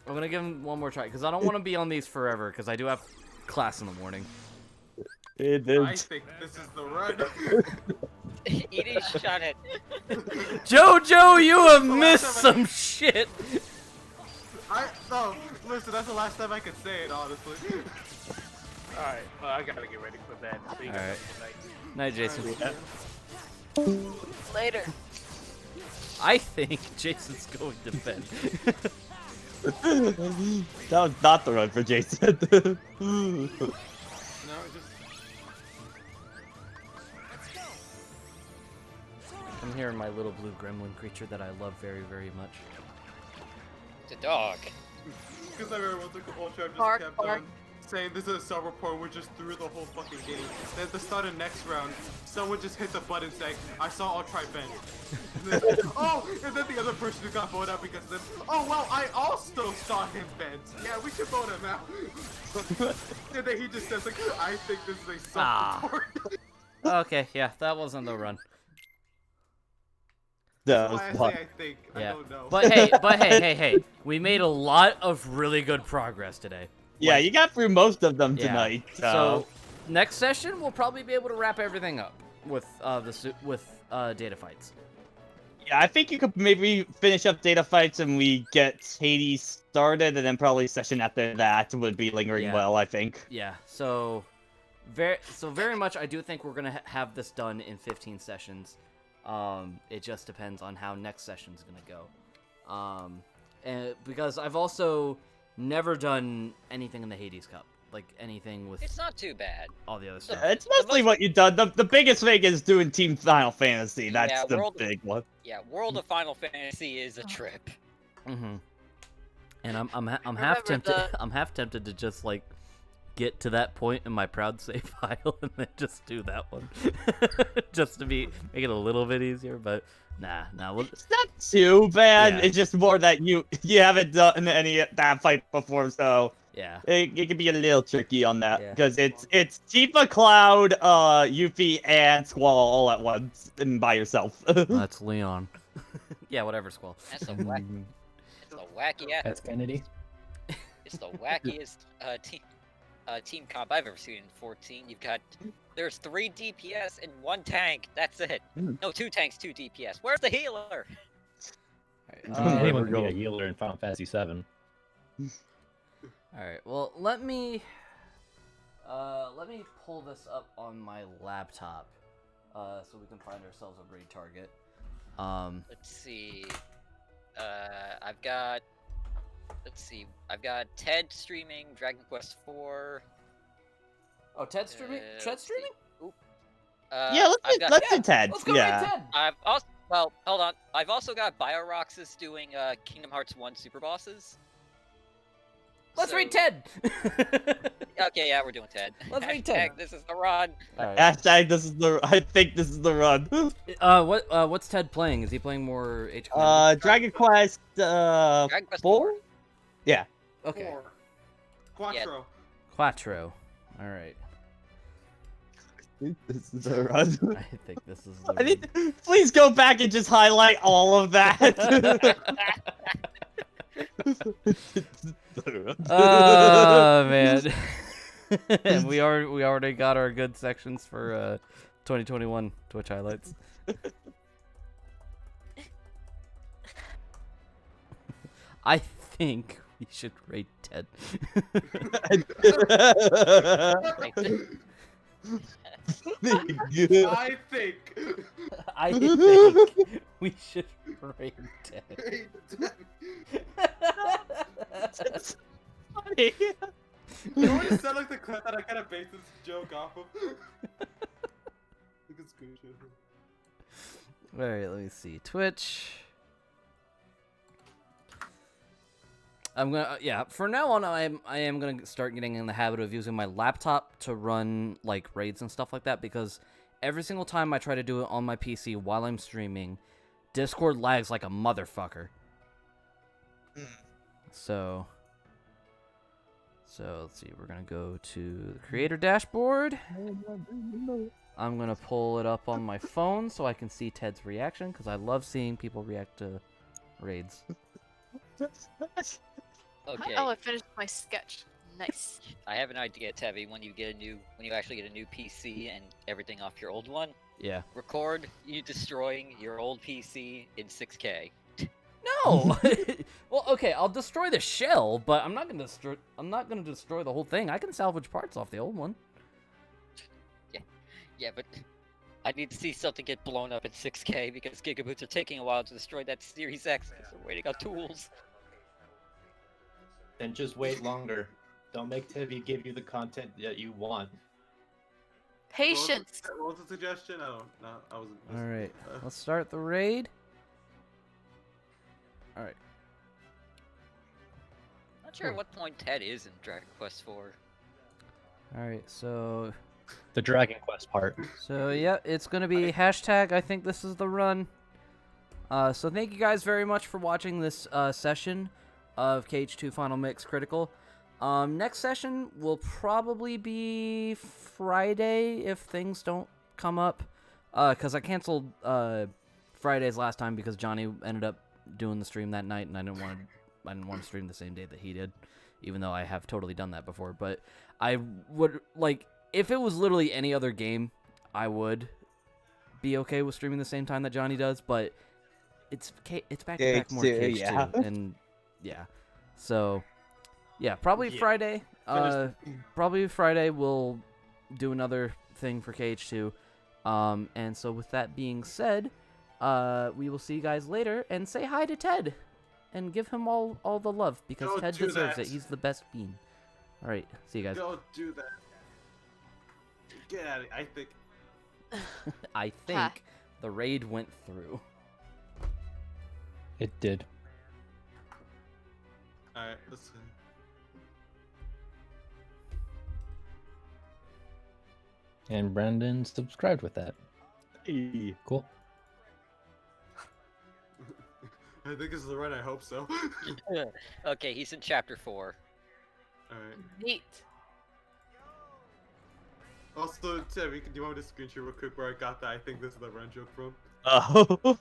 I'm gonna give him one more try, because I don't want to be on these forever, because I do have class in the morning. I think this is the run. Edie shot it. Jojo, you have missed some shit! No, listen, that's the last time I could say it, honestly. Alright, well, I gotta get ready for bed. So you guys Alright. have a good night. Night, Jason. Later. I think Jason's going to bed. That was not the run for Jason. No, just I'm hearing my little blue gremlin creature that I love very, very much. It's a dog. because I remember with the Ultra just Bark, kept bark. on saying this is a sub report, we just threw the whole fucking game. Then at the start of next round, someone just hit the button saying, I saw Ultra vent. And then, oh, and then the other person who got voted out because of them, oh well, I also saw him vent. Yeah, we should vote him out. And then he just says like, I think this is a sub report. Okay, yeah, that wasn't the run. That That's was why I fun. say I think, I Yeah, don't know. but hey, we made a lot of really good progress today. Yeah, Like, you got through most of them yeah. tonight. So next session we'll probably be able to wrap everything up with data fights. Yeah, I think you could maybe finish up data fights and we get Hades started, and then probably session after that would be lingering Yeah. well, I think. Yeah, so very much I do think we're gonna have this done in 15 sessions. It just depends on how next session's gonna go. And because I've also never done anything in the Hades Cup, like anything with It's not too bad. all the other stuff. It's mostly what you've done. The biggest thing is doing Team Final Fantasy. That's Yeah, the World- big one. Yeah, World of Final Fantasy is a trip. Mm-hmm. And I'm half Remember tempted. the- I'm half tempted to just like get to that point in my proud save file and then just do that one, just to make it a little bit easier. But nah. We'll, It's not too bad. Yeah. It's just more that you haven't done any that fight before, so yeah. it can be a little tricky on that Yeah. because it's Tifa, Cloud, Yuffie, and Squall all at once and by yourself. That's Leon. Yeah, whatever, Squall. That's a whack. It's a wacky ass. That's Kennedy. It's the wackiest team comp I've ever seen in 14. There's 3 DPS and 1 tank. That's it. No, 2 tanks, 2 DPS. Where's the healer? Anyone can be a healer in Final Fantasy VII. All right. Well, let me pull this up on my laptop, so we can find ourselves a raid target. Let's see. I've got Ted streaming Dragon Quest 4. Oh, Ted's streaming. Ted's streaming. Yeah, let's do Ted. Let's go Yeah. raid Ted. I've also hold on. I've also got BioRoxas doing Kingdom Hearts 1 Super Bosses. Let's So- raid Ted. Okay, yeah, we're doing Ted. Let's read Hashtag Ted. This is the run. All right. Hashtag I think this is the run. What's Ted playing? Is he playing more Age of Calamity? Dragon Quest Dragon Quest 4? Yeah. Okay. 4. Quattro. Quattro. All right. This is the run. I think this is the I need please go back and just highlight all of that. Oh man. And we already got our good sections for 2021 Twitch highlights. I think we should rate Ted. I think. I think we should rate Ted. That's funny. You know what it sound like the clip that I kind of based this joke off of? Look at Scooch. All right, let me see. Twitch. I'm gonna for now on I am gonna start getting in the habit of using my laptop to run like raids and stuff like that, because every single time I try to do it on my PC while I'm streaming, Discord lags like a motherfucker. So let's see, we're gonna go to the creator dashboard. I'm gonna pull it up on my phone so I can see Ted's reaction, because I love seeing people react to raids. Okay. Oh, I finished my sketch. Nice. I have an idea, Tevi. When you actually get a new PC and everything off your old one, Yeah. record you destroying your old PC in 6K. No. Well, okay, I'll destroy the shell, but I'm not gonna destroy the whole thing. I can salvage parts off the old one. Yeah, but I need to see something get blown up in 6K because Gigaboots are taking a while to destroy that Series X. They're waiting on tools. Then just wait longer. Don't make Tevi give you the content that you want. Patience. What was the suggestion? I don't know. I wasn't. All right, let's start the raid. All right. Not sure at what point Ted is in Dragon Quest IV. All right, so The Dragon Quest part. yeah, it's gonna be hashtag I think this is the run. So thank you guys very much for watching this session of KH2 Final Mix Critical. Next session will probably be Friday if things don't come up. Cause I canceled Fridays last time because Johnny ended up doing the stream that night, and I didn't want to stream the same day that he did, even though I have totally done that before. But I would like, if it was literally any other game, I would be okay with streaming the same time that Johnny does. But it's back to back more KH2, yeah. and yeah, so yeah, probably Yeah. Friday. Probably Friday we'll do another thing for KH2. And so with that being said, we will see you guys later, and say hi to Ted and give him all the love because Don't Ted do deserves that. it. He's the best bean. All right, see you guys. Don't do that. Get out of here. I think. I think the raid went through. It did. Alright, let's. And Brandon subscribed with that. Hey. Cool. I think this is the run. I hope so. Okay, he's in chapter 4. Alright. Neat. Also, Tevi, do you want me to screenshot real quick where I got that? I think this is the run joke from. Oh.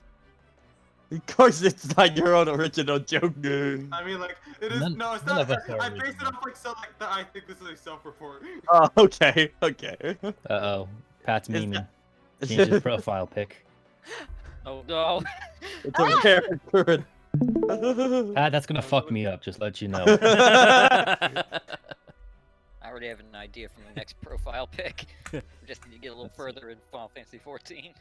Of course, it's not your own original joke. I mean, like, it is. None- No, it's none not. of us are I based it original. off like I think this is a self-report. Oh, okay, okay. Uh-oh. Pat's Is memeing. that- Change his profile pic. Oh no! It's a character. Pat, that's gonna fuck me up, just let you know. I already have an idea for my next profile pic. Just need to get a little further in Final Fantasy 14.